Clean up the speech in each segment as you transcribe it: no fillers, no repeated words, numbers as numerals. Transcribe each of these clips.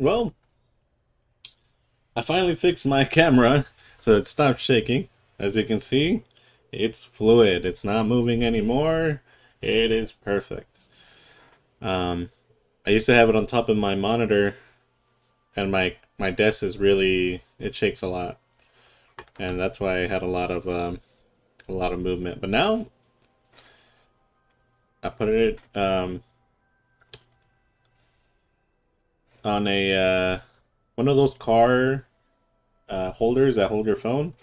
Well, I finally fixed my camera so it stopped shaking. As you can see, it's fluid. It's not moving anymore. It is perfect. Um, I used to have it on top of my monitor, and my desk is really it shakes a lot, and that's why I had a lot of movement. But now I put it on a one of those car holders that hold your phone.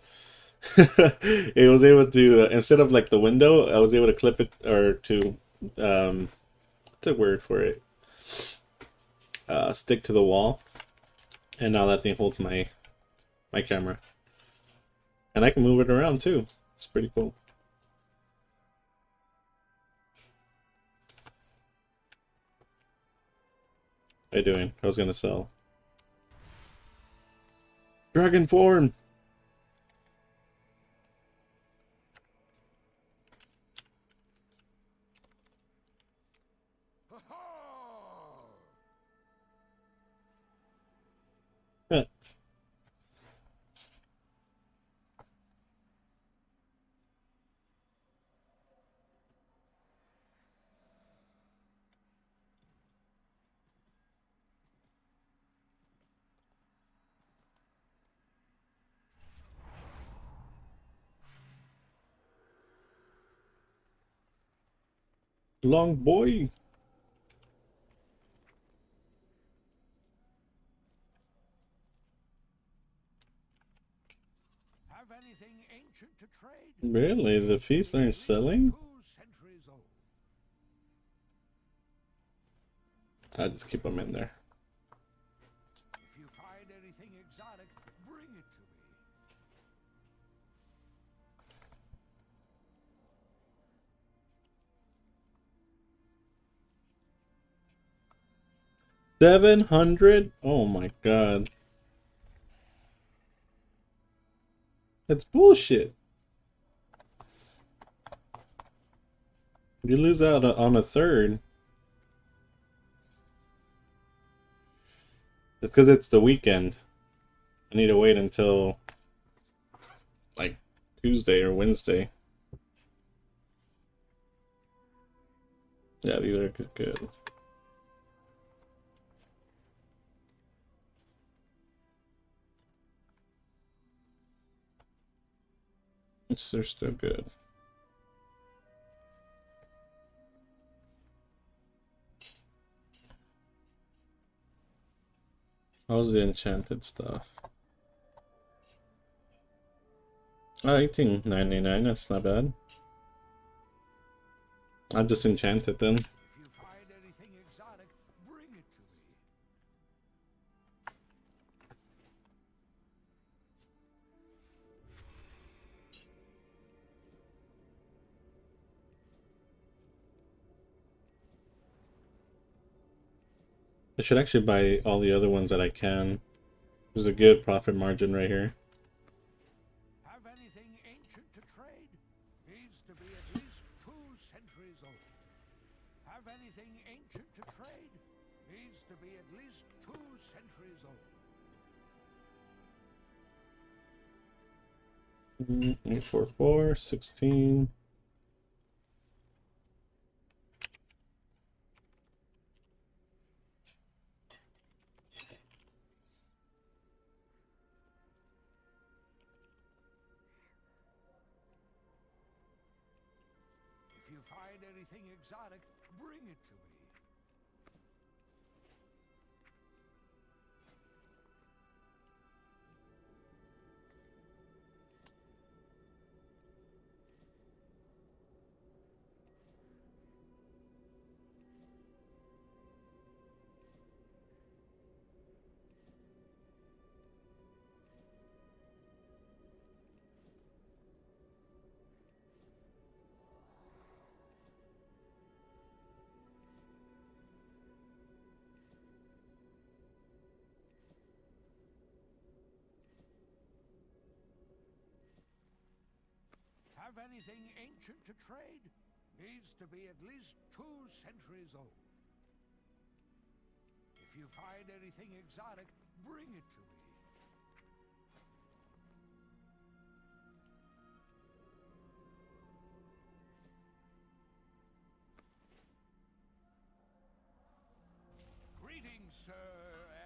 It was able to instead of like the window, I was able to clip it or to what's a word for it? Stick to the wall, and now that thing holds my camera, and I can move it around too. It's pretty cool. How you doing? I was gonna sell dragon form. Long boy. Have anything ancient to trade? Really? The feasts Be at aren't least selling? 2 centuries old. I just keep them in there. If you find anything exotic, bring it to me. 700? Oh my god. That's bullshit. You lose out on a third. It's because it's the weekend. I need to wait until like Tuesday or Wednesday. Yeah, these are good. They're still good. How's the enchanted stuff? Oh, 18.99. That's not bad. I'll just enchant it then. If you find anything exotic, bring it to me. I should actually buy all the other ones that I can. There's a good profit margin right here. Have anything ancient to trade? Needs to be at least 2 centuries old. Have anything ancient to trade? Needs to be at least 2 centuries old. 844, 16. If you find anything exotic, bring it to me. Have anything ancient to trade? Needs to be at least 2 centuries old. If If you find anything exotic, bring it to me. Greetings, sir,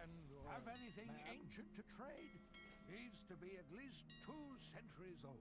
and have anything ancient to trade? Needs to be at least 2 centuries old.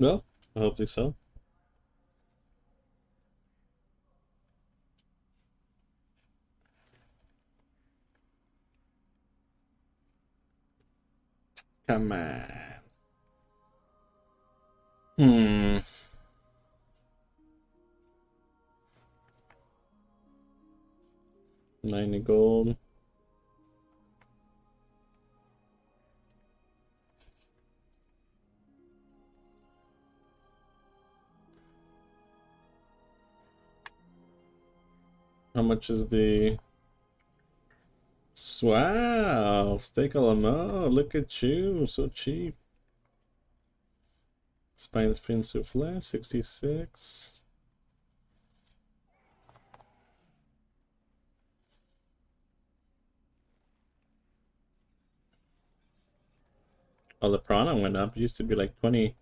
Well, I hope so. Come on. 90 gold. How much is the... Wow, steak a la mode. Look at you, so cheap. Spine fin souffle, 66. Oh, the prana went up. It used to be like 20.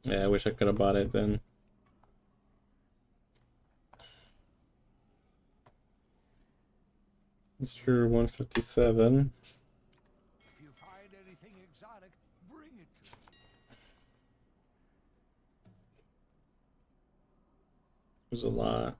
Yeah, I wish I could have bought it then. Mr. 157. If you find anything exotic, bring it to me. There's a lot.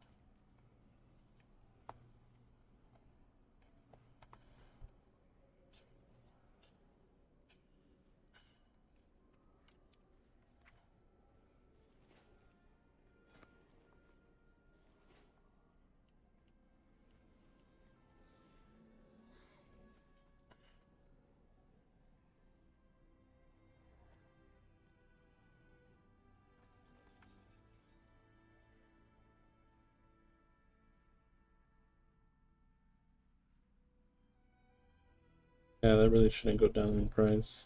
Yeah, that really shouldn't go down in price.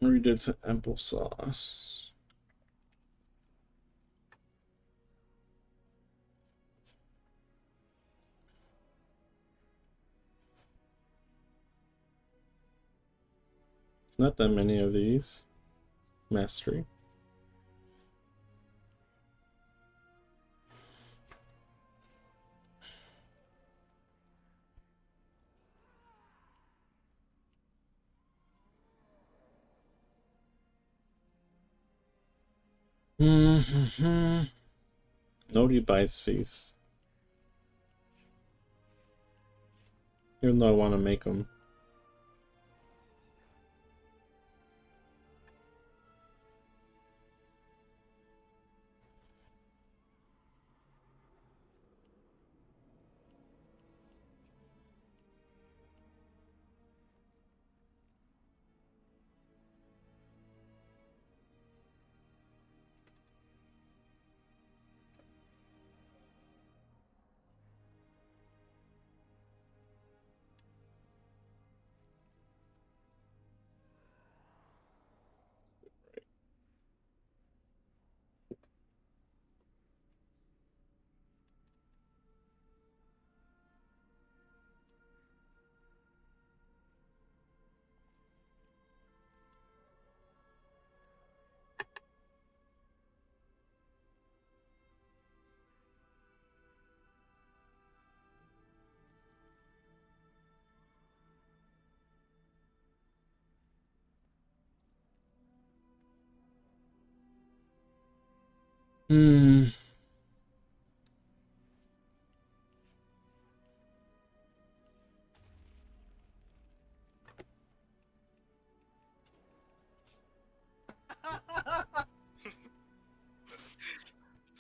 Redid some applesauce. Not that many of these. Mastery. Nobody buys feast. Even though I want to make them. Hmm.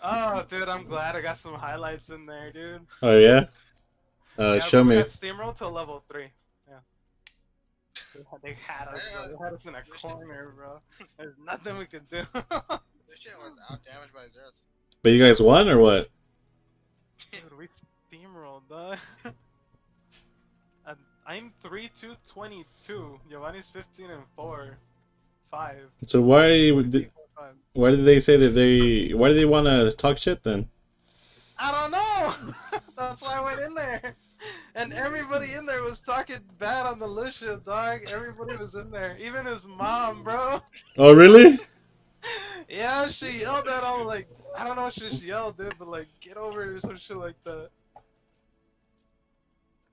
Oh, dude, I'm glad I got some highlights in there, dude. Oh yeah. Yeah, Show but we me. got steamrolled to level 3. Yeah. They had us, bro. They had us in a corner, bro. There's nothing we could do. This shit was out damaged by Zerus. But you guys won or what? Dude, we steamrolled, dog. And I'm 3-2-22. Giovanni's 15 and 4. 5. So why did they say that why do they want to talk shit then? I don't know! That's why I went in there. And everybody in there was talking bad on the Lucia, dog. Everybody was in there. Even his mom, bro. Oh really? Yeah, she yelled at him like, I don't know what she yelled, dude, but like, get over it or some shit like that.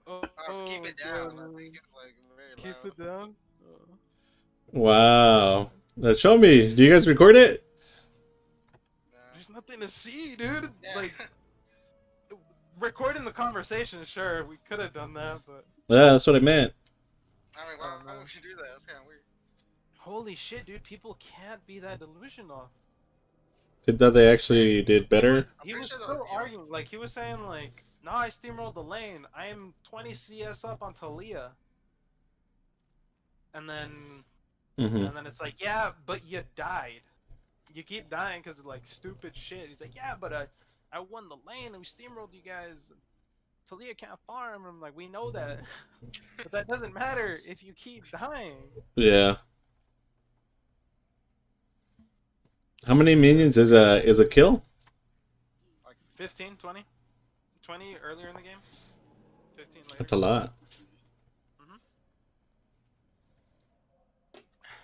Oh, Keep it down. I God. think it's like very Keep loud. it down? Wow. Show me. Do you guys record it? There's nothing to see, dude. Yeah. Like, recording the conversation, sure, we could have done that, but. Yeah, that's what I meant. I mean, Oh, why no. would you do that? That's kind of weird. Holy shit, dude, people can't be that delusional. That they actually did better? He pretty was sure still they'll- arguing, like, he was saying, like, no, I steamrolled the lane. I'm 20 CS up on Talia. And then Mm-hmm. And then it's like, yeah, but you died. You keep dying because of like stupid shit. He's like, yeah, but I won the lane and we steamrolled you guys. Talia can't farm. I'm like, we know that, but that doesn't matter if you keep dying. Yeah. How many minions is a kill? Like 15, 20, 20 earlier in the game. 15 later. That's a lot.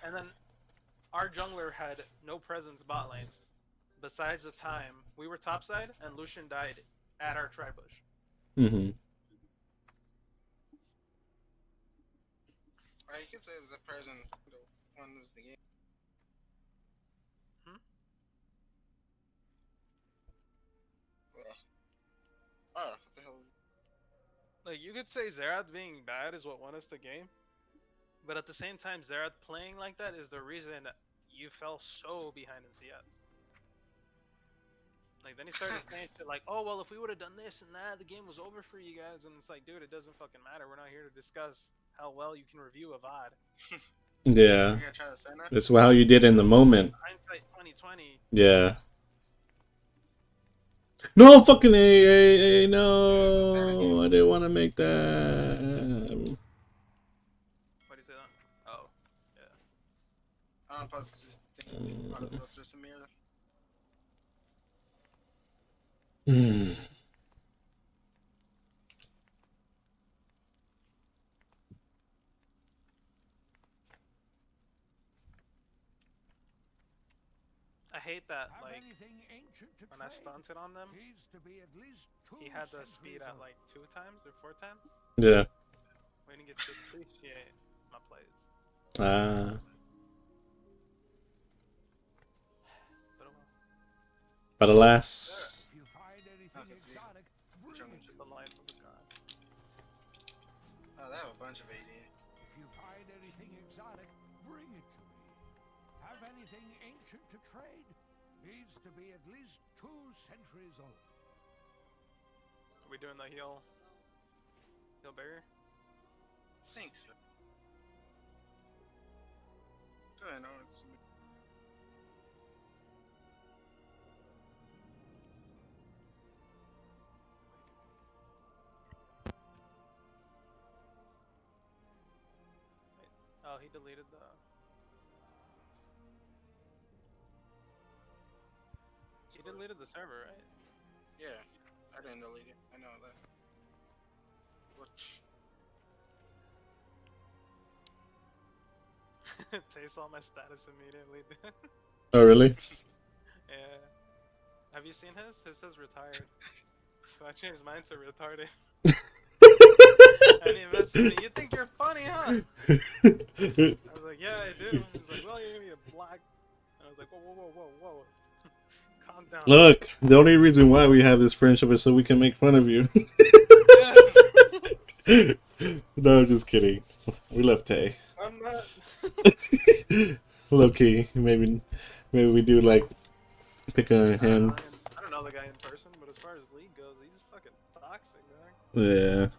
And then our jungler had no presence bot lane. Besides the time we were topside and Lucian died at our tri-bush. Mm-hmm. You can say the person won the game. Oh, what the hell? Like, you could say Xerath being bad is what won us the game, but at the same time, Xerath playing like that is the reason you fell so behind in CS. Like, then he started saying shit like, oh, well, if we would have done this and that, the game was over for you guys, and it's like, dude, it doesn't fucking matter. We're not here to discuss how well you can review a VOD. Yeah. You gonna try to say that? It's how you did in the moment. Hindsight 2020. Yeah. No fucking A, no. I didn't want to make that. What do you say that? Oh, yeah. I'm supposed to think. I'll just go through some mirror. Hmm. I hate that, Have like, anything ancient to when I trade? stunted on them, Needs to be at least 2 he had the speed centuries at old. like 2 times or 4 times. Yeah. We didn't get to appreciate my plays. Ah. But oh well. But alas. If you find anything Okay, exotic, bring it to The me. life of a god. Oh, they have a bunch of AD. If you find anything exotic, bring it to me. Have anything ancient to trade? Needs to be at least 2 centuries old. Are we doing the heal barrier? Thanks. So I know it's. Oh, he deleted the. He deleted the server, right? Yeah, I didn't delete it. I know that. What? Taste all my status immediately, dude. Oh, really? Yeah. Have you seen his? His says retired. So I changed mine to retarded. And he messaged me, you think you're funny, huh? I was like, yeah, I do. He's like, well, you're gonna be a black. And I was like, whoa, whoa, whoa, whoa, whoa. Calm down. Look, the only reason why we have this friendship is so we can make fun of you. No, just kidding. We love Tay. I'm not. Low key, maybe we do like pick on him. I don't know the guy in person, but as far as league goes, he's fucking toxic, man. Yeah.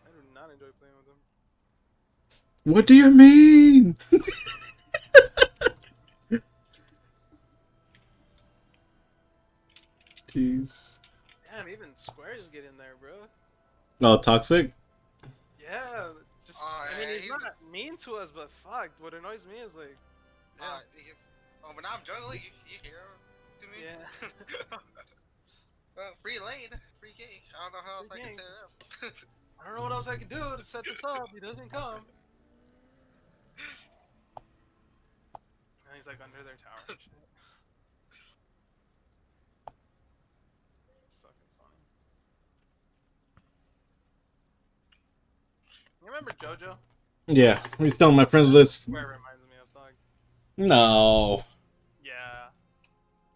I do not enjoy playing with him. What do you mean? Jeez. Damn, even squares get in there, bro. Oh, toxic? Yeah, just. Oh, I mean, yeah, he's not mean to us, but fuck. What annoys me is like. Yeah. When I'm juggling, you hear to me? Yeah. Well, free lane, free key. I don't know how else I can set it up. I don't know what else I can do to set this up. He doesn't come. And he's like under their tower and shit. It's fucking funny. You remember JoJo? Yeah, he's still on my friends list. Where it reminds me of, dog. No. Yeah.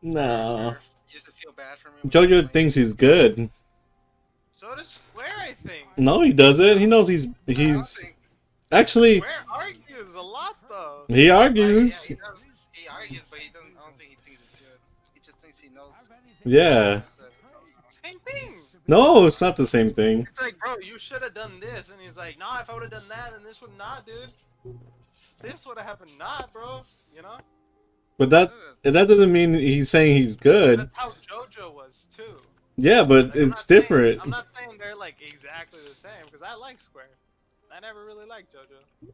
No. You used to feel bad for me. when Jojo I thinks he's good. So does Square, I think. No, he doesn't. He knows he's actually Square argues a lot, though. he Yeah, argues. he does. He argues, but he doesn't. I don't think he thinks it's good. He just thinks he knows. Yeah. Same thing. No, it's not the same thing. It's like, bro, you should have done this. And he's like, nah, if I would have done that, then this would not, dude. This would have happened not, bro. You know? But that doesn't mean he's saying he's good. That's how JoJo was, too. Yeah, but Like, I'm it's not saying- different. I'm not saying they're, like, exactly the same, because I like Square. I never really liked JoJo.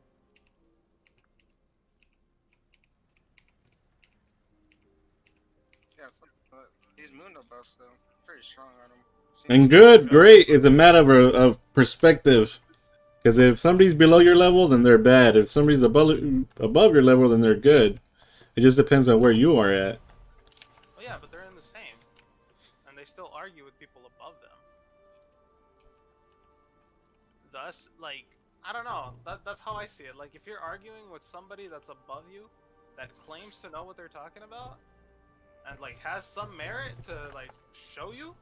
Yeah, but these Mundo buffs though, pretty strong on him. And good, great is a matter of perspective. Because if somebody's below your level, then they're bad. If somebody's above your level, then they're good. It just depends on where you are at. Well, yeah, but they're in the same. And they still argue with people above them. Thus, like, I don't know. That's how I see it. Like, if you're arguing with somebody that's above you, that claims to know what they're talking about, and, like, has some merit to, like, show you,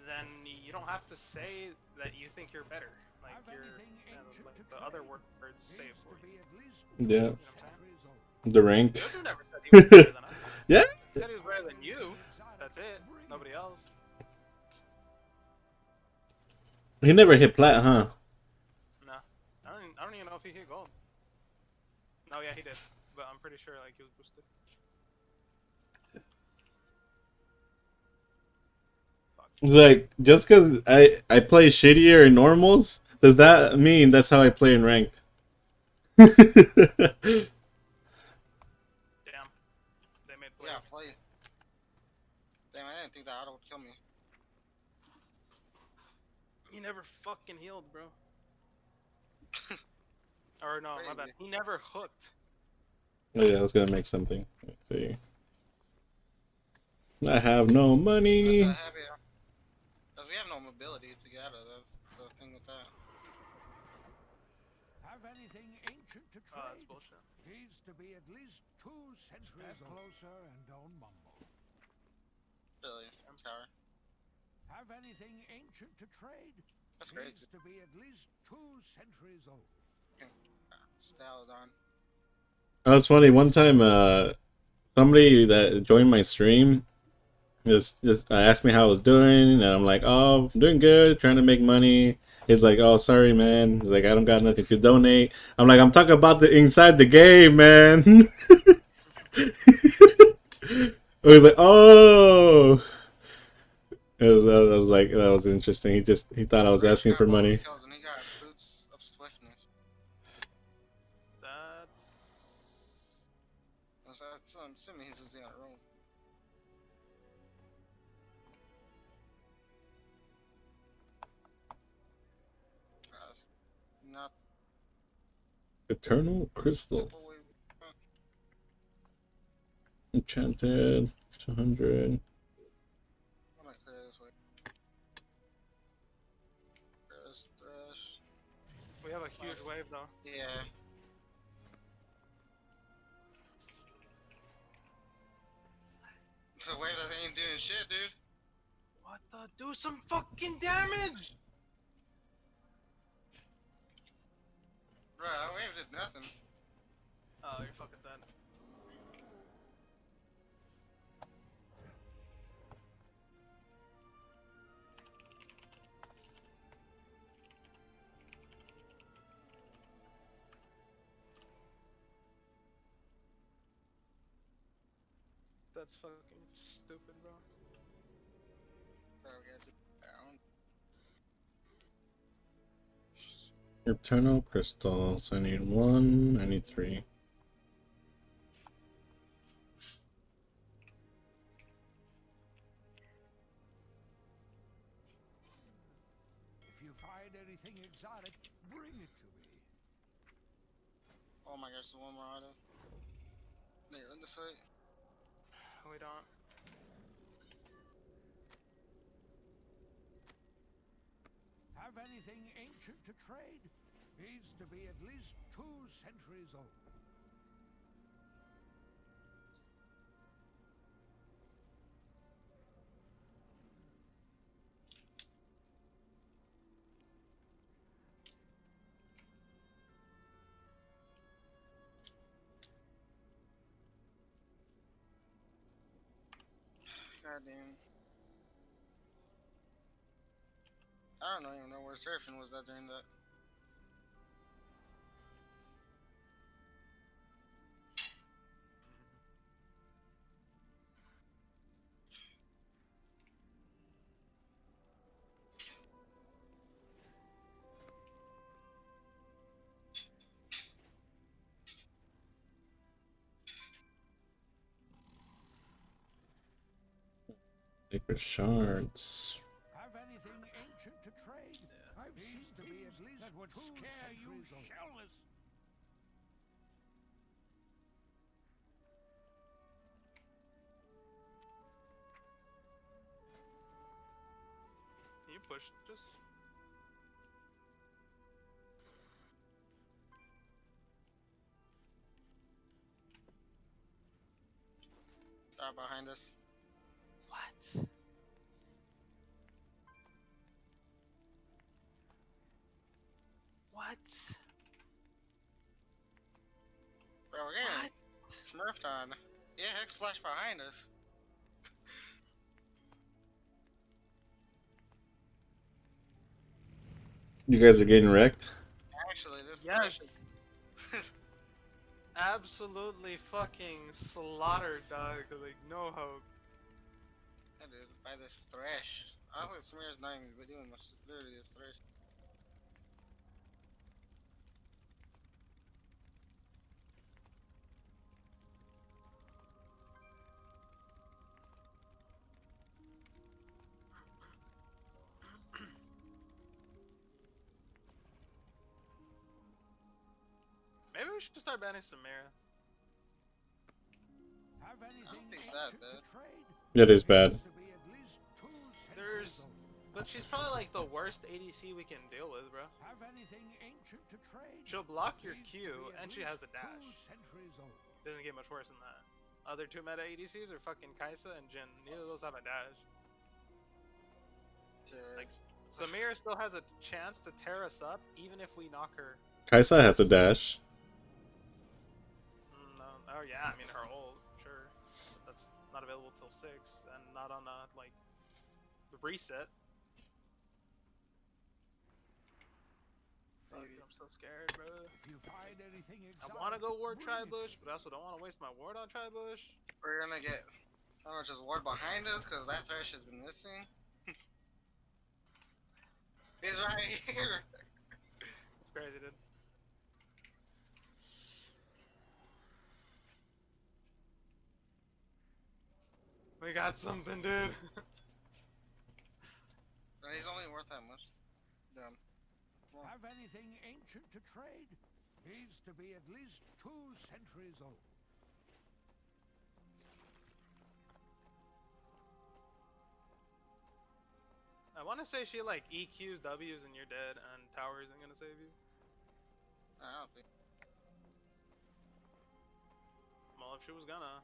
then you don't have to say that you think you're better. Like, you're, like, the other words say it for you. Yeah. You know what I'm saying? The rank. Jojo never said he was better than us. Yeah. He said he was better than you. That's it. Nobody else. He never hit plat, huh? No. I don't even know if he hit gold. No, yeah, he did. But I'm pretty sure, like, he was boosted. Like, just because I play shittier in normals, does that mean that's how I play in ranked? Damn. They made plays. Yeah, play. Damn, I didn't think that auto would kill me. He never fucking healed, bro. Or no, my bad. He never hooked. Oh yeah, I was gonna make something. Let's see. I have no money. Because we have no mobility to get out of that. The thing with that. Have anything ancient to Oh, trade? that's bullshit. Needs to be at least 2 centuries closer and don't mumble. Really, tower. Have anything ancient to trade? That's great. Needs to be at least 2 centuries old. Style on. Oh, it's funny. One time, somebody that joined my stream just asked me how I was doing, and I'm like, "Oh, I'm doing good, trying to make money." He's like, "Oh, sorry, man." He's like, "I don't got nothing to donate." I'm like, "I'm talking about the inside the game, man." I was like, "Oh." I was like, that was interesting. He thought I was asking for money. And he got boots of swiftness. I'm assuming he's just gonna roll. Not Eternal Crystal. Enchanted. 200. I'm gonna clear this way. Thresh. We have a huge wave, though. Yeah. The wave that ain't doing shit, dude. What the? Do some fucking damage! Bro, that wave did nothing. Oh, you're fucking dead. That's fucking stupid, bro. Bro, we gotta do down. Eternal crystals. I need 1. I need 3. If you find anything exotic, bring it to me. Oh my gosh, there's one more item. Nigga, run this way. We don't. Have anything ancient to trade? Needs to be at least 2 centuries old. God damn. I don't even know where surfing was at during that. Sacred shards. Have anything ancient to trade? I've seen to be at least that would scare you shellless. Can you push just? Behind us. What? What? Bro, we're getting What? smurfed on. Yeah, Hex flash behind us. You guys are getting wrecked? Actually, this Yes. is Absolutely fucking slaughtered, dog. Like, no hope. that dude, by this thresh. I don't think Smear's not even doing much, just literally this thresh. Maybe we should start banning Samira. Have anything think it's that ancient to bad. trade? It is bad. Needs to be at least 2 There's, centuries old. but she's probably like the worst ADC we can deal with, bro. Have anything ancient to trade? She'll block your Needs to Q, be at and she least has a dash. 2 centuries old. Doesn't get much worse than that. Other 2 meta ADCs are fucking Kaisa and Jin. Neither of those have a dash. Like, Samir still has a chance to tear us up, even if we knock her. Kaisa has a dash. No, oh yeah, I mean her ult, sure. But that's not available till 6, and not on like the reset. Fuck, I'm so scared, bro. If you find anything I exotic, want to go ward bring it Tribush, to but I also don't want to waste my ward on Tribush. We're gonna get how much is ward behind us because that thresh has been missing. He's right here. It's crazy, dude. We got something, dude. And he's only worth that much. Damn. Have anything ancient to trade? Needs to be at least 2 centuries old. I want to say she like EQs W's and you're dead, and tower isn't gonna save you. I don't think. Well, if she was gonna,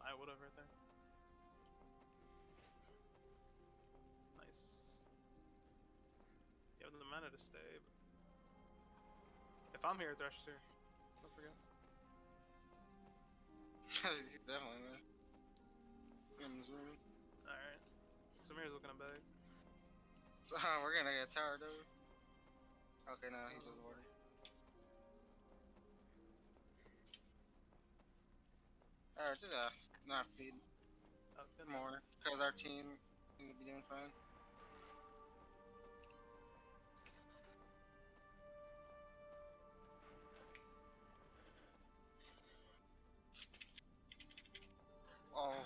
I would have right there. Doesn't matter to stay. But if I'm here, Thresh is here. Don't forget. He's definitely there. In his room. Alright. Samir's looking a bag. So, we're gonna get tower, dude. Okay, no, he's just warding. Alright, just not feed Oh, good. more, because our team seems to be doing fine. Oh,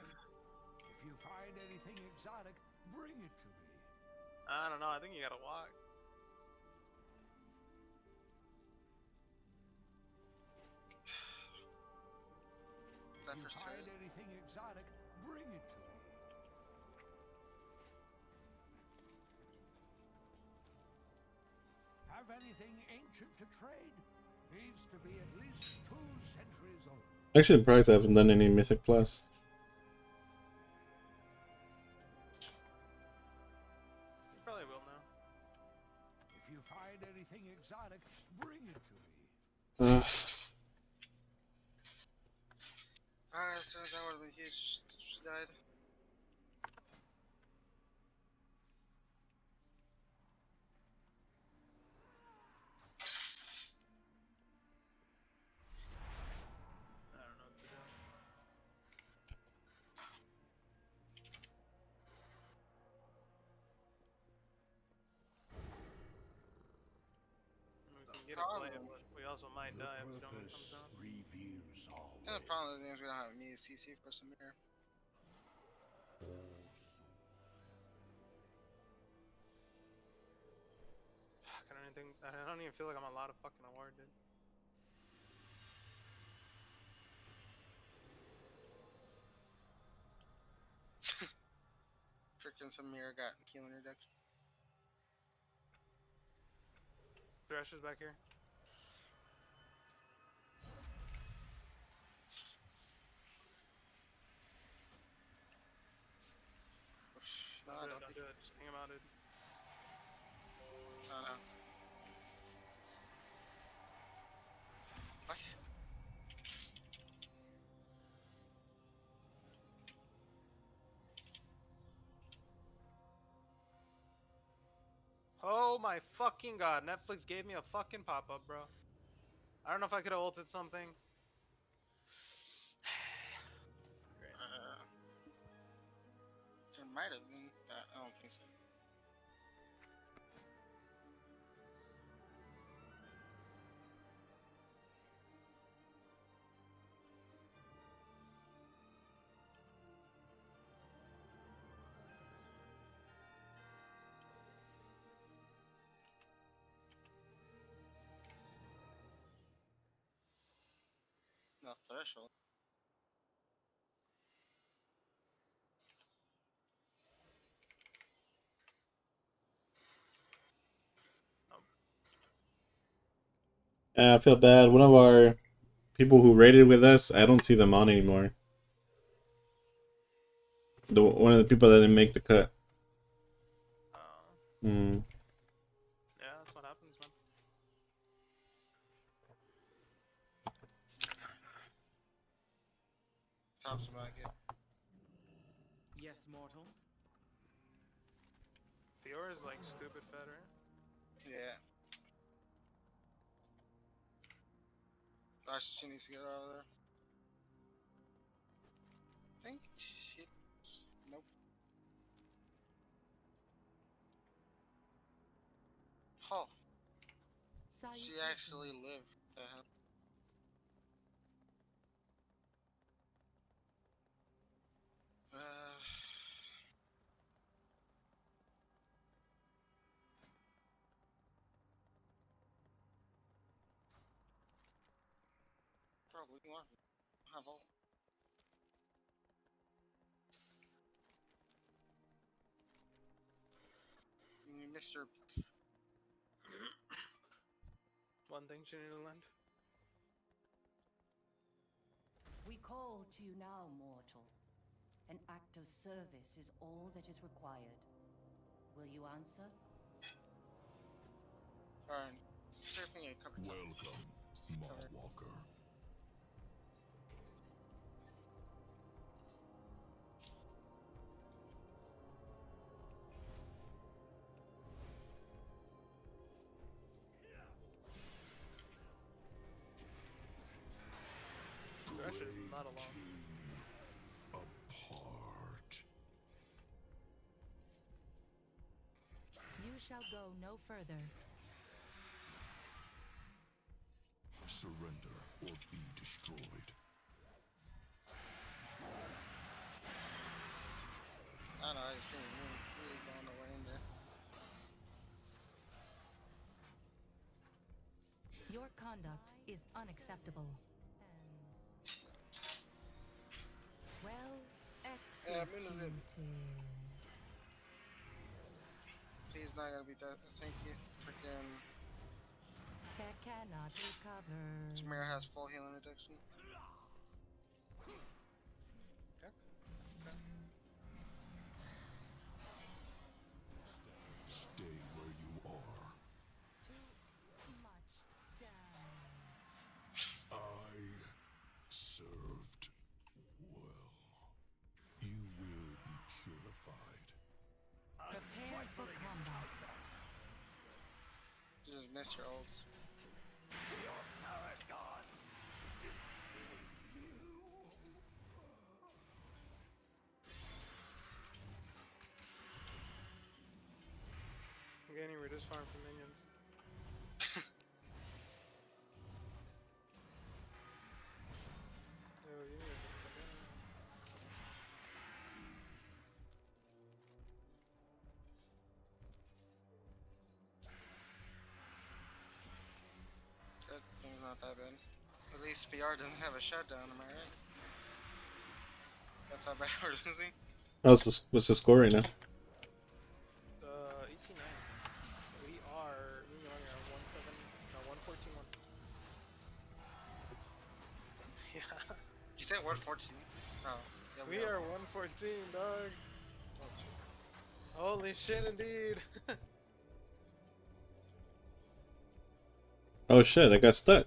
If you find anything exotic, bring it to me. I don't know. I think you gotta walk. If that you for find straight. anything exotic, bring it to me. Have anything ancient to trade? Needs to be at least 2 centuries old. Actually, surprised I haven't done any Mythic Plus. You probably will now. If you find anything exotic, bring it to me. Alright, so that would have been huge. She died. I don't know what to do. We can get a play, but we also might die if the gentleman comes down. Reveals our And the problem is we don't have immediate CC for Samir. Fuck, I don't even feel like I'm allowed to fucking award, dude. Freaking Samir got healing reduction. Thresh is back here. No, Don't don't do it. Just hang him out, dude. No. What? Oh my fucking god, Netflix gave me a fucking pop-up, bro. I don't know if I could have ulted something. Great. There might have been. I don't think so. No threshold. I feel bad. One of our people who raided with us, I don't see them on anymore. One of the people that didn't make the cut. Hmm. Yeah, that's what happens, man. Top's about it. Yes, mortal. Fiora's like stupid fed, right? Yeah. Gosh, she needs to get out of there. Think she. Nope. Oh, she actually lived. The hell? Probably you want. Have all. You missed your. One thing she need to learn. We call to you now, mortal. An act of service is all that is required. Will you answer? Alright, surfing a cover. Welcome, Mob Walker. Thresher's not alone. Apart. You shall go no further. Surrender or be destroyed. I know, I just think he's going away in there. Your conduct is unacceptable. Well Yeah, Minna's executed. in. He's not gonna beat that. Thank you. Freaking That cannot recover. Samira has full healing reduction. Okay. Stay where you are. Too much damage. I served well. You will be purified. Prepare for combat. You just missed your ults. I'm getting reduced farm for minions. Oh, you need to put that down. That thing's not that bad. At least PR doesn't have a shutdown, am I right? That's how bad we're losing. What's the score right now? 18-9. We are moving on here on 1-7, no, 1-14-1. Yeah. You said 114? Oh, yeah, We are 114, dog. Holy shit, indeed. Oh shit, I got stuck.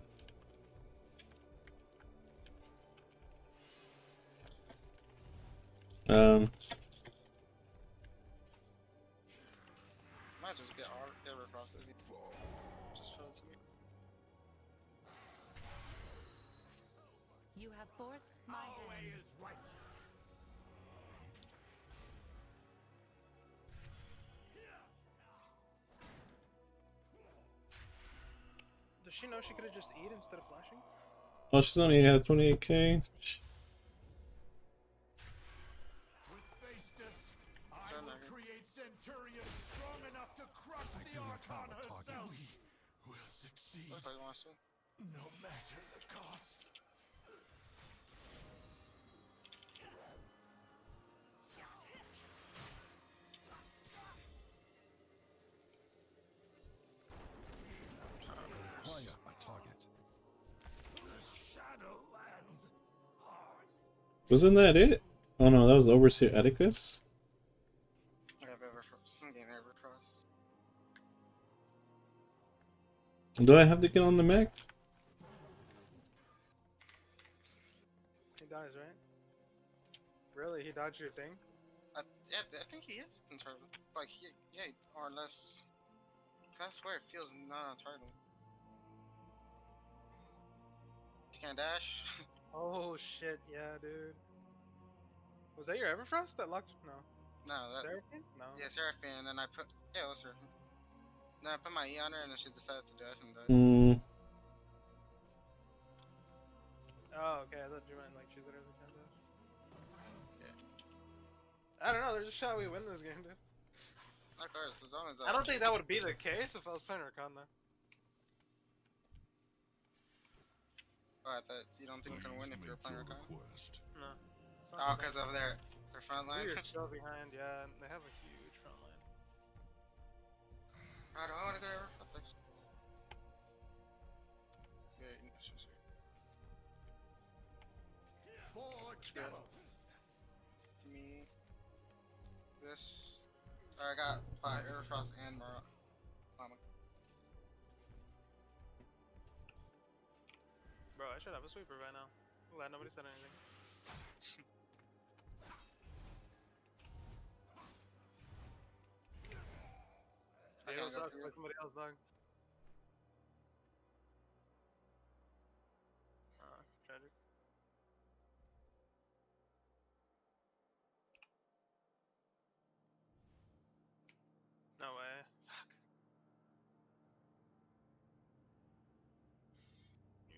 Might just get across this. Just fell to me. You have forced my hand. Does she know she could have just eat instead of flashing? Oh, she's only at 28k. With Faestus, I will create Centurions strong enough to crush the Archon herself. We will succeed. Looks like he wants to. No matter the cost. Acquire a target. The Shadowlands are Wasn't that it? Oh no, that was Overseer Atticus. I have Everfrost. I'm getting Everfrost. Do I have to get on the mech? He dies, right? Really? He dodged your thing? Yeah, I think he is in turtle. Like, yeah, or unless. I swear it feels not on turtle. You can't dash? Oh shit, yeah, dude. Was that your Everfrost that locked? No. No, that. Seraphine? No. Yeah, Seraphine, and then I put. Yeah, it was Seraphine. Then I put my E on her, and then she decided to dash and die. Oh, okay. I thought you meant like she literally can't dash. I don't know. There's a shot we win this game, dude. Of course, as long as I don't think that would be the case if I was playing Rakan though. Oh, I thought you don't think you can win if Please you're make playing your Rakan? request. No. It's not Oh, the because same. of their front line? We are so behind, yeah, and they have a huge front line. I don't want to go Everfrost. Yeah, it's just here. for good. Delos. Give me this. I got Everfrost and Mama. I should have a sweeper by now. I'm glad nobody said anything. I Diego can't go sucks through. like somebody else, dog. Tragic. No way. Fuck.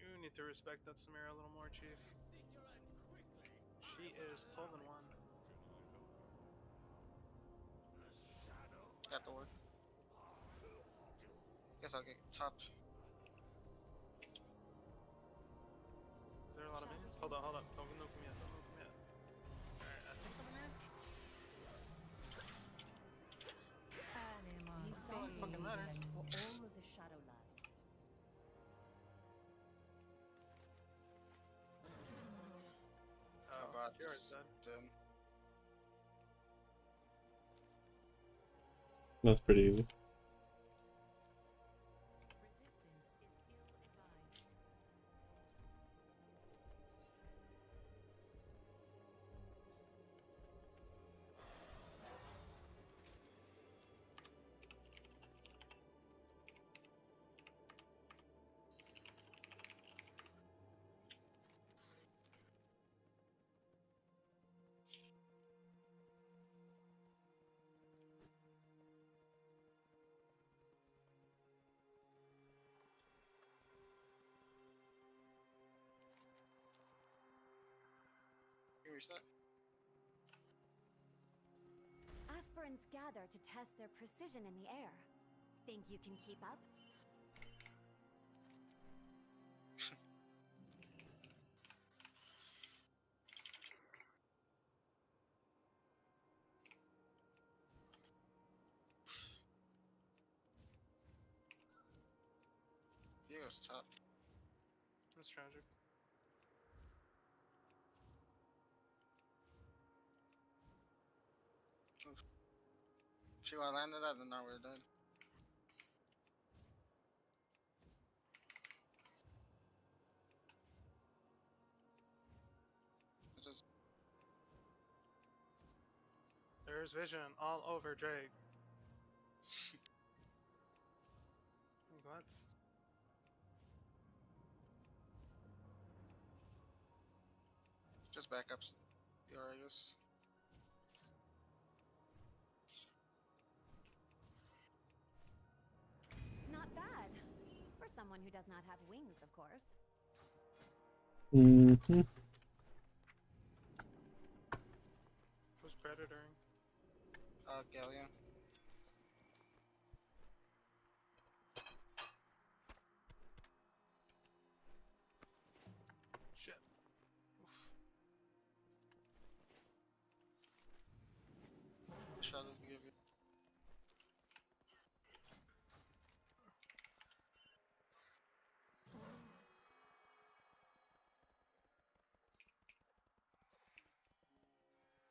You need to respect that Samira a little more, Chief. She is told in one. Got the work. Guess I'll get top. Is there a lot of minions? Hold up, hold up. Don't nuke him yet. Don't nuke him yet. Alright, I think I'm in here. You've Don't sent fucking matter. for all of the Shadowlands. How Oh, about yours dead. then? That's pretty easy. Resistance is ill-advised. You reset? Aspirants gather to test their precision in the air. Think you can keep up? Diego's top. That's tragic. If she would have landed that, then now we're dead. It's just There's vision all over Drake. What? just backups. Here, I guess. Not bad. For someone who does not have wings, of course. Mm-hmm. Who's predatoring? Galleon. Shit. Oof. Shot doesn't give you.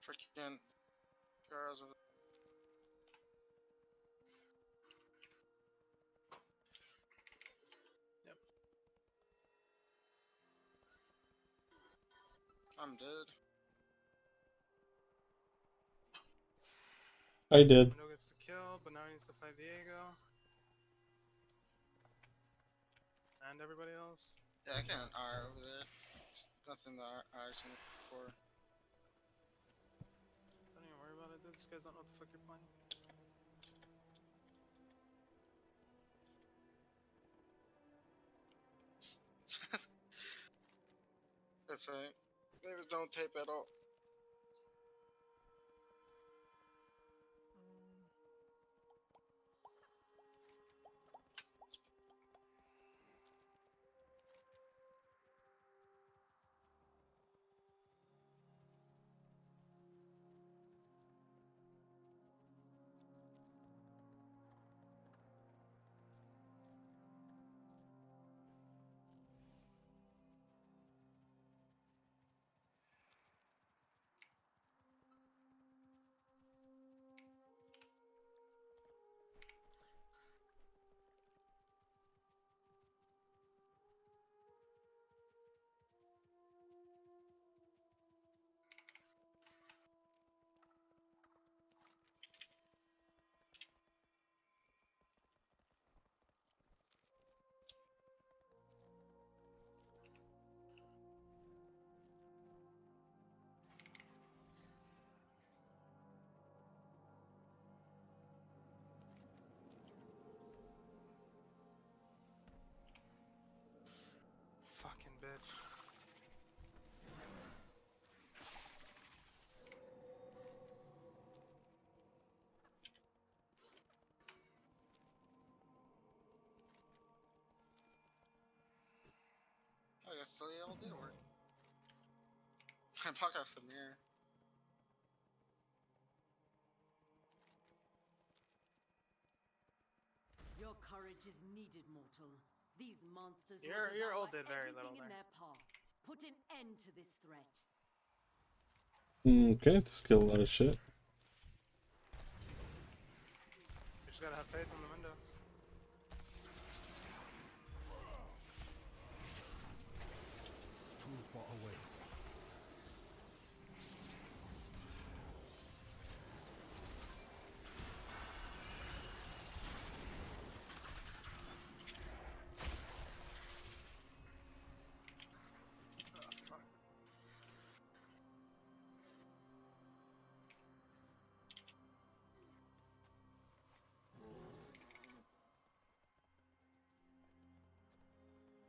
Freaking arrows of Yep. I'm dead. I did. Window gets the kill, but now he needs to fight Diego. And everybody else. Yeah, I can't R over there. It's nothing that R's for. Don't even worry about it, dude. These guys don't know what the fuck you're playing. That's right. Maybe don't tape at all. bitch. I guess so. It all did work. I blocked off the mirror. Your courage is needed, mortal. These monsters Your will ult devour did very little everything in there. their path. Put an end to this threat. Okay, just kill a lot of shit. You just gotta have faith in the window. Too far away.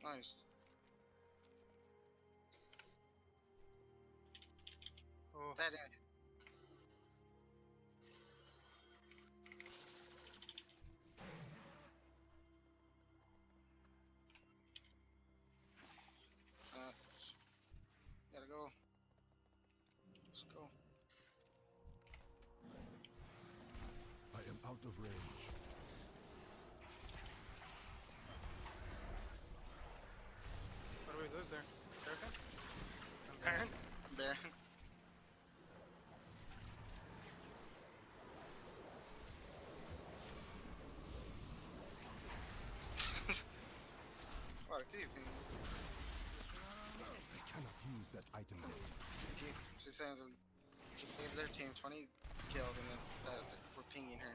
Nice. Oh, Bad idea. Gotta go. Let's go. I am out of range. what do we lose there? Erica? And Baron? There. What a thief. I cannot use that item yet. She's saying that she gave their team 20 kills and then we're pinging her.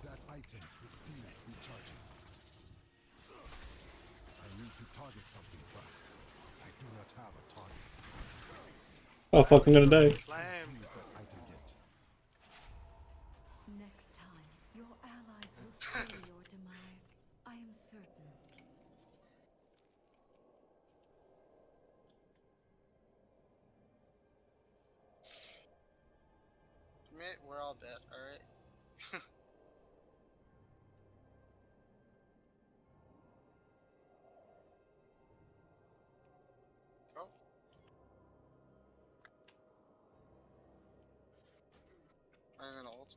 That item is still recharging. I need to target something first. I do not have a target. Oh fuck, I'm gonna die. Flame. Use that item yet. Next time, your allies will see your demise. I am certain. Admit, we're all dead, alright? Oh. I'm an ult.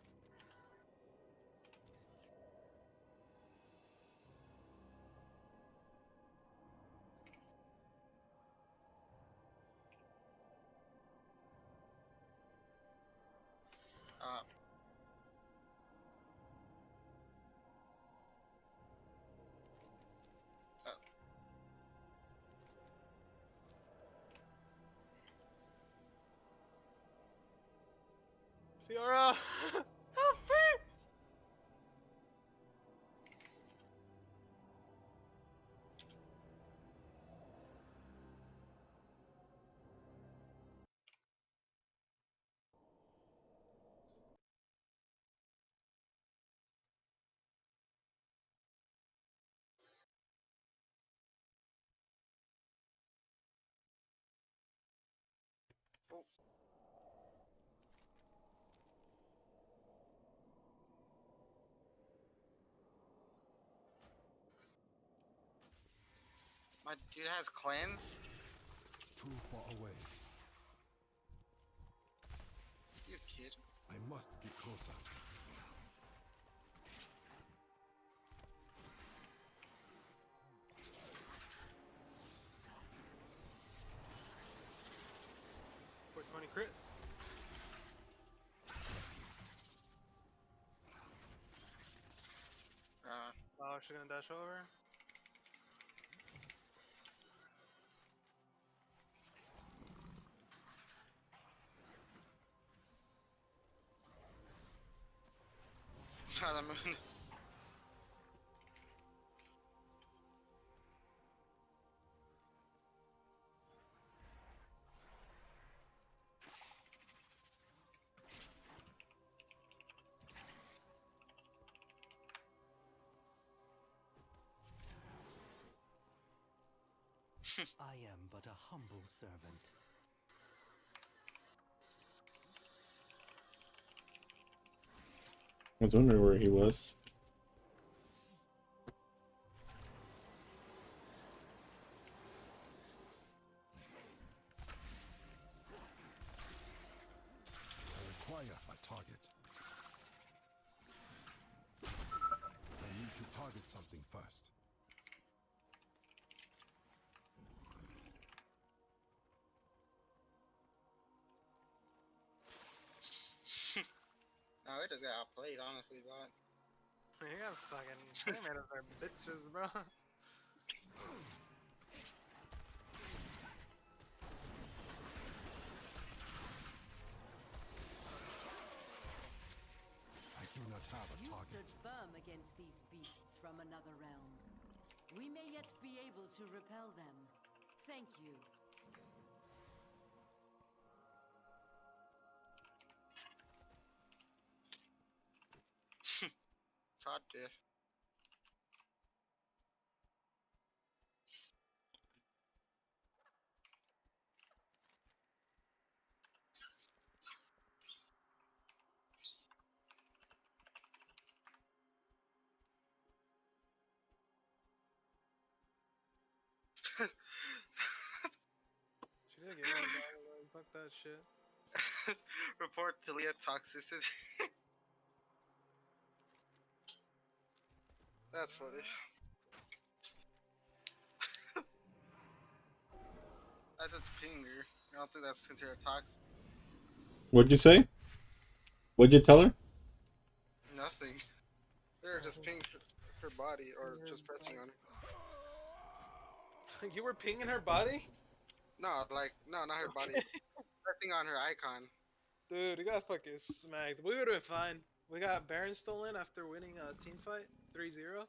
Fiora! Help me! Oh. My dude has cleanse? Too far away. You kid. I must get closer. Quick 20 crit. Oh, she's gonna dash over. The moon. I am but a humble servant. I was wondering where he was. I require a target. I need to target something first. No, it just got outplayed, honestly, but You got fucking animators are bitches, bro. I do not have a You target. stood firm against these beasts from another realm. We may yet be able to repel them. Thank you. Todd diff. She did get up, dog. Fuck that shit. Report Talia toxicity. That's funny. That's its pinger. I don't think that's considered toxic. What'd you say? What'd you tell her? Nothing. They're just pinging her body or just pressing on her. You were pinging her body? No, like, no, not her body. Pressing on her icon. Dude, we got fucking smacked. We would have been fine. We got Baron stolen after winning a team fight 3-0.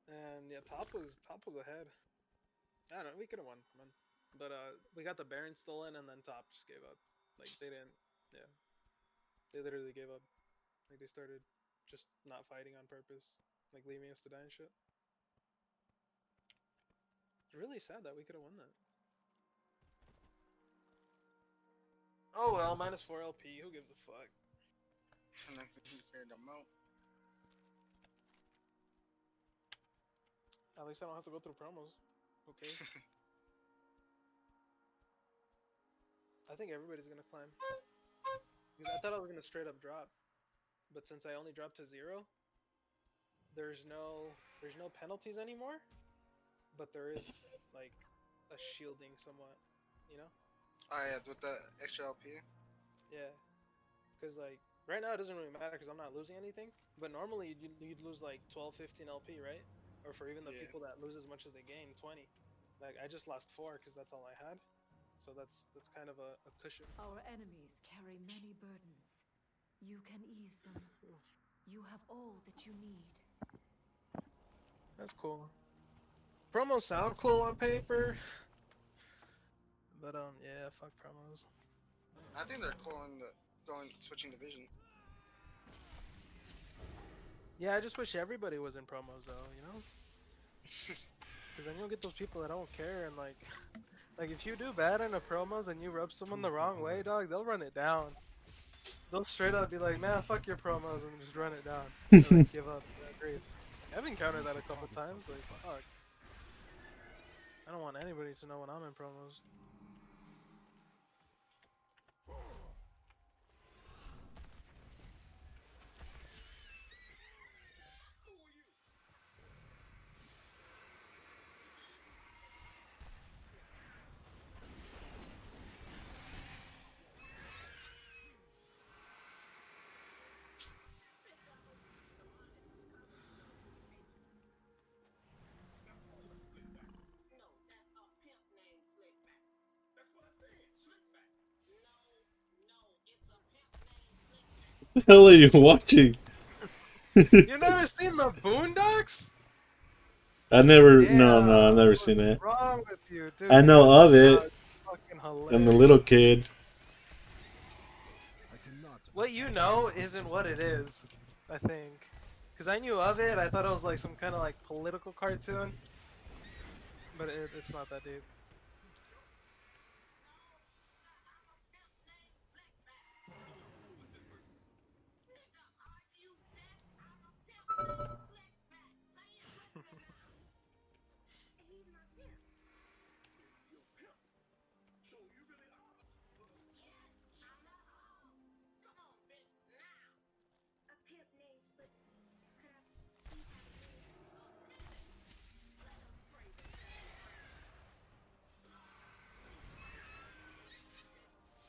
And yeah, top was ahead. I don't know, we could have won, man. But we got the Baron stolen and then top just gave up. Like they didn't, yeah. They literally gave up. Like they started just not fighting on purpose, like leaving us to die and shit. It's really sad that we could have won that. Oh well, -4 LP. Who gives a fuck? And then he carried them out. At least I don't have to go through promos. Okay. I think everybody's gonna climb. Because I thought I was gonna straight up drop, but since I only dropped to 0, there's no penalties anymore. But there is like a shielding somewhat, you know? Oh yeah, with the extra LP. Yeah. Because like right now it doesn't really matter because I'm not losing anything. But normally you'd lose like 12, 15 LP, right? Or for even the Yeah. people that lose as much as they gain, 20. Like I just lost 4 because that's all I had. So that's kind of a cushion. Our enemies carry many burdens. You can ease them. You have all that you need. That's cool. Promos sound cool on paper, but yeah, fuck promos. I think they're cool in the switching division. Yeah, I just wish everybody was in promos though, you know? Because then you'll get those people that don't care and like if you do bad in the promos and you rub someone the wrong way, dog, they'll run it down. They'll straight up be like, man, fuck your promos and just run it down. Or, like, give up. Grief. I've encountered that a couple times. Like, fuck. I don't want anybody to know when I'm in promos. What the hell are you watching? You never seen the Boondocks? I never, Yeah, no, I've never what's seen it. wrong with you, dude? I know of it. It's fucking hilarious. I'm the little kid. I cannot What you know isn't what it is, I think. Cause I knew of it. I thought it was like some kind of like political cartoon, but it's not that deep.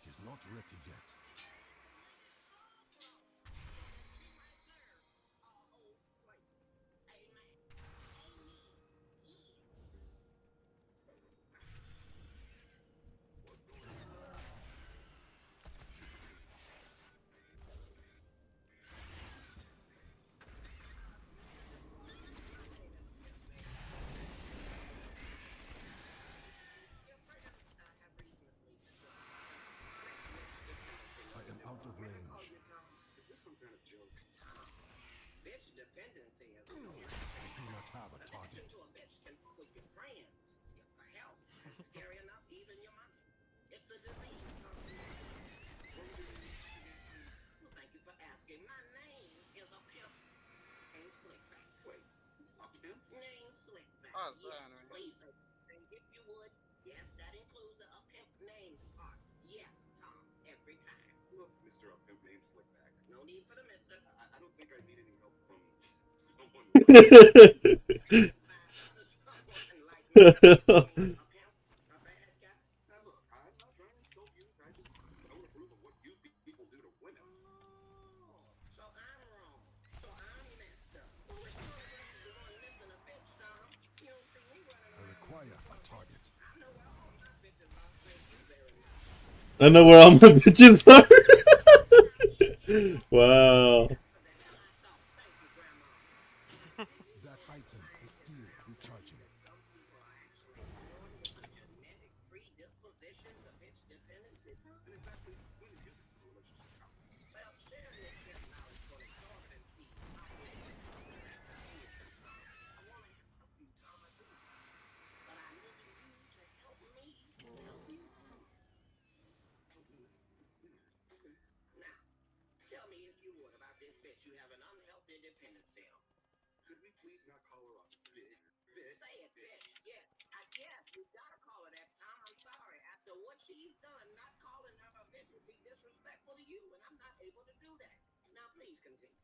She's not ready yet. I am out of range. Is this some kind of joke? Bitch dependency is I do not have a target. to a bitch can with your friends, your health. It's scary enough, even your money. It's a disease. Well, thank you for asking. My name is a pimp. Ain't Slickback. Wait, a pimp? Name Slickback. Oh, it's Yes, that anime. please say anything if you would. Yes, that includes the a pimp name part. Yes, Tom. Every time. Look, Mr. A Pimp named Slickback. No need for the mister. I don't think I need any help from someone like Find other someone like me. A pimp, a bad guy. Now look, I'm not trying to insult you. I just don't approve of what you people do to women. Oh, so I'm wrong. So I'm messed up. Well, which one of us is the one missing a bitch, Tom? You don't see me running I around. require a target. I know where all my bitches are. Thank you very much. I know where all my bitches are. Wow. What the hell I thought? Thank you, Grandma. That item is still recharging. Some people are actually born with the genetic predispositions of bitch dependency, Tom. And exactly when did you get into a relationship counseling? Well, sharing this shit knowledge for exorbitant fees. I want to help you, Tom. I do. But I need you to help me help you. Now, tell me if you would about this bitch you have an unhealthy dependency on. Could we please not call her a bitch? Say it, bitch. Yeah, yes, you gotta call her that, Tom. I'm sorry. After what she's done, not calling her a bitch would be disrespectful to you, and I'm not able to do that. Now, please continue.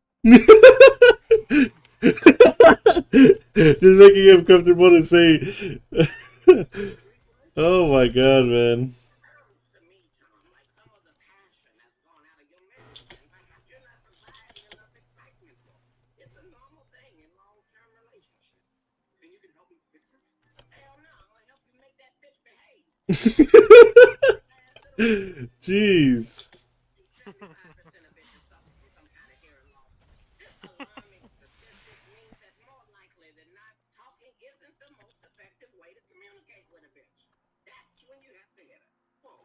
Just making him comfortable to say. Oh my god, man. Sounds to me, Tom, like some of the passion has gone out of your marriage, and perhaps you're not providing enough excitement for it. It's a normal thing in long-term relationships. And you can help me fix it? Hell no, I'm gonna help you make that bitch behave. Jeez. 75% of bitches suffer from some kind of hearing loss. This alarming statistic means that more likely than not, talking isn't the most effective way to communicate with a bitch. That's when you have to hit her. Whoa.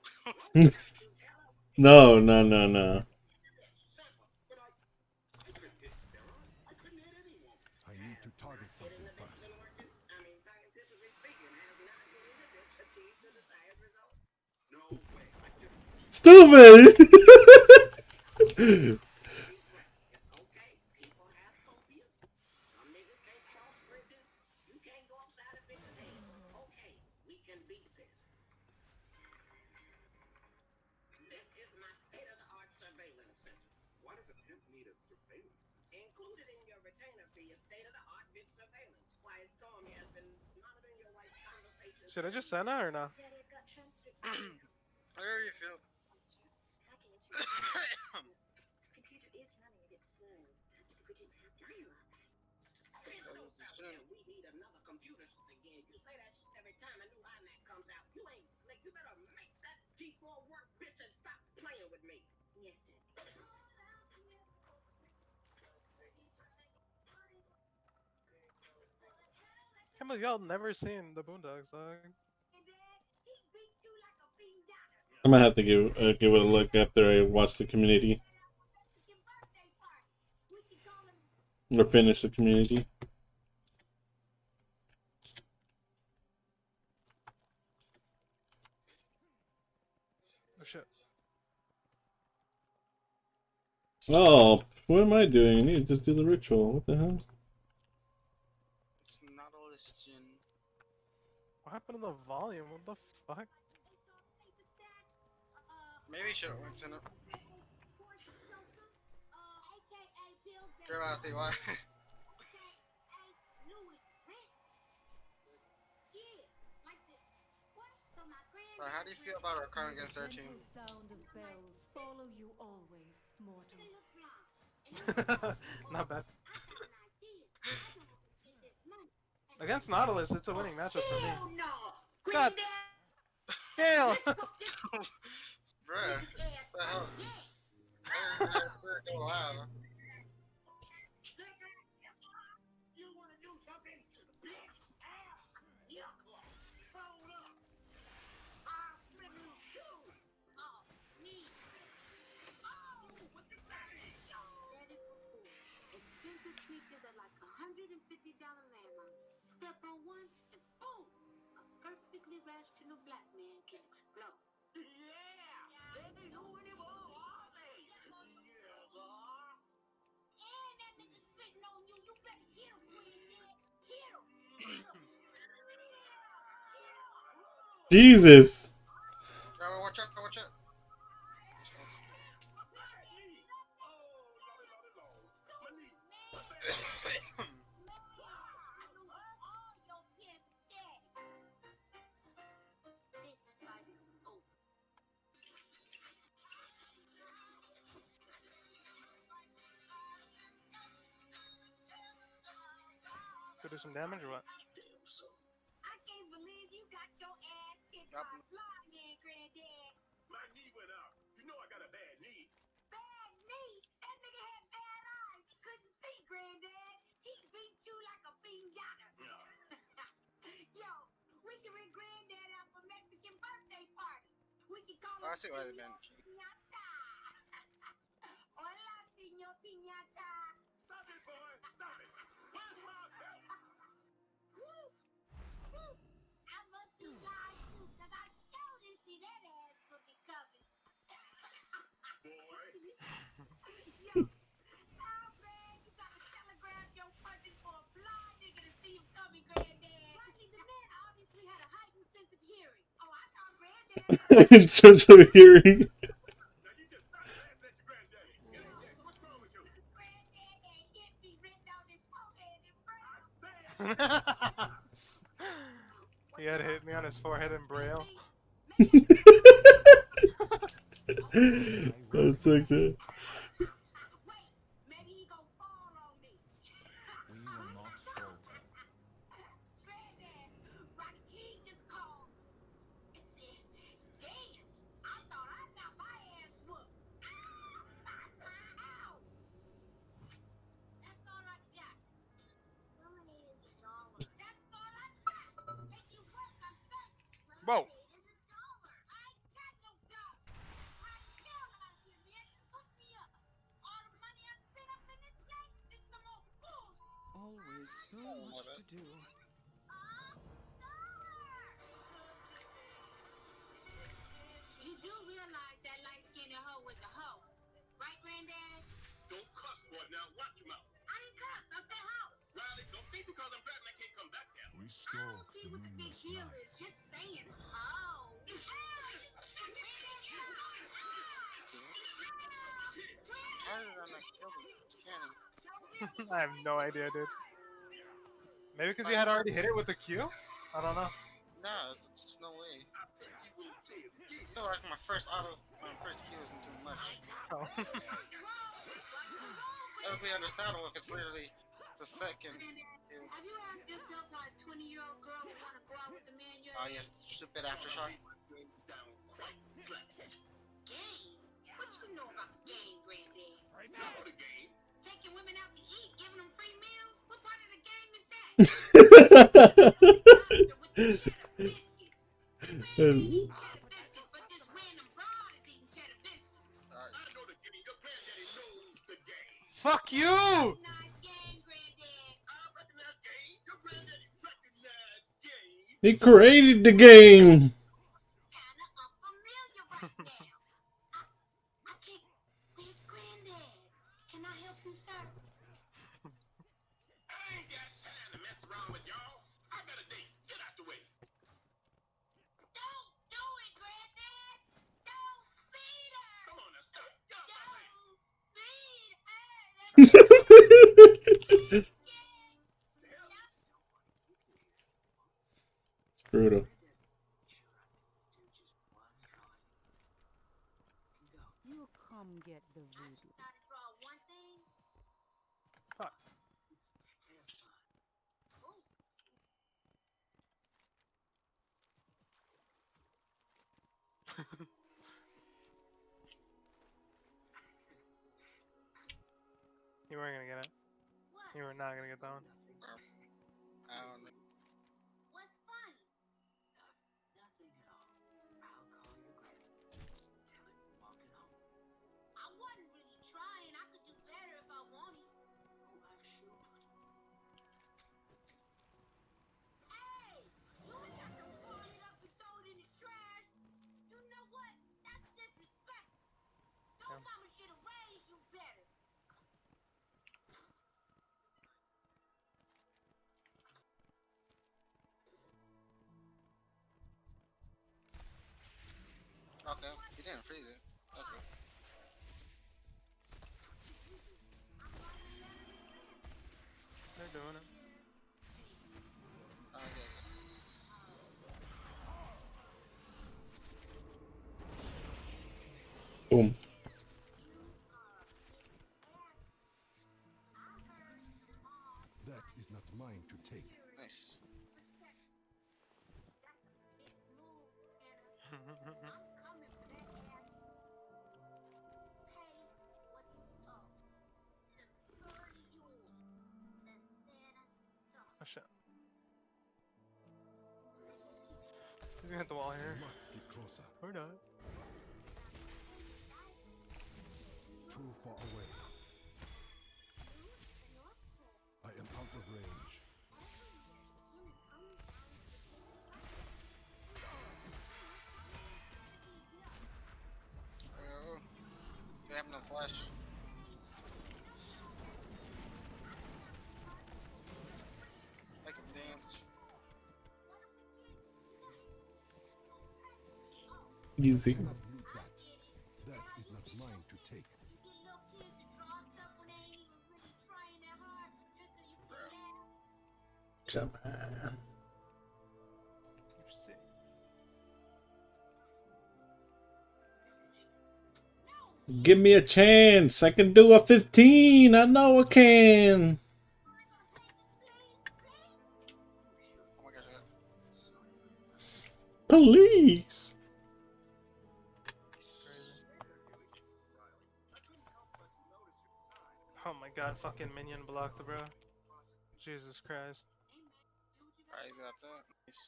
You tell her No, no, no, no. simple. But I couldn't hit Sarah. I couldn't hit any woman. I need to target Hitting something the bitch first. been working? I mean, scientifically speaking, has not hitting the bitch achieved the desired result? No way. I just Stupid! It's okay. People have phobias. Some niggas can't cross bridges. You can't go upside a bitch's head. Okay, we can beat this. This is my state-of-the-art surveillance center. Why does a pimp need a surveillance system? Included in your retainer fee is state-of-the-art bitch surveillance. Quiet Storm has been monitoring your wife's conversations. Should I just send her or no? Daddy, I've got transcripts. How are you feel? Hacking into this computer is running a bit slow. As if we didn't have to deal with that. Please don't start with that. We need another computer shit again. You say that shit every time a new iMac comes out. You ain't slick. You better make that G4 work, bitch, and stop playing with me. Yes, Daddy. Can't believe y'all never seen the Boondocks, dog. I'm gonna have to give it a look after I watch the Community. Or finish the community. Oh shit. Oh, what am I doing? I need to just do the ritual. What the hell? It's not a listen. What happened to the volume? What the fuck? Maybe you should have went in it. Girl, I see why. So how do you feel about our current against their team? Gentle sound of bells follow you always, mortal. Not bad. Against Nautilus, it's a winning matchup for me. God damn! Bruh, what the hell? Go loud. Expensive sneakers are like $150 landmark. Step on one and boom! A perfectly rational black man can explode. Yeah! They do anymore, are they? Yeah, and that nigga spitting on you, you better hit him, Granddad. Hit him! Jesus! Oh, watch out, watch out. Could do some damage or what? I can't believe you got your ass kicked by a fly man, Granddad. My knee went out. You know I got a bad knee. Bad knee? That nigga had bad eyes. He couldn't see, Granddad. He beat you like a piñata. Yo, we can ring Granddad out for Mexican birthday party. We can call him I see why they've been. Piñata. Hola, señor Piñata. Stop it, boy. Stop it. Where's my belt? I must be lied too, because I sure didn't see that ass would be coming. Boy. Yo, oh man, you gotta telegraph your purchase for a blind nigga to see him coming, Granddad. Right, the man obviously had a heightened sense of hearing. Oh, I saw Granddad. In sense of hearing. Now you just stop laughing at your granddaddy. What's wrong with you? Granddad had hit me written on his forehead in braille. He had hit me on his forehead in braille. That's so good. Wait, maybe he gon' fall on me. We will not falter. Granddad, Roddy King just called. Damn, I thought I got my ass whooped. Ow! That's all I got. Lemonade is $1. That's all I got. Make you work, I'm saying. Whoa. Lemonade is $1. I ain't got no dollar. Hot hell out here, man. Hook me up. All the money I spent up in this place is some more bullshit. Always so much to do. You do realize that light-skinned hoe was a hoe, right, Granddad? Don't cuss, boy. Now watch your mouth. I didn't cuss. I said hoe. Riley, don't think because I'm black I can't come back now. I don't see what the big deal is. Just saying hoe. How did I not kill him? Cannon. I have no idea, dude. Maybe because you had already hit it with the Q? I don't know. No, it's just no way. I feel like my first Q isn't too much. Oh. That would be understandable if it's literally the second. Have you asked yourself why a 20-year-old girl would want to go out with a man your Oh, age? yeah, stupid aftershock. Game? What you know about the game, Granddad? I know the game. Taking women out to eat, giving them free meals? What part of the game is that? With the cheddar biscuits. You ain't eating cheddar biscuits, but this random broad is eating cheddar biscuits. I know the game. Your granddaddy knows the game. Fuck you! Not game, He created the game. Kinda unfamiliar right now. I can't. Where's Granddad? Can I help you, sir? I ain't got time to mess around with y'all. I got a date. Get out the way. Don't do it, Granddad. Don't feed her. Come on now, stop. Y'all don't feed her. It's brutal. You come get the voodoo. Fuck. You weren't gonna get it. You were not gonna get that one. I don't know. What's funny? Nothing at all. I'll call your granddad. Tell him you're walking home. I wasn't really trying. I could do better if I wanted. Oh, I'm sure. Hey! You ain't got to ball it up and throw it in the trash. You know what? That's disrespectful. Your mama should have raised you better. Okay, you didn't freeze it. That's good. They're doing it. Okay. Boom. That is not mine to take. Nice. Oh shit. He's gonna hit the wall here. I must get closer. Or not. Too far away. I am out of range. Oh, we have no flash. Make him dance. Easy. Cannot loot that. That is not mine to take. Come on. You're sick. Give me a chance. I can do a 15. I know I can. Oh my gosh. Please. Oh my god, fucking minion blocked, bro. Jesus Christ. Alright, he's got that. Nice.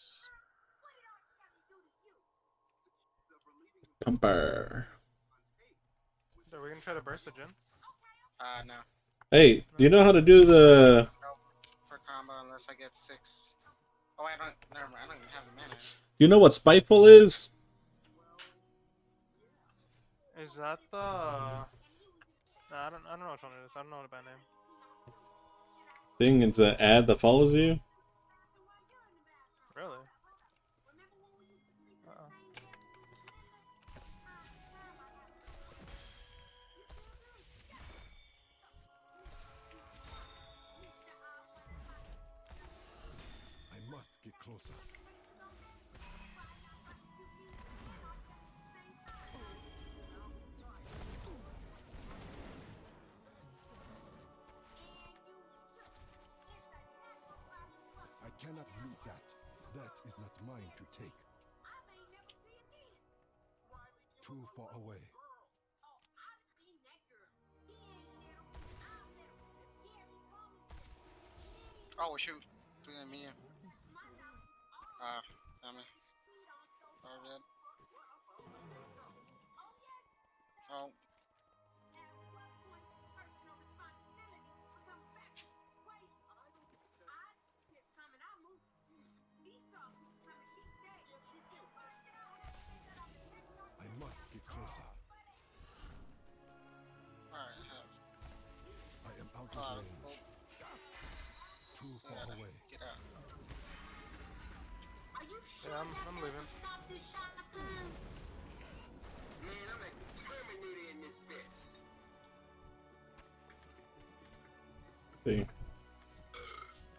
Pumper. Are we gonna try to burst the gym? No. Hey, do you know how to do the... For combo unless I get 6. Oh, I don't. Never mind. I don't even have the mana. You know what Spiteful is? Is that the... Nah, I don't know which one it is. I don't know what bad name. Thing, it's an ad that follows you. Really? Uh-oh. I must get closer. I cannot loot that. That is not mine to take. Too far away. Oh, shoot. Doing me. Damn it. Oh, dead. Oh. range. Too far away. Get out. Are you sure Yeah, I'm leaving. can stop this shotgun? Man, I'm a Terminator in this bitch. See.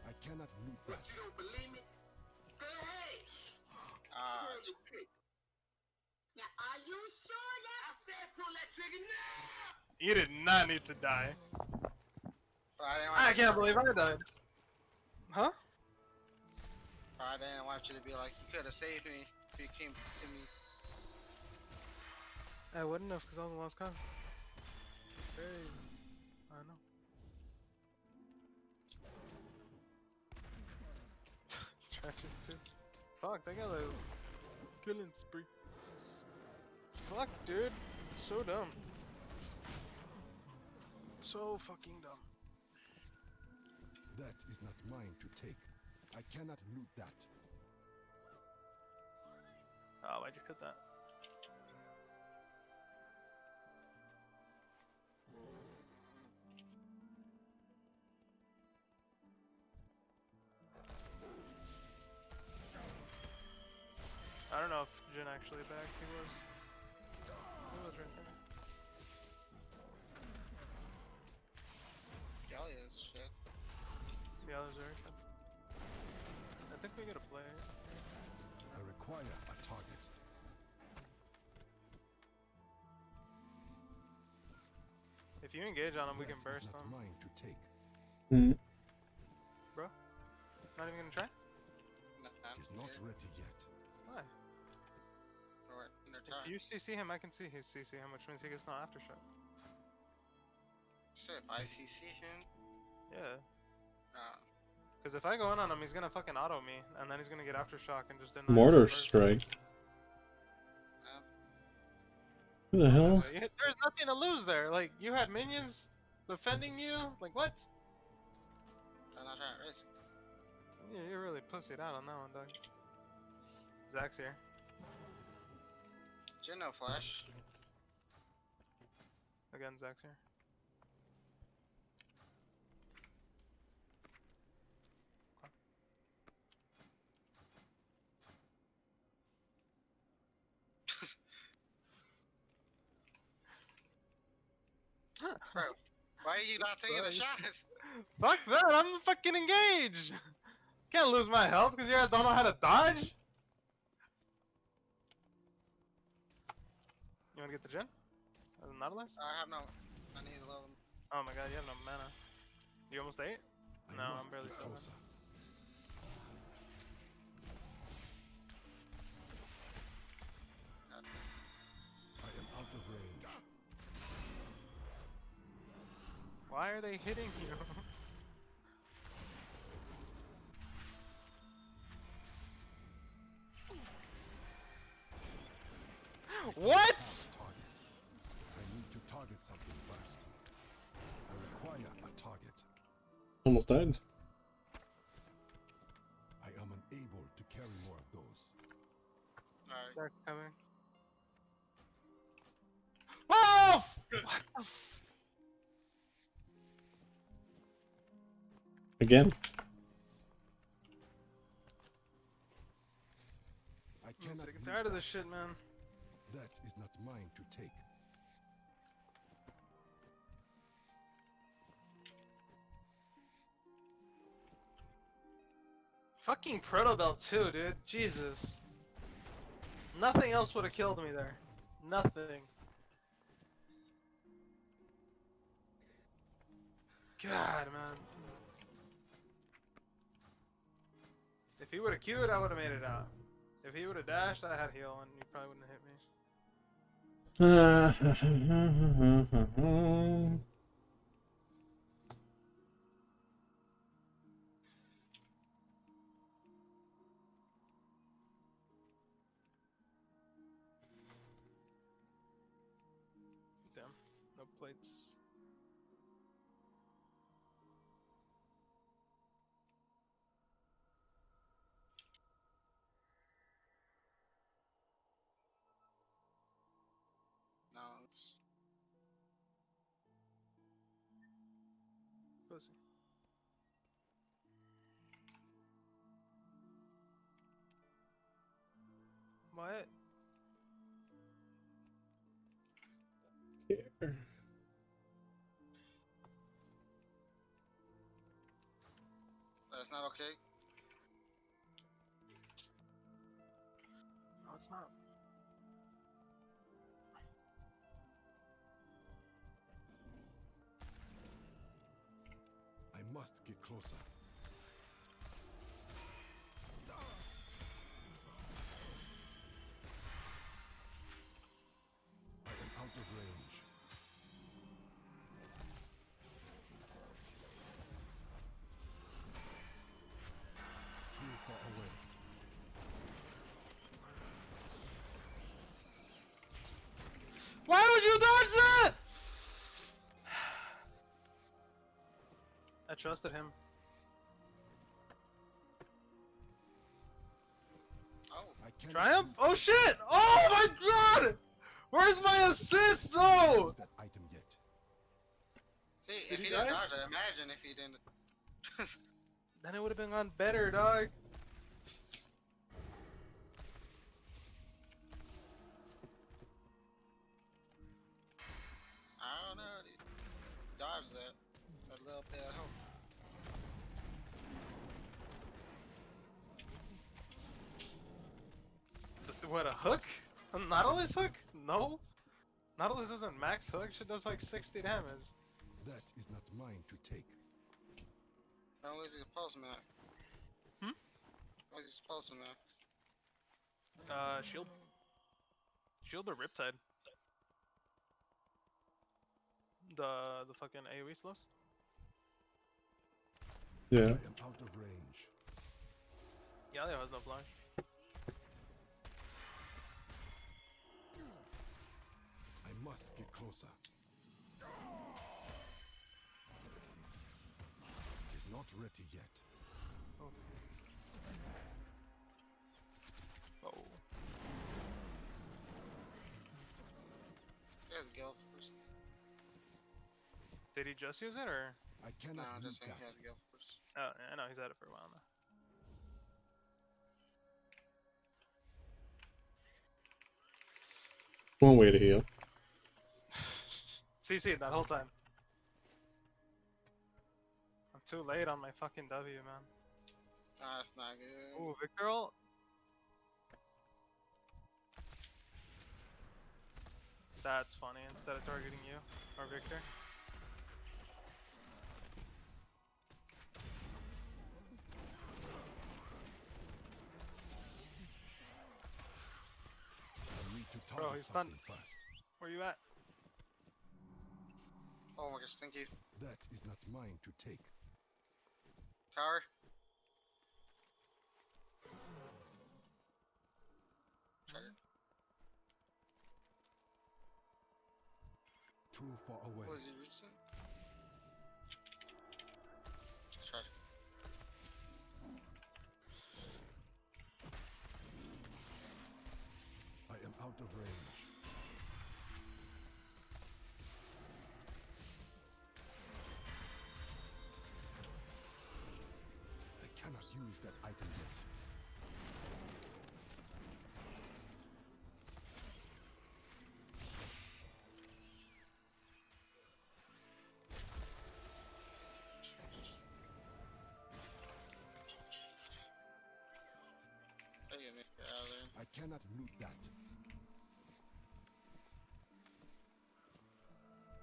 I cannot loot What, that. you don't believe me? Hey! Ah, Pull the trigger. Now, are you sure that? I said pull that trigger now! You did not need to die. but I didn't want I you can't to- believe I died. Huh? I didn't want you to be like, you could have saved me if you came to me. I wouldn't have, because I was the last card. Hey, I know. Tragic too. Fuck, that guy was killing spree. Fuck, dude. So dumb. So fucking dumb. That is not mine to take. I cannot loot that. Oh, why'd you hit that? I don't know if Jin actually backed. He was. He was right there. Jelly is shit. Yeah, that was very good. I think we gotta play. I require a target. If you engage on him, we That can burst is not them. mine to take. Mm. Bro? Not even gonna try? It is not ready yet. Why? Or in their If time. you CC him, I can see his CC him, which means he gets no aftershock. So if I CC him, Yeah. uh, Because if I go in on him, he's gonna fucking auto me, and then he's gonna get aftershock and just deny Mortar his burst. strike. Who the hell? There's nothing to lose there. Like, you had minions defending you? Like, what? I'm not trying to risk. Yeah, you really pussied out on that one, dog. Zach's here. Jin no flash. Again, Zach's here. Bro, why are you not taking the shots? Fuck that, I'm fucking engaged! Can't lose my health because you guys don't know how to dodge? You wanna get the gen? As a Nautilus? I have no. I need a little. Oh my god, you have no mana. You almost 8? I No, must I'm barely be 7. closer. I am out of range. Why are they hitting you? What? Target. I need to target something first. I require a target. Almost died. I am unable to carry more of those. Alright. Zach's coming. Oh! What the f- Again? I I'm cannot sick and loot tired of that. this shit, man. That is not mine to take. Fucking Proto Belt too, dude. Jesus. Nothing else would have killed me there. Nothing. God, man. If he would have queued, I would have made it out. If he would have dashed, I had heal, and you probably wouldn't have hit me. Damn. No plates. No, it's pussy. What? Here. That's not okay. No, it's not. I must get closer. I am out of range. Too far away. Why would you dodge that? I trusted him. Oh, I cannot Triumph? use Oh shit! Oh my god! Where's my assist though? that item yet. see, Did if he he didn't die? dodge it, imagine if he didn't. Then it would have been gone better, dog. I don't know, dude. Dodge that. A little bit of hope. What, a hook? A Nautilus hook? No. Nautilus doesn't max hook, she does like 60 damage. That is not mine to take. How is he supposed to max? Hmm? How is he supposed to max? Shield. Shield or Riptide? The fucking AoE slows? I Yeah. am out of range. Galio has no flash. I must get closer. It is not ready yet. Oh. Oh. He has Gale Force. Did he just use it or? I No, cannot I'm loot just saying that. he has Gale Force. Oh, I know he's had it for a while now. One way to heal. CC that whole time. I'm too late on my fucking W, man. Nah, that's not good. Ooh, Victor ult? That's funny, instead of targeting you, or Victor. I need to Bro, target he's stunned. something first. Where you at? Oh my gosh, thank you. That is not mine to take. Tower. Try it. Too far away. Was he reaching? Try it. I am out of range. I cannot use that item yet. I can make it out of there. I cannot loot that.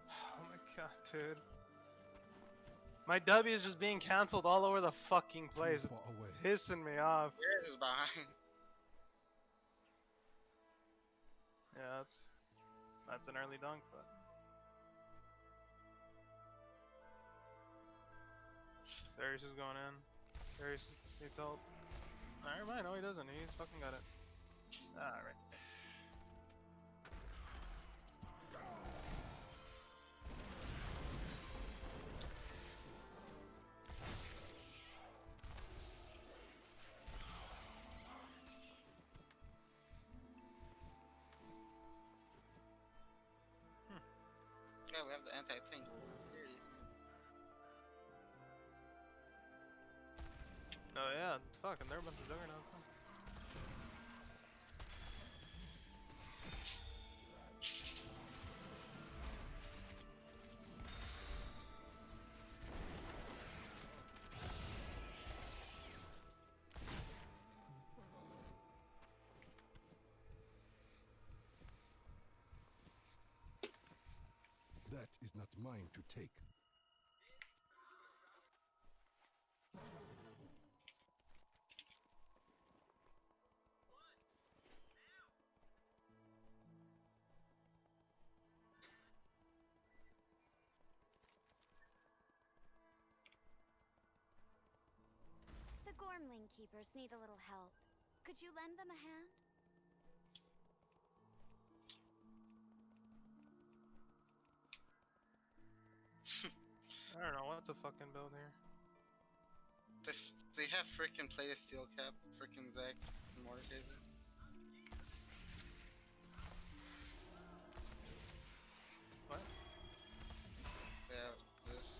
Oh my god, dude. My W is just being cancelled all over the fucking place. Too It's far away. pissing me off. Yours is behind. Yeah, that's an early dunk, but Darius is going in. Darius needs help. Never mind, no he doesn't. He's fucking got it. Alright. Yeah, we have the anti-tank. fucking, there are a bunch of juggernauts. Huh? That is not mine to take. The Gormling Keepers need a little help. Could you lend them a hand? I don't know what to fucking build here. They have freaking plated steel cap, freaking Zack and Mordekaiser. What? They have this.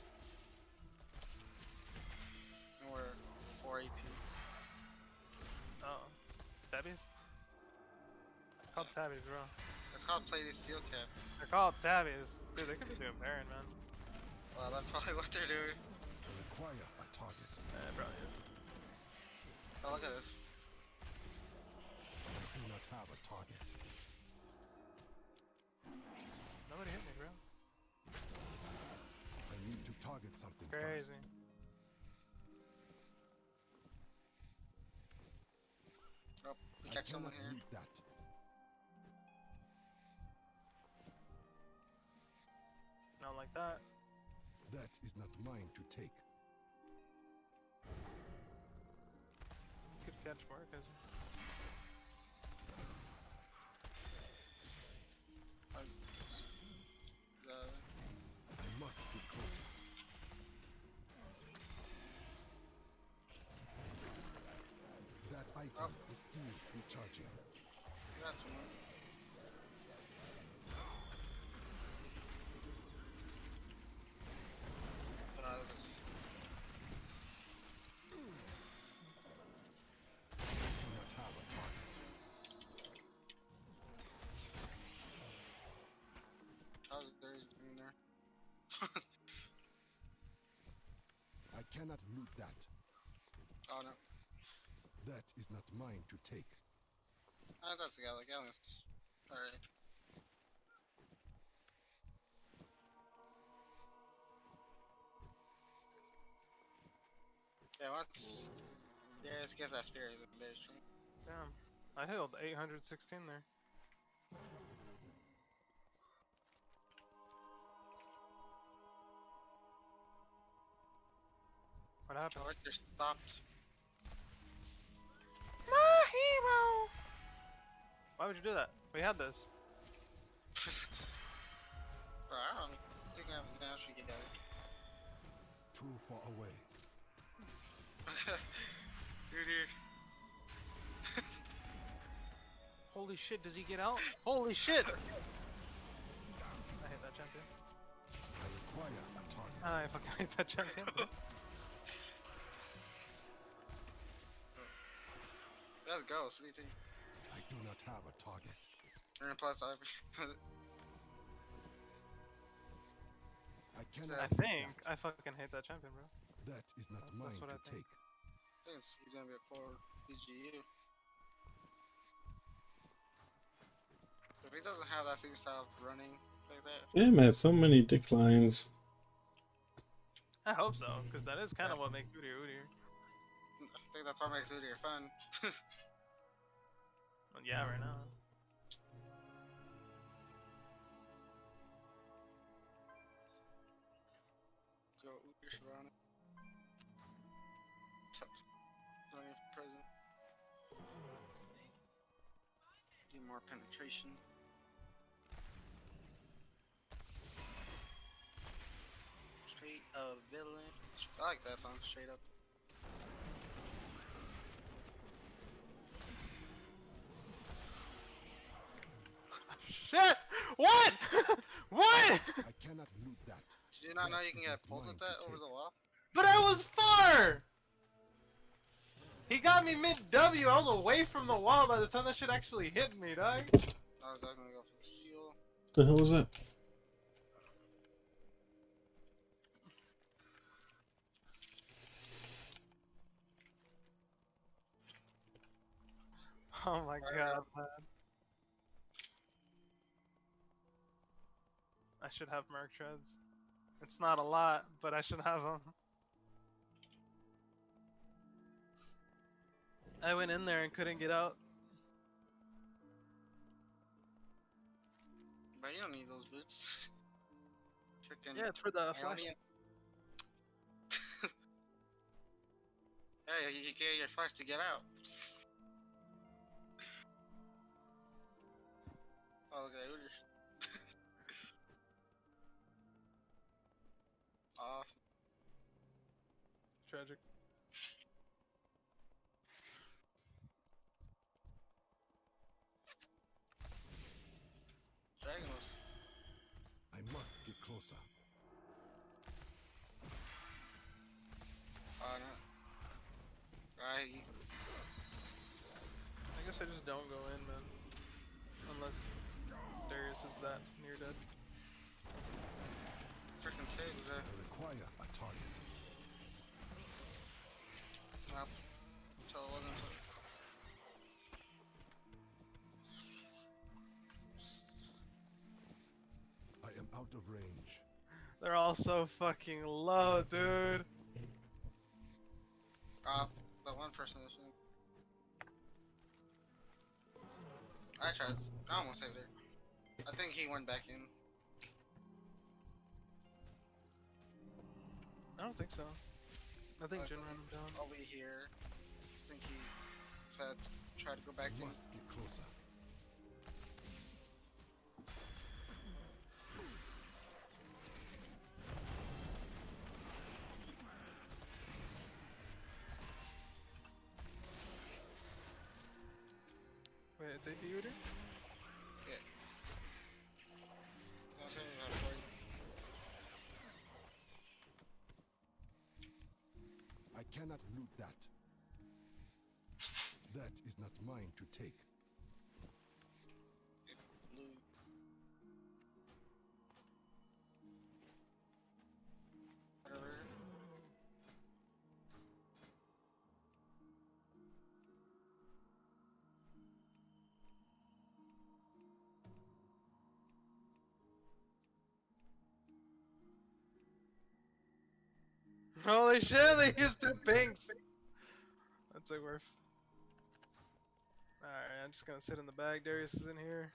And we're 4 AP. Oh. Tabbies? Called tabbies, bro. It's called plated steel cap. They're called tabbies. Dude, they could be doing Baron, man. Well, that's probably what they're doing. I require a target. Yeah, it probably is. Oh, look at this. I do not have a target. Nobody hit me, bro. I need to target something Crazy. first. Oh, we I catch someone cannot here. meet that. Not like that. That is not mine to take. Good catch, Marcus. I must get closer. That item is still recharging. That's one. I do not have a target. How's theirs doing there? I cannot loot that. Oh no. That is not mine to take. Oh, that's the guy. Alright. Yeah, once. Yeah, let's get that spirit in the bitch. Damn. I held 816 there. What happened? Oh, they're stopped. My hero! Why would you do that? We had this. Bro, I don't think I have a natural get out. Too far away. Dude. Holy shit, does he get out? Holy shit! I hate that champion. I require a target. I fucking hate that champion. Let's go, sweetie. I do not have a target. And plus, I cannot. I loot think that. I fucking hate that champion, bro. That is not That's mine what to I think. take. he's gonna be a core PGU. If he doesn't have that same style of running like that, Yeah, man, so many declines. I hope so, because that is kind of what makes Udyr Udyr. I think that's what makes Udyr fun. Well, yeah, right now. So Udyr should run it. Running for president. Need more penetration. Straight up villain. I like that song, straight up. Shit! What? What? I cannot loot that. Did you not know That you can is get not pulled mine with to that over take. the wall? But I was far! He got me mid W. I was away from the wall by the time that shit actually hit me, dog. I was gonna go for the steal. The hell was that? Oh my god, man. I should have Merc Treads. It's not a lot, but I should have them. I went in there and couldn't get out. But you don't need those boots. Freaking Yeah, it's for the flash. alien. Hey, you get your flash to get out. Oh, look at that Hooters. Awesome. Tragic. Dragon was. I must get closer. Oh no. Right. I guess I just don't go in, man. Unless Darius is that near dead. Freaking save I that. require a target. Nope. So it wasn't so. I am out of range. They're all so fucking low, dude. The one person is. I tried. I almost saved her. I think he went back in. I don't think so. I think Jin ran him down. Over here. I think he said try to go back I in. must get closer. Wait, take a Uter? Yeah. No, sorry, no, sorry. I cannot loot that. That is not mine to take. Blue. Whatever. Holy shit, they used two pinks! That's like worth. Alright, I'm just gonna sit in the bag. Darius is in here.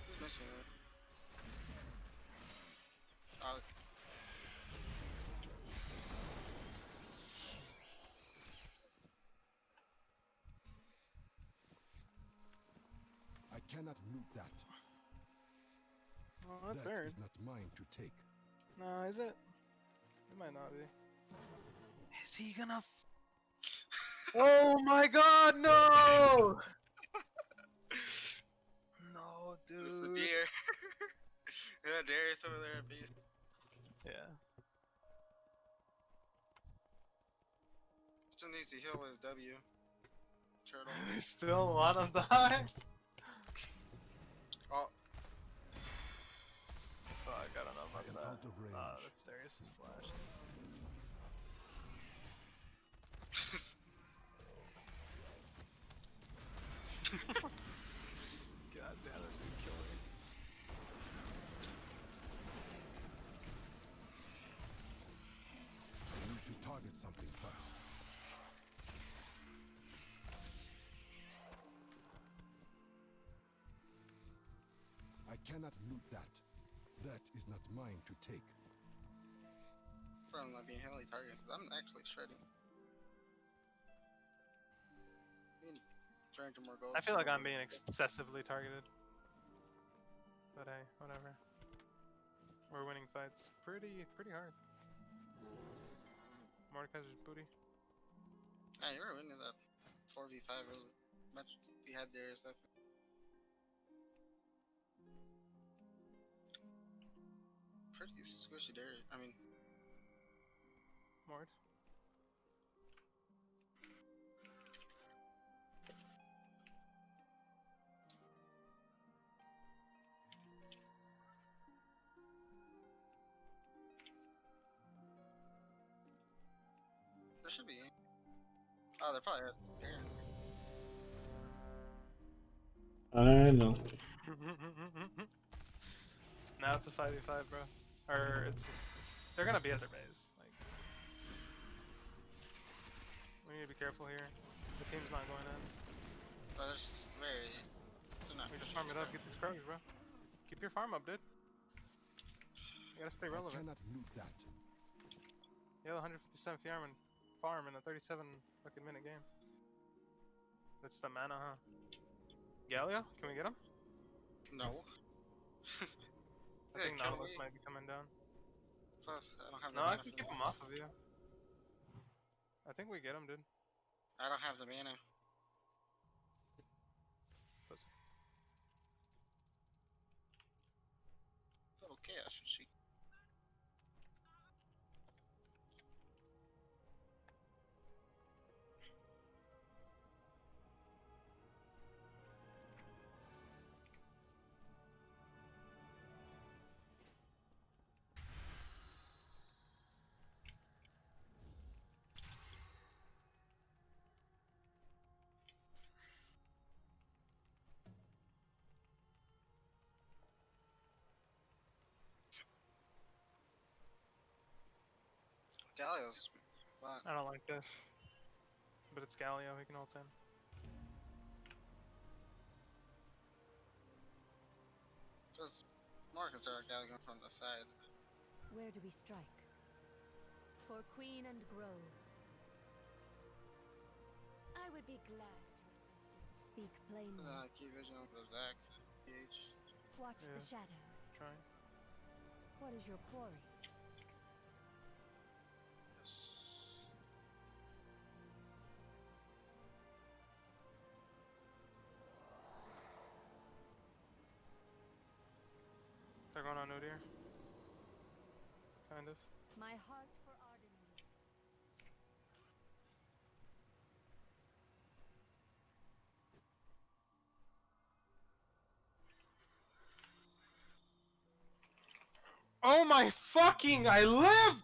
Who's missing it? Oh, I cannot loot that. Oh, that's That Baron. is not mine to take. No, is it? It might not be. Is he gonna Oh my god, no! No, it's the dude. deer. Yeah, Darius over there at base. Yeah. Still needs to heal his W. Turtle. They still want him to die? Oh, Fuck, I don't know I about am that. out of range. That's Darius' flash. God damn it, dude, kill me. I need to target something first. I cannot loot that. That is not mine to take. from not being heavily targeted, because I'm actually shredding. Trying to more gold. I feel like I'm being excessively targeted. But hey, whatever. We're winning fights pretty hard. Mordekaiser's booty. Yeah, you were winning that 4v5 earlier. much we had there and stuff. Pretty squishy there. I mean, Mord. there should be. Oh, they're probably there. I know. Now it's a 5v5, bro. Or it's they're gonna be at their base. Like we need to be careful here. The team's not going in. But there's very. We just farm it up, get these crows, bro. Keep your farm up, dude. You gotta stay I relevant. cannot loot that. You have 157 farm in a 37 fucking minute game. That's the mana, huh? Galio, can we get him? No. I think Nautilus might be coming down. Plus, I don't have No, the I mana can for keep him off of you. I think we get him, dude. I don't have the mana. Pussy. Okay, I should see. Galio's fun. I don't like this. But it's Galio, he can ult in. Just more concerned Galio from the side. Where do we strike? For Queen and Grove. I would be glad to assist you. Speak plainly. Key vision of the Zach. PH. Watch Yeah. the shadows. Trying. What is your quarry? They're going on Udyr. Kind of. My heart for Ardenweald. Oh my fucking, I lived!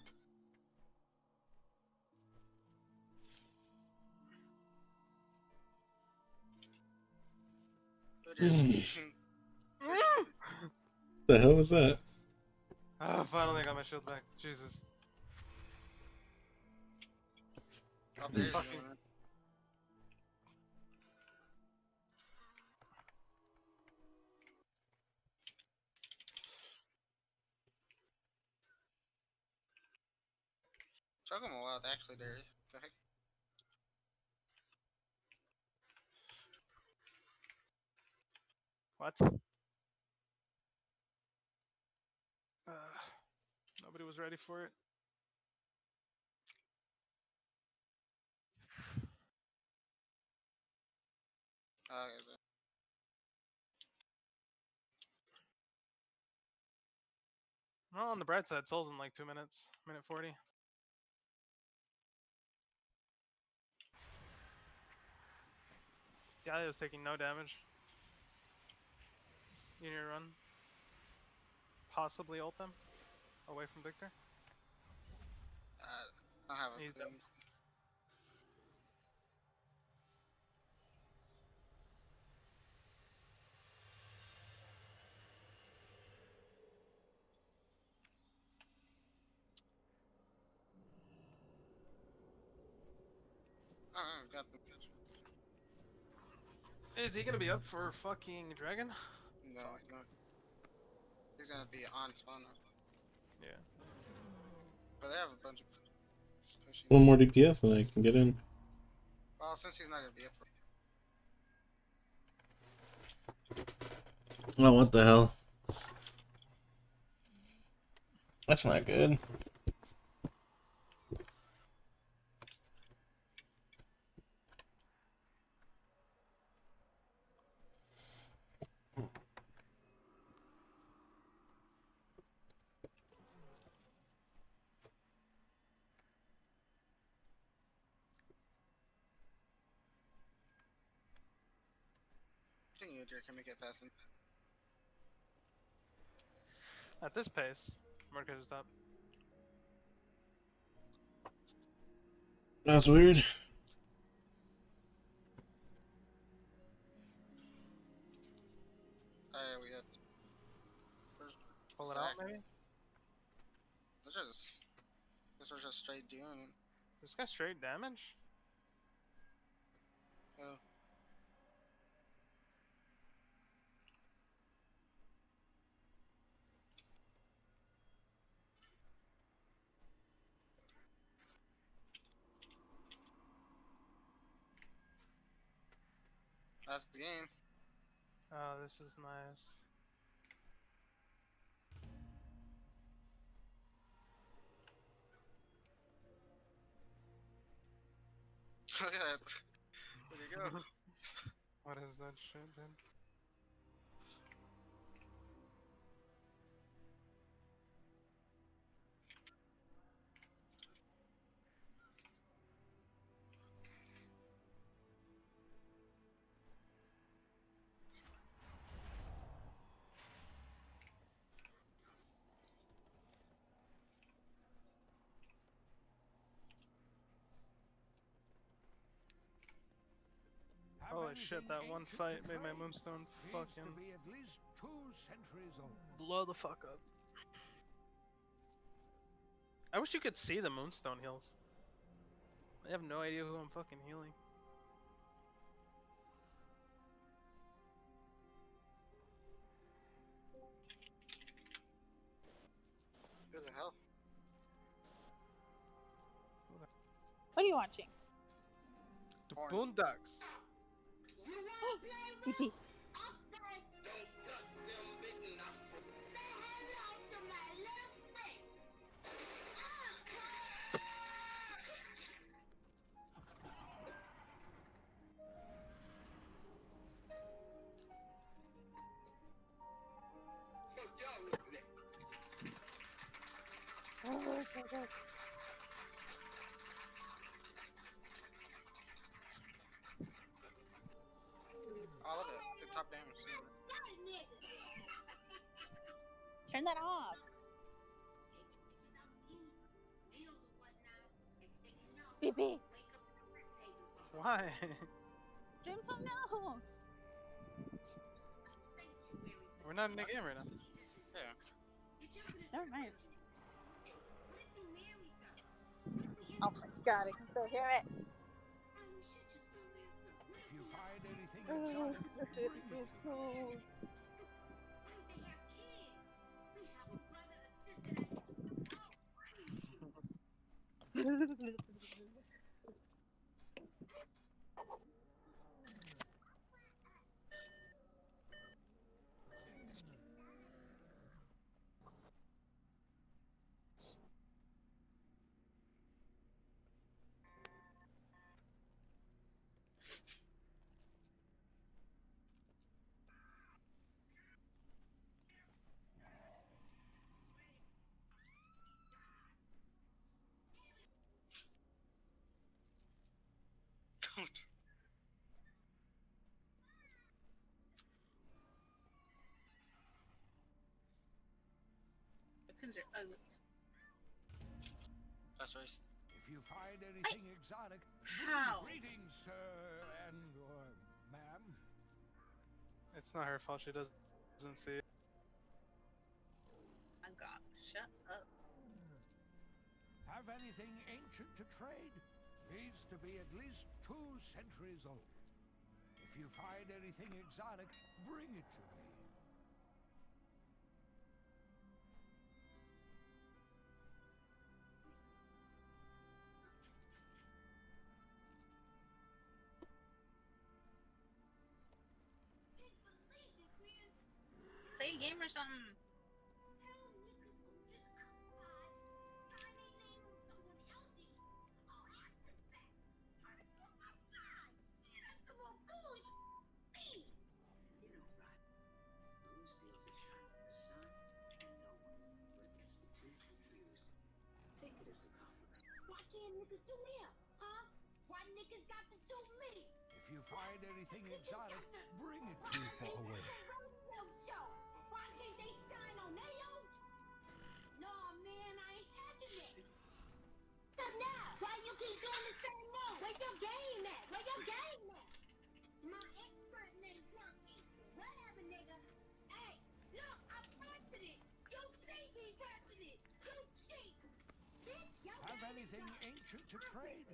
The hell was that? Oh, finally I got my shield back. Jesus. Fucking. Took him a while to actually there is. The heck? What? Nobody was ready for it. Okay, so. Well, on the bright side, Soul's in like 2 minutes. Minute 40. Galio's taking no damage. You need to run. Possibly ult them. Away from Victor. I have a He's clue. dead. Got the. Is he gonna be up for fucking dragon? No, he's not. He's gonna be on spawn now. Yeah. But they have a bunch of. Pushing. One more DPS and I can get in. Well, since he's not gonna be up for. Oh, what the hell? That's not good. you deer can make it fast and At this pace, Mordecai just stop. That's weird. we had Pull it out, maybe? This was just straight doom. This guy straight damage? Oh. That's the game. Oh, this is nice. Look at that. There you go. What is that shit, dude? Holy shit, that one fight made my moonstone fucking be at least 2 centuries old. blow the fuck up. I wish you could see the moonstone heals. I have no idea who I'm fucking healing. Who the hell? What are you watching? The Boondocks. Pee-pee. Oh, it's so good. Oh, look at it. The top damage. Turn that off. Pee-pee. Why? Dream something else. We're not in the game right now. Yeah. Never mind. Oh my god, I can still hear it. If you find anything Oh, exotic, it's so cold. That's right. If you find anything exotic, greetings, sir and or ma'am. It's not her fault. She doesn't see it. Oh God, shut up. Have anything ancient to trade? Needs to be at least 2 centuries old. If you find anything exotic, bring it to me. Play a game or something. If you find anything exotic, bring it to for anything ancient to trade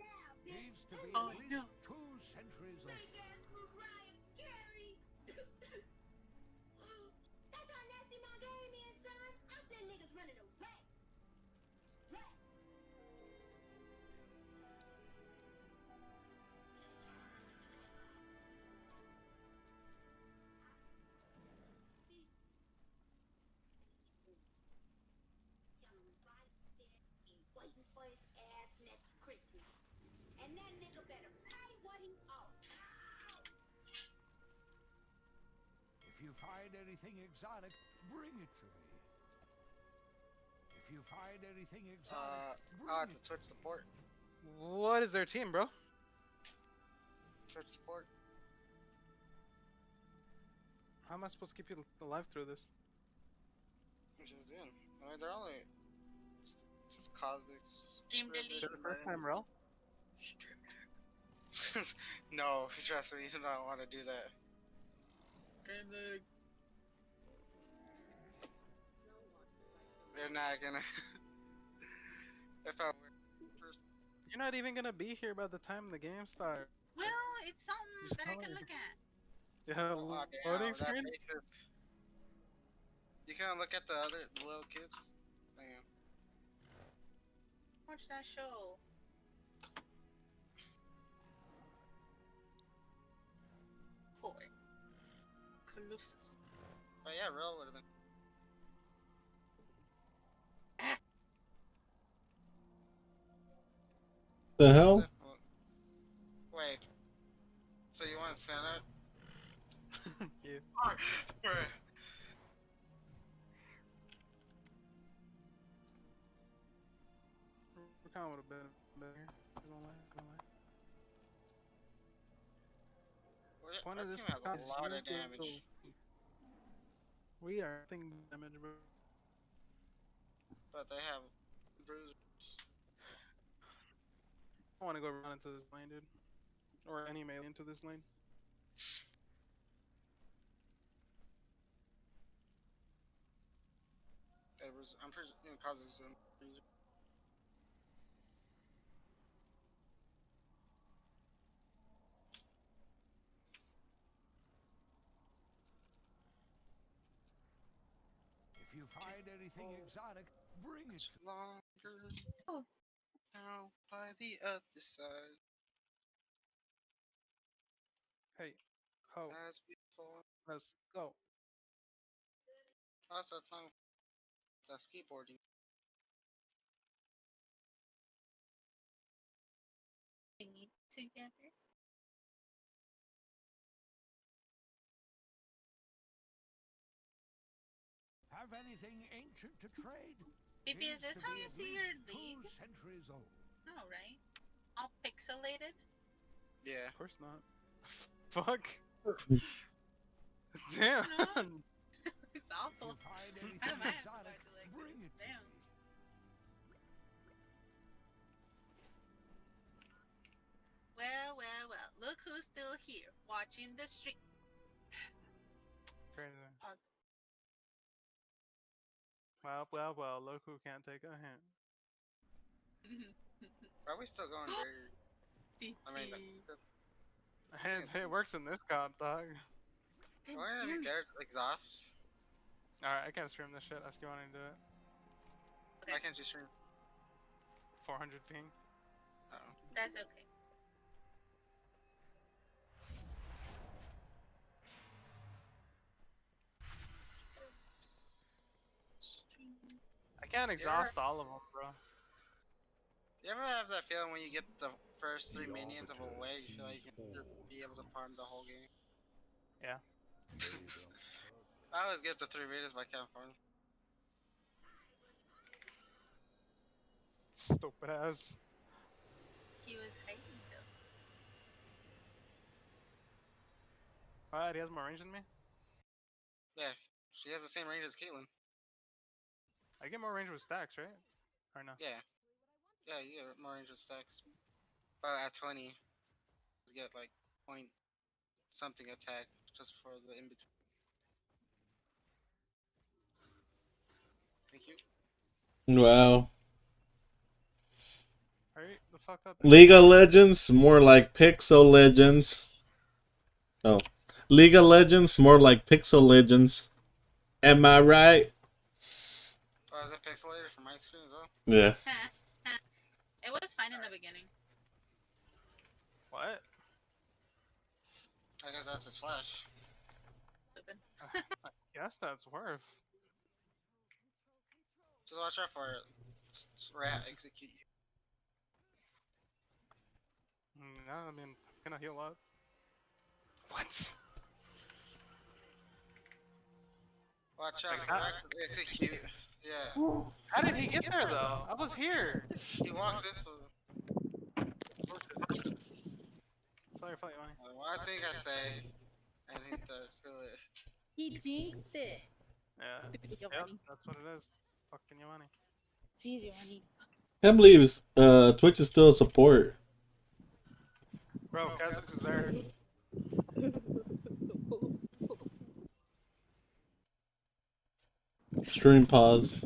needs to be Oh, at least no. 2 centuries old. That's how nasty my game is, son. I send niggas running away. Tell him right there he waiting for his ass next Christmas. And that nigga better pay what he owes. If you find anything exotic, bring it to me. If you find anything exotic, I'll have bring to it. Twitch support. What is their team, bro? Twitch support. How am I supposed to keep you alive through this? I'm just doing. I mean, they're only just cosmics. Stream delete. The first time, bro? No, trust me, you do not want to do that. They're not gonna. If I were first, You're not even gonna be here by the time the game starts. Well, it's something Just that I tell can me. look at. Yeah, oh loading damn, that screen? racist. You can't look at the other little kids. Damn. Watch that show. Poor. Colossus. But yeah, real would have been. The hell? Wait. So you want Senate? Yeah. Bruh. Kind of would have been better. Don't lie. Point Our of this team has class a lot is of damage. We are nothing but damage, bro. But they have bruisers. I want to go run into this lane, dude. Or any melee into this lane. I'm pretty causes some bruisers. If you find anything exotic, bring it. Longer. Oh. Now by the other side. Hey, ho, As before. let's go. Also, time. That's skateboarding. Thingy together. Have anything ancient to trade? Maybe is needs this to how be you at see your least 2 league? centuries old. No, right? All pixelated? Yeah. Of course not. Fuck. Damn. No. It's awful. If you find I anything don't mind exotic, to like bring this. it. Damn. Well. Look who's still here, watching the stream. Crazy. Pause. Well. Look who can't take a hint. Are we still going very? I mean, It works in this COD, dog. why are there exhaust? Alright, I can't stream this shit. Ask you wanting to do it. Why can't you stream? 400 ping. Uh-oh. That's okay. I can't exhaust all of them, bro. You ever have that feeling when you get the first 3 minions of a wave, you feel like you'll be able to farm the whole game? Yeah. I always get the 3 minions, but I can't farm. Stupid ass. He was hiding though. Alright, he has more range than me? Yeah, she has the same range as Caitlyn. I get more range with stacks, right? Or no? Yeah. Yeah, you get more range with stacks. But at 20, you get like point something attack just for the in between. Thank you. Wow. fuck up. League of Legends, more like Pixel Legends. Oh. League of Legends, more like Pixel Legends. Am I right? Oh, is it pixelated from my screen as well? Yeah. It was fine in the beginning. What? I guess that's his flash. Stupid. I guess that's worth. Just watch out for it. Rat execute you. No, I mean, I'm gonna heal up. What? Watch out Like for that? rat execute. Yeah. How did he get there though? I was here. He walked this way. Sorry, fight money. What I think I say, and he does do it. He jinxed it. Yeah. Stupid Yep, Giovanni. that's what it is. Fucking your money. Jeez, Giovanni. Can't believe Twitch is still a support. Bro, Kazakh is there. So cool. So cool. Stream paused.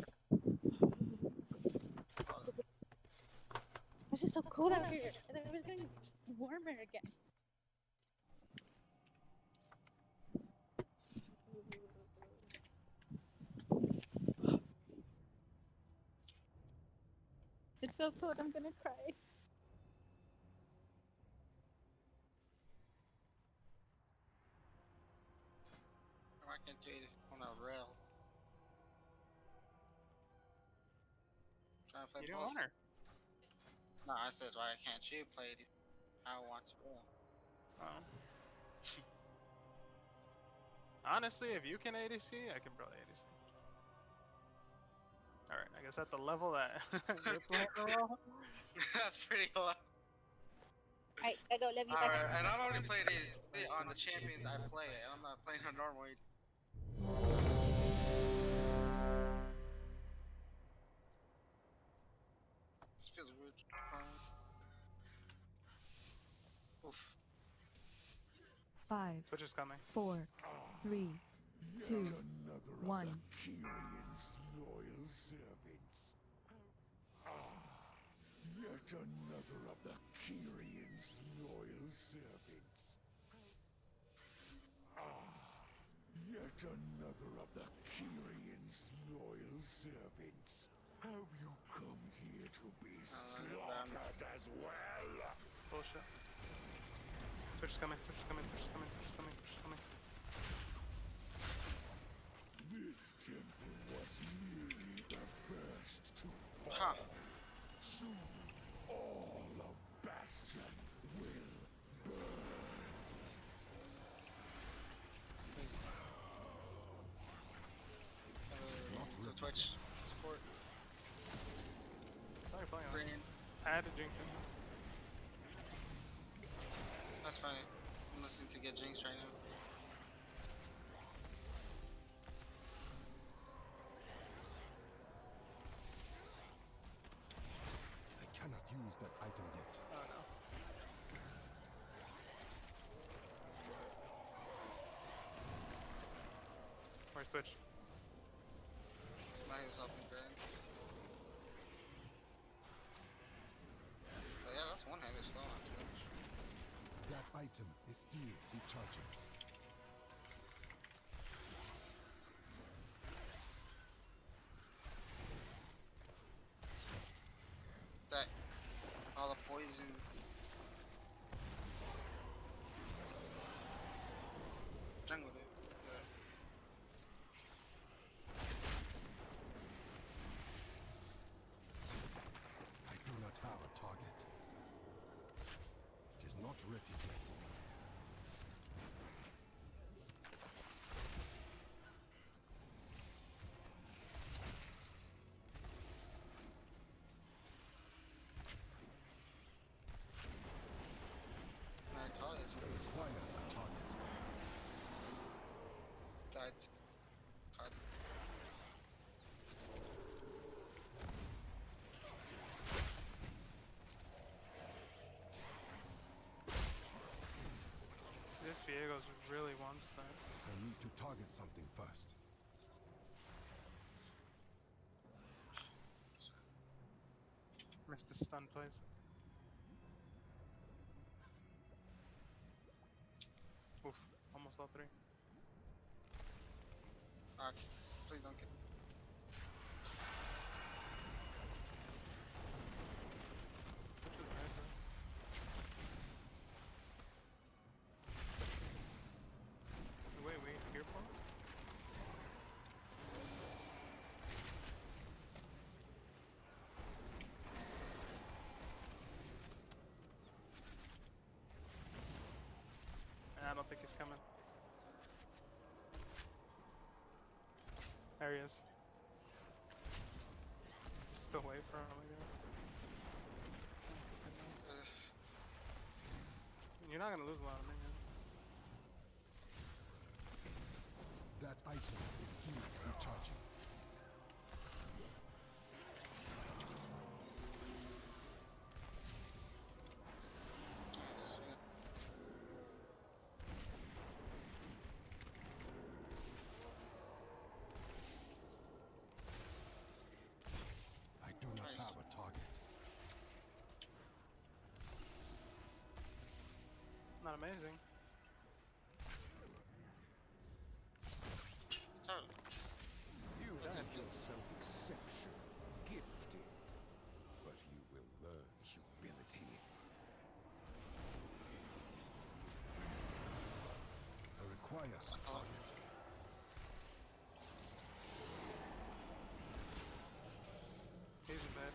This is so cold out here. I thought it was getting warmer again. It's so cold, I'm gonna cry. Why can't you eat on a rail? Trying to play You don't want her. No, I said why can't you play it? I want to rail. Oh. Honestly, if you can ADC, I can probably ADC. Alright, I guess at the level that you're playing the role. That's pretty low. Alright, I go, let me back. Alright, and I'm already playing it on the champions I play, and I'm not playing on normal. This feels weird. Oof. 5, Which is coming. 4, 3, 2, 1. Kyrion's loyal servants. Yet another of the Kyrion's loyal servants. Yet another of the Kyrion's loyal servants. Have you come here to be slaughtered as well? Bullshit. Twitch is coming, Twitch is coming, Twitch is coming, Twitch is coming, Twitch is coming. This temple was merely the first to fall. Huh. Soon, all of Bastion will burn. So Twitch support. Sorry, playing on. Green. I had to jinx him. That's fine. I'm listening to get jinxed right now. I cannot use that item yet. Oh no. Where's Twitch? Now he was helping Green. So yeah, that's one heavy slow on Twitch. That item is still recharging. That all the poison. Jungle it. Yeah. I do not have a target. It is not ready yet. I call it. I require a target. Died. Caught. This Viego's really wants that. I need to target something first. Missed the stun, please. level 3. Please don't get. Which is nice, huh? Wait, here for him? I don't think he's coming. There he is. Still wait for him, I guess. You're not gonna lose a lot of minions. That item is still recharging. I do not have a target. Not amazing. You think yourself exceptional, gifted, but you will learn humility. I require a target. He's in bed.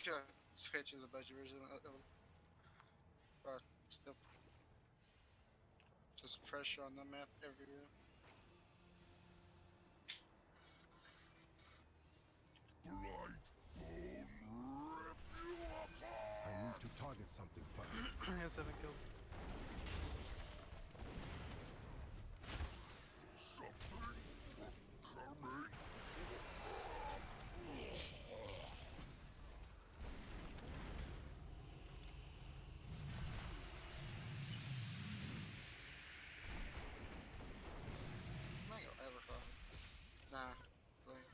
Yeah, Switch is a budget version of it. But still, just pressure on the map everywhere. I need to target something first. He has 7 kills. I'm not gonna ever fall. Nah. Like,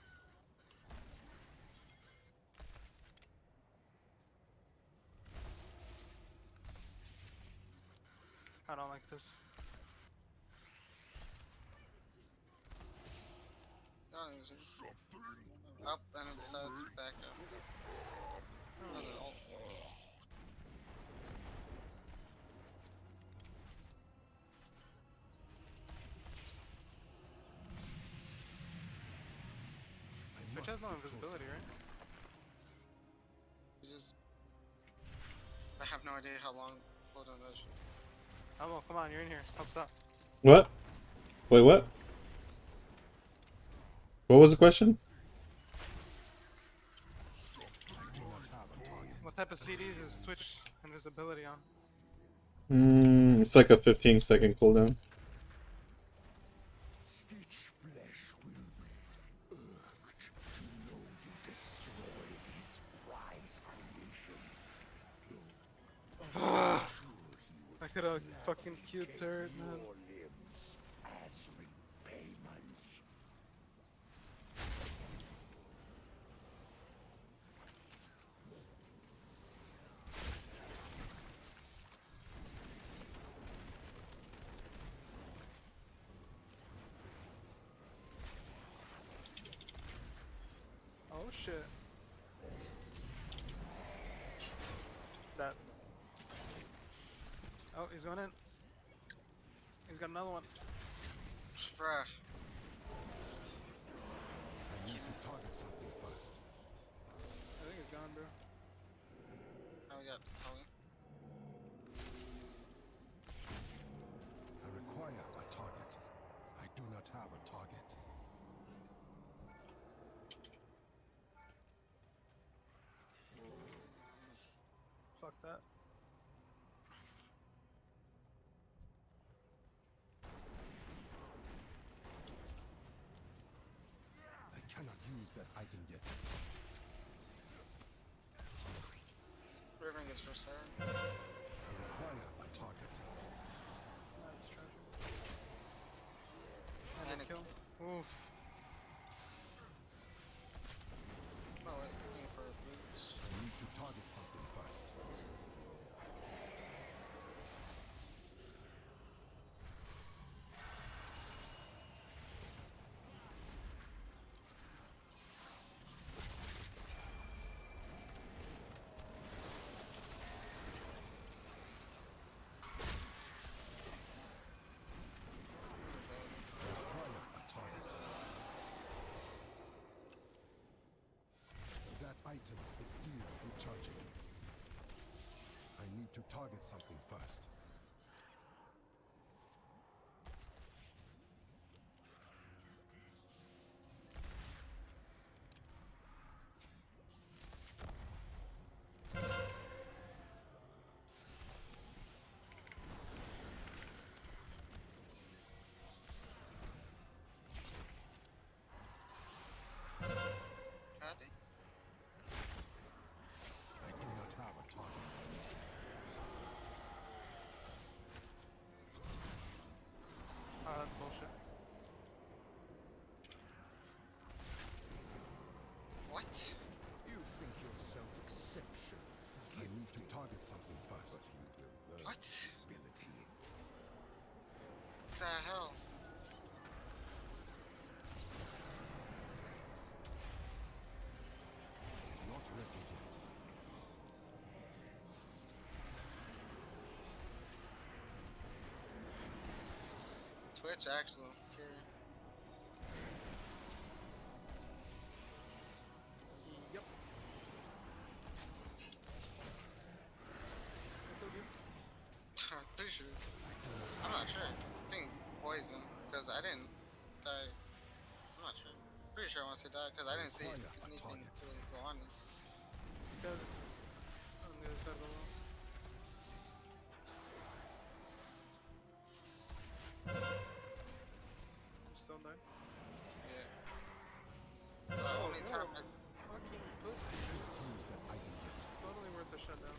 I don't like this. I don't even see. Up and it decides to back up. Another ult. Which has no invisibility, right? It's just, I have no idea how long cooldown is. Oh, come on, you're in here. Help stop. What? Wait, what? What was the question? What type of CDs is Twitch invisibility on? It's like a 15-second cooldown. Stitch flesh will be irked to know you destroy his prize creation. I could have fucking queued turret, man. Your limbs as repayment. Oh shit. That. Oh, he's going in. He's got another one. Bruh. I need to target something first. I think he's gone, bro. Now we got Holly. I require a target. I do not have a target. Fuck that. 6 for 7. Require a target. That's tragic. And And a a kill. Oof. No, wait, looking for boots. I need to target something first. Require a target. That item is still recharging. I need to target something first. Got it. I do not have a target. Oh, that's bullshit. What? You think yourself exceptional. I need to target something first. But you will learn What? ability. The hell? Not ready yet. Twitch actual. Okay. Yep. I'm pretty sure. I'm not sure. I think poison. Because I didn't die. I'm not sure. Pretty sure I want to say die because I didn't see anything to go on it. Because it's on the other side of the wall. Still dying. Yeah. The only time I... Fucking pussy. Use that item yet. Totally worth a shutdown.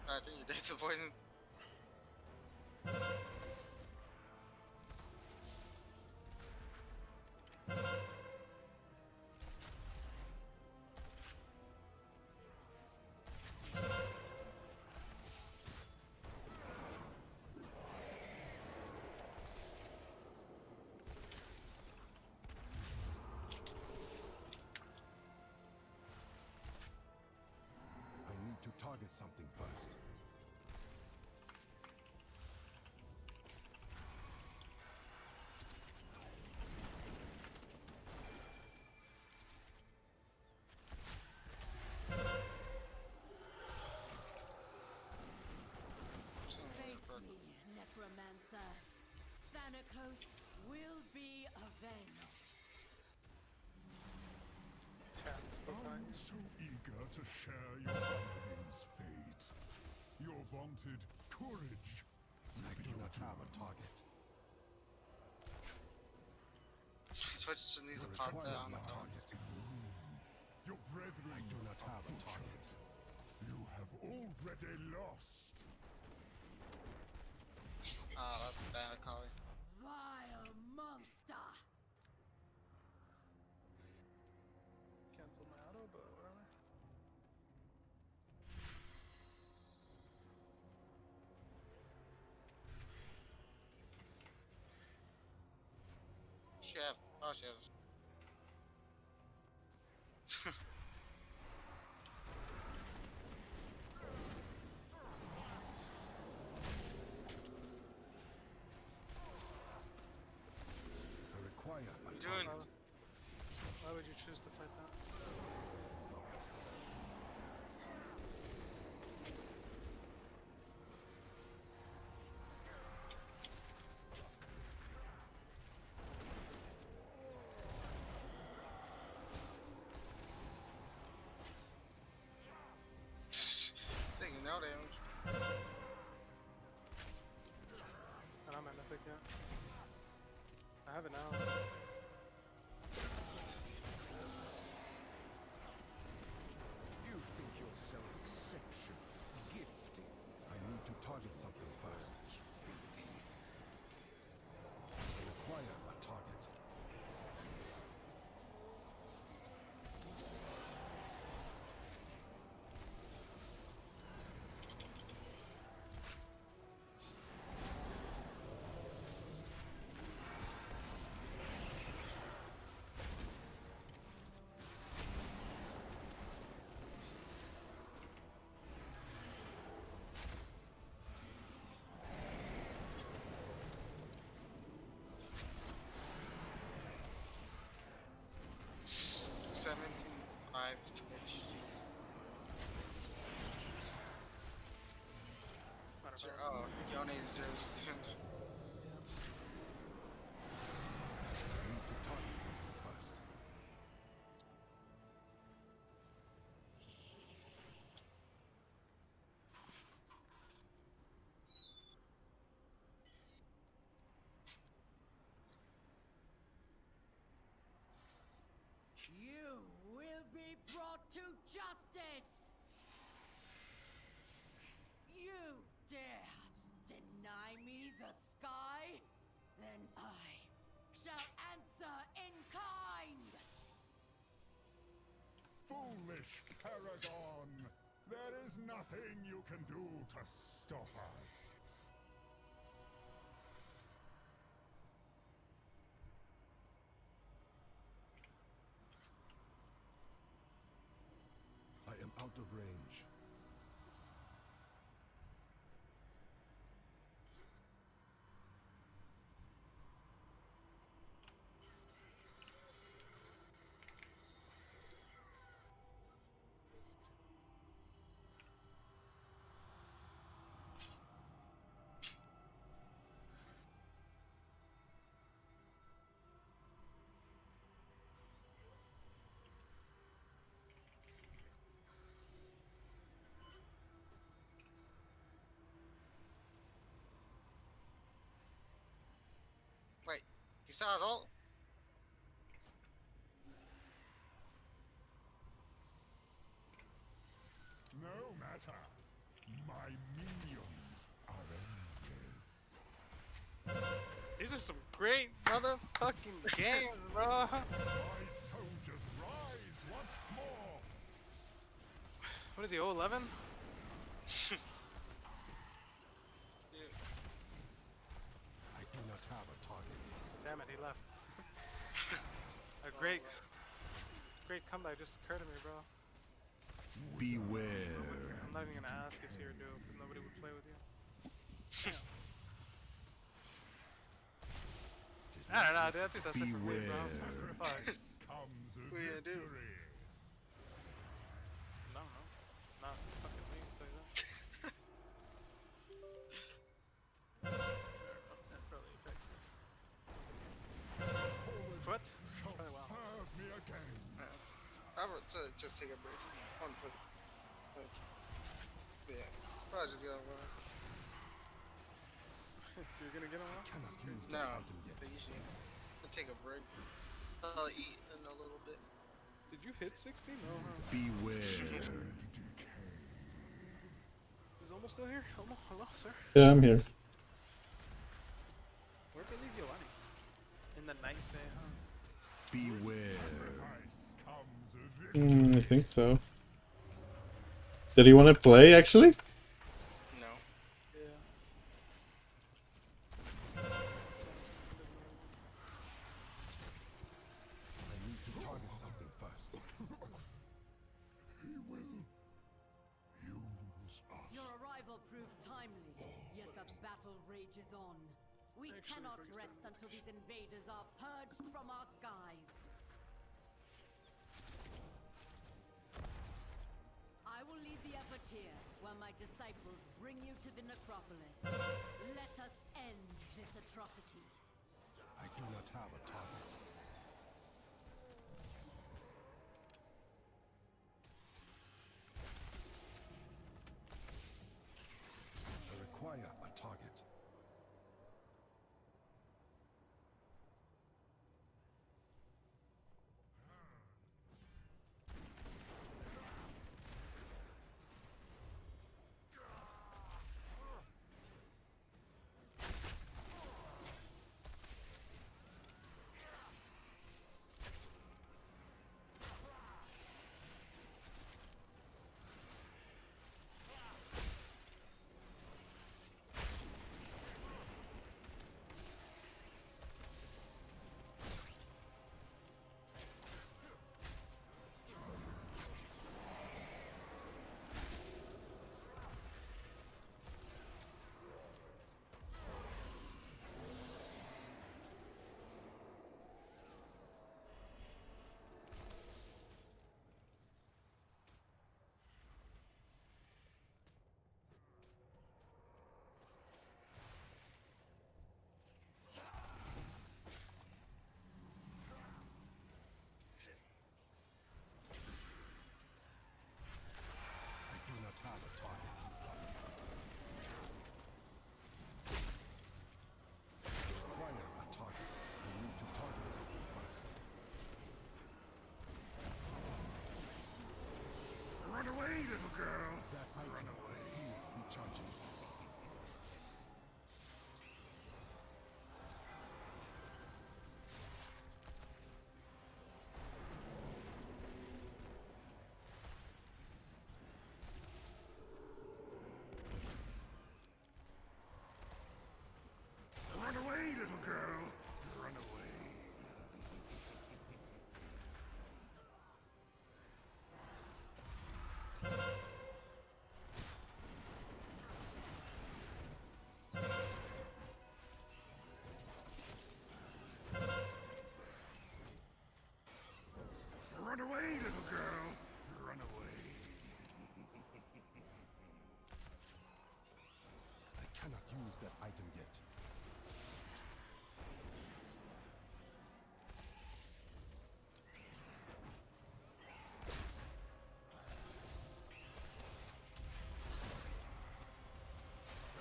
I think you're dead to poison. I need to target something first. Face me, Necromancer. Thanatos will be avenged. I'm so eager to share your underling's fate. Your vaunted courage. I do not have a target. Switch just needs to pop Require down. a target. Your brethren I do not have a target. You have already lost. Ah, that's bad, Kali. Vile monster! Cancel my auto, but whatever. Chef. Oh, she has. I require a Doing. target. Why would you choose to fight that? Taking no damage. And I'm at Mythic yet. I have an for now. You think yourself exceptional, gifted. I need to target something first. I require a target. Oh, Yone's just. I need to target something first. You will be brought to justice! You dare deny me the sky? Then I shall answer in kind! Foolish Paragon! There is nothing you can do to stop us. I am out of range. Wait, he saw his ult? No matter. My minions are endless. These are some great motherfucking games, bro. My soldiers rise once more. What is he, 011? I do not have a target. Damn it, he left. A great comeback just occurred to me, bro. Beware. I'm not even gonna ask if you're due, because nobody would play with you. I don't know, dude. I think that's it for me, bro. Fuck. Comes a What are you gonna do? victory. No, no. Not fucking me, I'll tell you that. That probably affects it. What? Shall Probably well. serve me again. I would just take a break. One put. Yeah, probably just get on one. You're gonna get him off? Cannot use the No, item yet. but usually I'll take a break. I'll eat in a little bit. Did you hit 60? No, huh? Beware. Is Elmo still here? Elmo? Hello, sir? Yeah, I'm here. Where'd they leave Giovanni? In the ninth day, huh? Beware. I think so. Did he want to play, actually? No. Yeah. I need to target something first. He will use us. Your arrival proved timely, yet the battle rages on. We cannot rest until these invaders are purged from our skies. I will lead the effort here, while my disciples bring you to the necropolis. Let us end this atrocity. I do not have a target. I require a target. cannot use that item yet.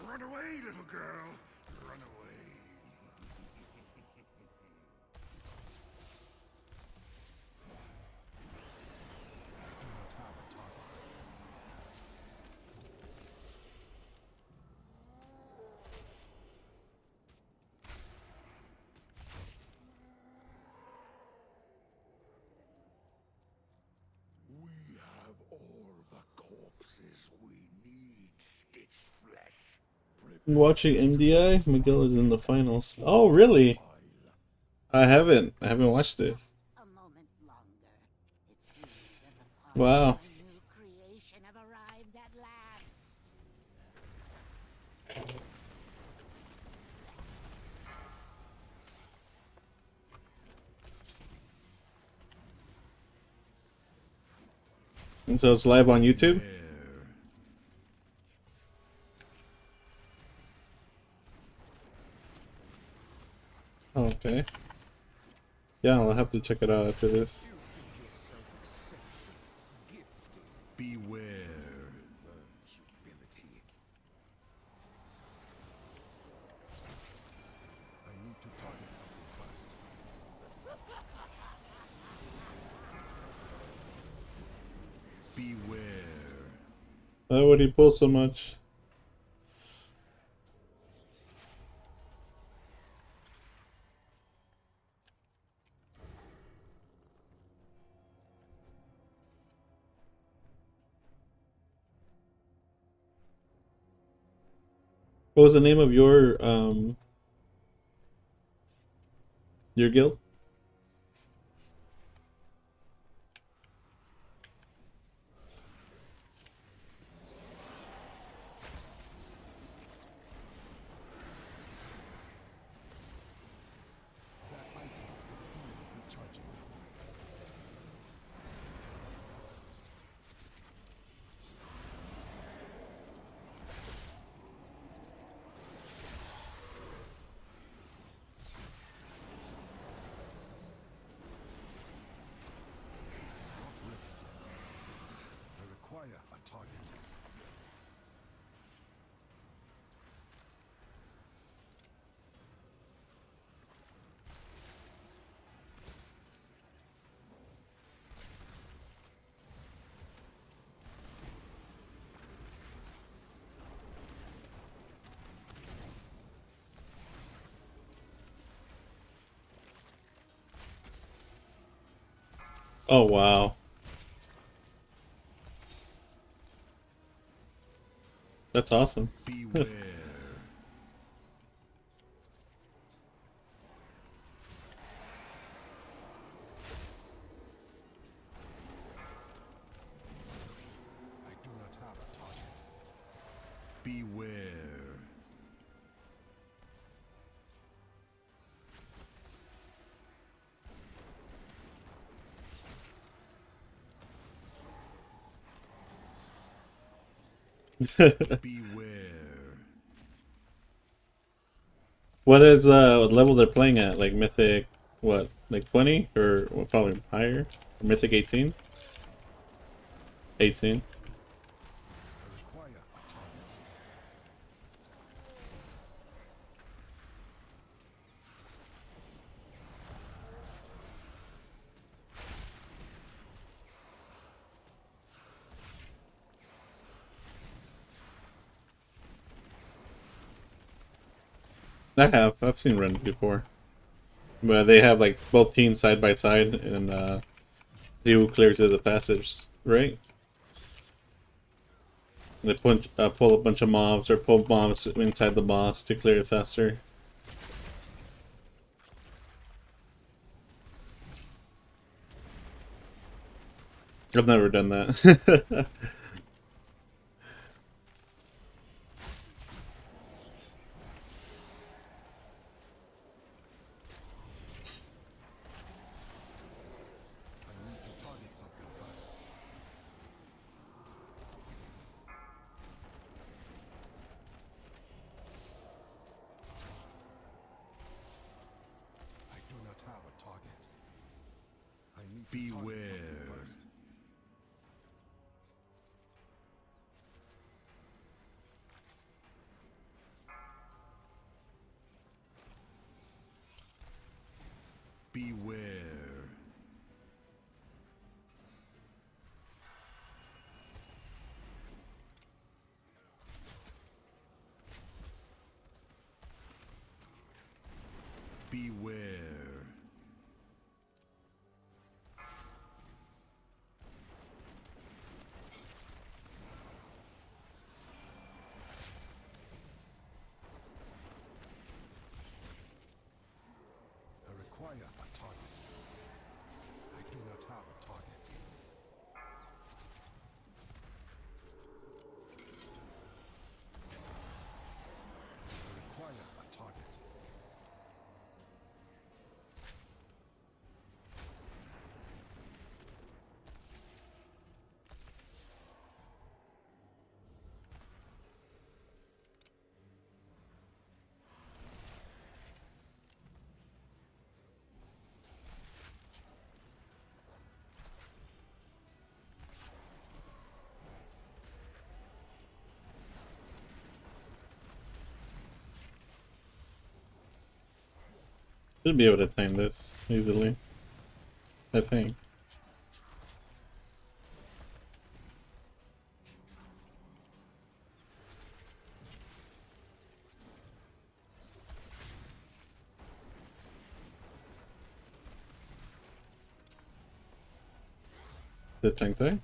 Run away, little girl. Run away. I do not have a target. We have all the corpses we need, Stitch Flesh. Watching MDI. Miguel is in the finals. Oh, really? I haven't watched it. A moment longer. It seems that the parts Wow. of my new creation have arrived at last. And so it's live on YouTube? Oh, okay. Yeah, I'll have to check it out after this. Beware. Humility. I need to target something first. Beware. Why would he pull so much? What was the name of your guild? That item is still recharging. Not ready yet. I require a target. Oh, wow. That's awesome. Beware. I do not have a target. Beware. Beware. What is level they're playing at? Like Mythic, what? Like 20 or well, probably higher? Mythic 18? 18. I require a target. I've seen run before. But they have like both teams side by side and see who clears to the passage, right? They pull a bunch of mobs or pull mobs inside the boss to clear it faster. I've never done that. I need to target something first. Beware. Beware. I require a target. I do not have a target. I require a target. Should be able to time this easily, I think. The tank thing?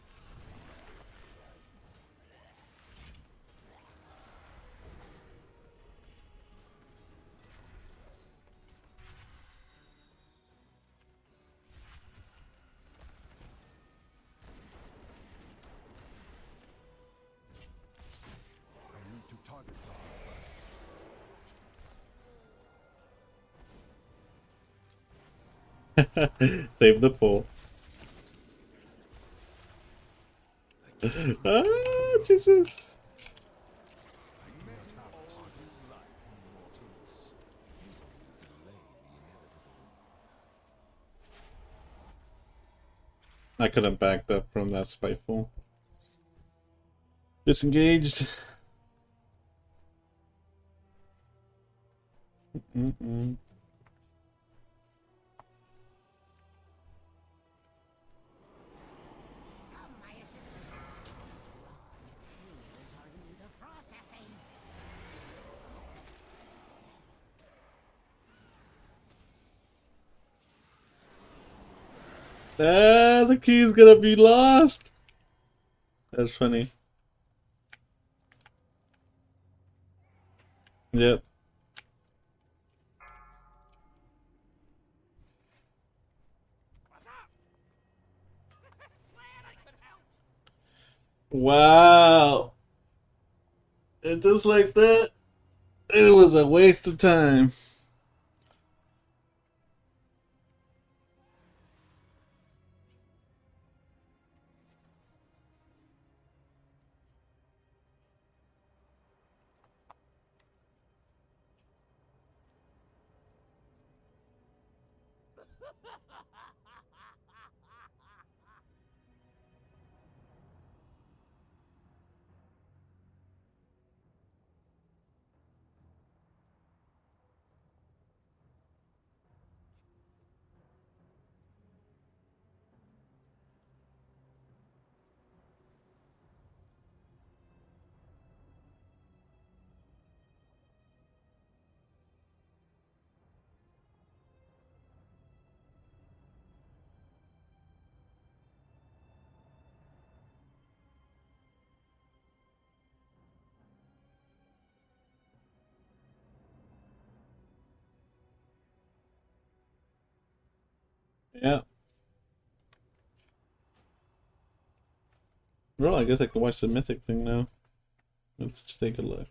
I need to target someone first. Save the pole. Ah, Jesus! I do not have a target. Mortals. You delay the inevitable. I could have backed up from that spiteful. Disengaged. Mm-mm. Ah, the key's gonna be lost. That's funny. Yep. Wow. And just like that, it was a waste of time. Yeah. Well, I guess I can watch the Mythic thing now. Let's take a look.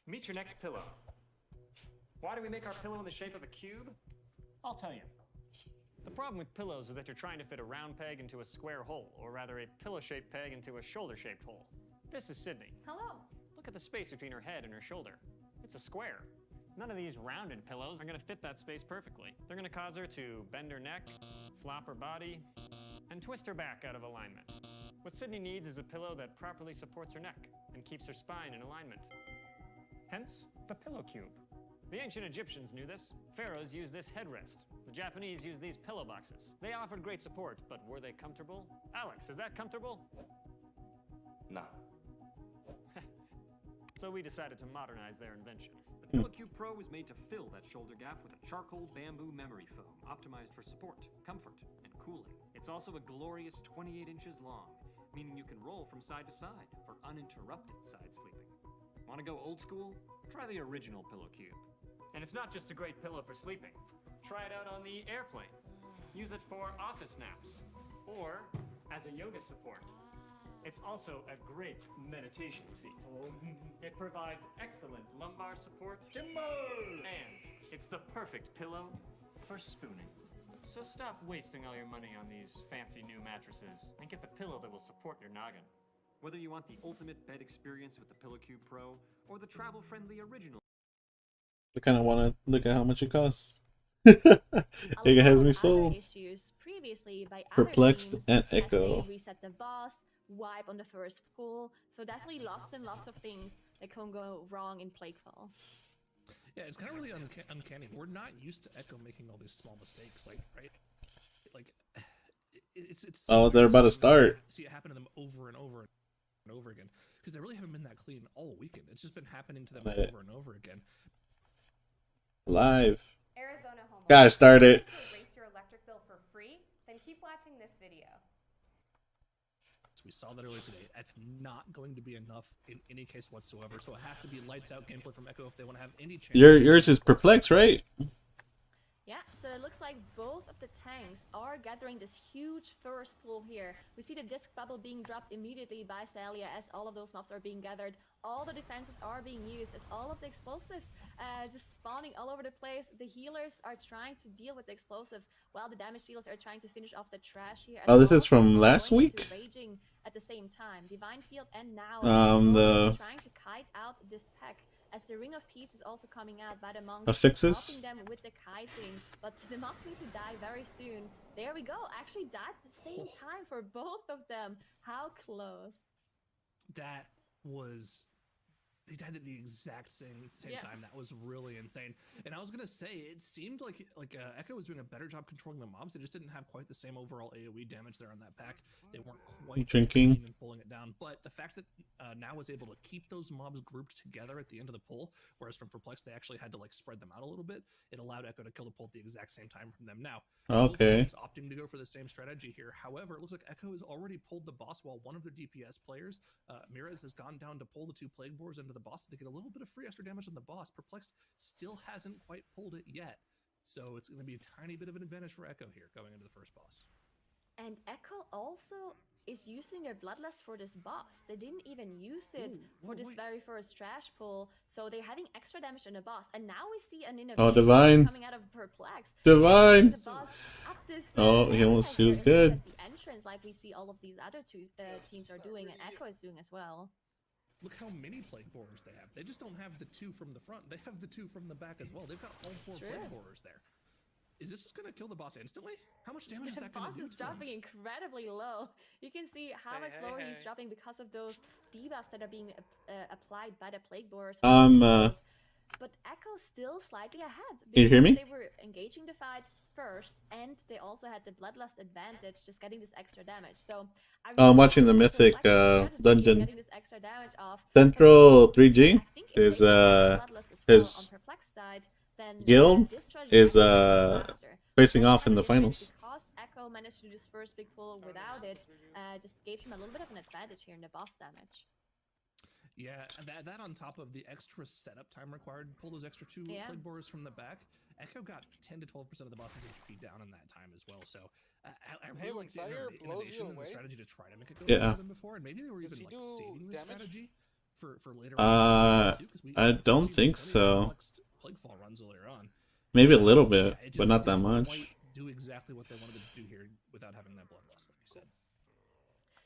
Meet your next pillow. Why do we make our pillow in the shape of a cube? I'll tell you. The problem with pillows is that you're trying to fit a round peg into a square hole, or rather a pillow-shaped peg into a shoulder-shaped hole. This is Sydney. Hello. Look at the space between her head and her shoulder. It's a square. None of these rounded pillows are going to fit that space perfectly. They're going to cause her to bend her neck, flop her body, and twist her back out of alignment. What Sydney needs is a pillow that properly supports her neck and keeps her spine in alignment. Hence, the pillow cube. The ancient Egyptians knew this. Pharaohs used this headrest. The Japanese used these pillow boxes. They offered great support, but were they comfortable? Alex, is that comfortable? No. So we decided to modernize their invention. The Pillow Cube Pro was made to fill that shoulder gap with a charcoal bamboo memory foam, optimized for support, comfort, and cooling. It's also a glorious 28 inches long, meaning you can roll from side to side for uninterrupted side sleeping. Want to go old school? Try the original Pillow Cube. And it's not just a great pillow for sleeping. Try it out on the airplane. Use it for office naps or as a yoga support. It's also a great meditation seat. It provides excellent lumbar support. And it's the perfect pillow for spooning. So stop wasting all your money on these fancy new mattresses and get the pillow that will support your noggin. Whether you want the ultimate bed experience with the Pillow Cube Pro or the travel-friendly original. I kind of want to look at how much it costs. It has me sold. Issues previously by Perplexed teams, and as Echo. they reset the boss, wipe on the first pull. So definitely lots and lots of things that can go wrong in Plaguefall. Yeah, it's kind of really uncanny. We're not used to Echo making all these small mistakes, like right, like it's. Oh, they're about to start. See it happen to them over and over and over again because they really haven't been that clean all weekend. It's just been happening to them over and over again. Live. Arizona homeowners. Gotta start it. Erase your electric bill for free? Then keep watching this video. We saw that earlier today. That's not going to be enough in any case whatsoever. So it has to be lights out gameplay from Echo if they want to have any chance. Yours is perplexed, right? Yeah, so it looks like both of the tanks are gathering this huge first pull here. We see the disc bubble being dropped immediately by Salia as all of those mobs are being gathered. All the defensives are being used as all of the explosives just spawning all over the place. The healers are trying to deal with the explosives while the damage dealers are trying to finish off the trash here. Oh, this is from last week? Raging at the same time. Divine Field and now trying to kite out this pack. As the Ring of Peace is also coming out by the monks, Affixes? helping them with the kiting, but the mobs need to die very soon. There we go, actually died at the same time for both of them. How close. That was... They died at the exact same time. That was really insane. And I was gonna say, it seemed like Echo was doing a better job controlling the mobs. They just didn't have quite the same overall AOE damage there on that pack. They weren't quite drinking and pulling it down. But the fact that Now was able to keep those mobs grouped together at the end of the pull, whereas from Perplex they actually had to like spread them out a little bit. It allowed Echo to kill the pull at the exact same time from them. Now, okay, both teams opting to go for the same strategy here. However, it looks like Echo has already pulled the boss while one of their DPS players, Mirez, has gone down to pull the two Plague Boars into the boss. They get a little bit of free extra damage on the boss. Perplexed still hasn't quite pulled it yet, so it's going to be a tiny bit of an advantage for Echo here going into the first boss. And Echo also is using their Bloodlust for this boss. They didn't even use it for this very first trash pull, so they're having extra damage on the boss. And now we see an innovation Divine coming out of Perplex. Divine. The boss up this, He almost was good. at the entrance, like we see all of these other two teams are doing, and Echo is doing as well. Look how many Plague Borers they have. They just don't have the two from the front. They have the two from the back as well. They've got all four Plague Borers there. Is this just going to kill the boss instantly? How much damage is that going to do? The boss is dropping incredibly low. You can see how much lower he's dropping because of those debuffs that are being applied by the Plague Borers. But Echo's still slightly ahead. Can you hear me? They were engaging the fight first, and they also had the Bloodlust advantage, just getting this extra damage. So I'm watching the Mythic dungeon. Getting this extra damage off Central 3G is his guild is facing off in the finals. Because Echo managed to do this first big pull without it, just gave him a little bit of an advantage here in the boss damage. Yeah, that on top of the extra setup time required to pull those extra two Plague Borers from the back, Echo got 10 to 12% of the boss's HP down in that time as well. So I really like the innovation and the strategy to try to make it go better than before. And maybe they were even like saving this strategy for later on. I don't think so. Plaguefall runs earlier on. Maybe a little bit, but not that much. Do exactly what they wanted to do here without having that bloodlust, like you said.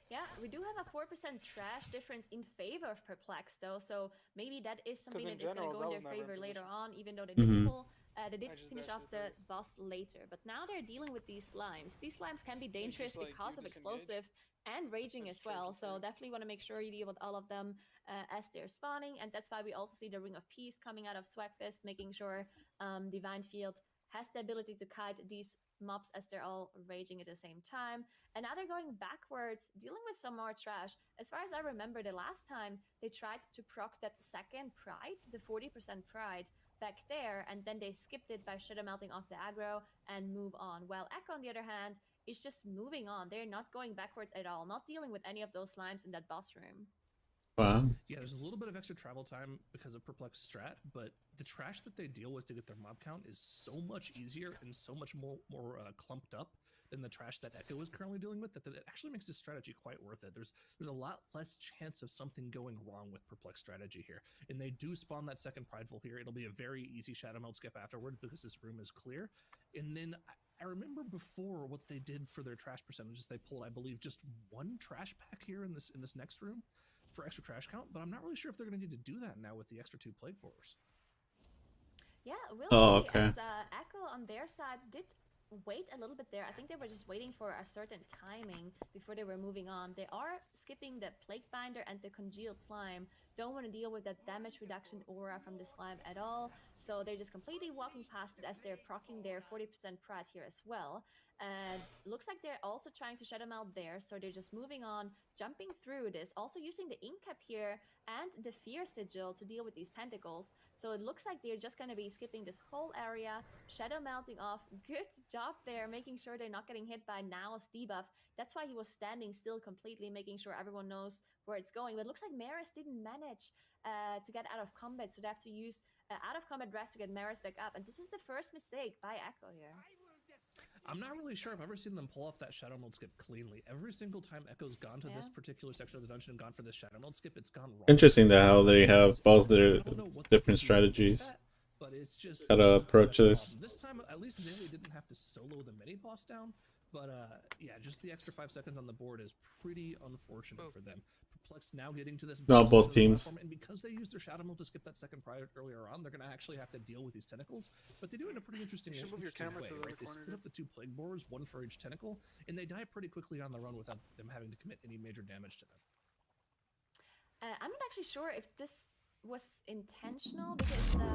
Yeah, we do have a 4% trash difference in favor of Perplex though, so maybe that is something that is going to go in their favor later on, even though they did pull. They did finish off the boss later, but now they're dealing with these slimes. These slimes can be dangerous because of explosive and raging as well. So definitely want to make sure you deal with all of them as they're spawning. And that's why we also see the Ring of Peace coming out of Swagfist, making sure Divine Field has the ability to kite these mobs as they're all raging at the same time. And now they're going backwards, dealing with some more trash. As far as I remember, the last time they tried to proc that second pride, the 40% pride, back there, and then they skipped it by shadow melting off the aggro and move on. While Echo, on the other hand, is just moving on. They're not going backwards at all, not dealing with any of those slimes in that boss room. Wow. Yeah, there's a little bit of extra travel time because of Perplex strat, but the trash that they deal with to get their mob count is so much easier and so much more clumped up than the trash that Echo is currently dealing with that it actually makes this strategy quite worth it. There's a lot less chance of something going wrong with Perplex strategy here, and they do spawn that second Prideful here. It'll be a very easy Shadow Meld skip afterward because this room is clear, and then I remember before what they did for their trash percentages. They pulled, I believe, just one trash pack here in this next room for extra trash count, but I'm not really sure if they're going to need to do that now with the extra 2 Plague Borers. Yeah, we'll see. Okay. As Echo on their side did wait a little bit there. I think they were just waiting for a certain timing before they were moving on. They are skipping the Plague Binder and the Congealed Slime. Don't want to deal with that damage reduction aura from the slime at all. So they're just completely walking past it as they're proccing their 40% pride here as well. And looks like they're also trying to Shadow Meld there. So they're just moving on, jumping through this. Also using the Ink Cap here and the Fear Sigil to deal with these tentacles. So it looks like they're just going to be skipping this whole area, Shadow Melting off. Good job there, making sure they're not getting hit by Nao's debuff. That's why he was standing still completely, making sure everyone knows where it's going. But it looks like Maris didn't manage to get out of combat, so they have to use out of combat rest to get Maris back up. And this is the first mistake by Echo here. I'm not really sure I've ever seen them pull off that Shadow Meld skip cleanly. Every single time Echo's gone to this particular section of the dungeon and gone for this Shadow Meld skip, it's gone wrong. Interesting that how they have both their different strategies. But it's just how to approach this. This time, at least Zaylee didn't have to solo the mini boss down. But yeah, just the extra 5 seconds on the board is pretty unfortunate for them. Perplex now getting to this. Not both teams. And because they used their Shadow Meld to skip that second pride earlier on, they're going to actually have to deal with these tentacles. But they do it in a pretty interesting way, right? They split up the 2 Plague Borers, 1 for each tentacle, and they die pretty quickly on the run without them having to commit any major damage to them. I'm not actually sure if this was intentional because I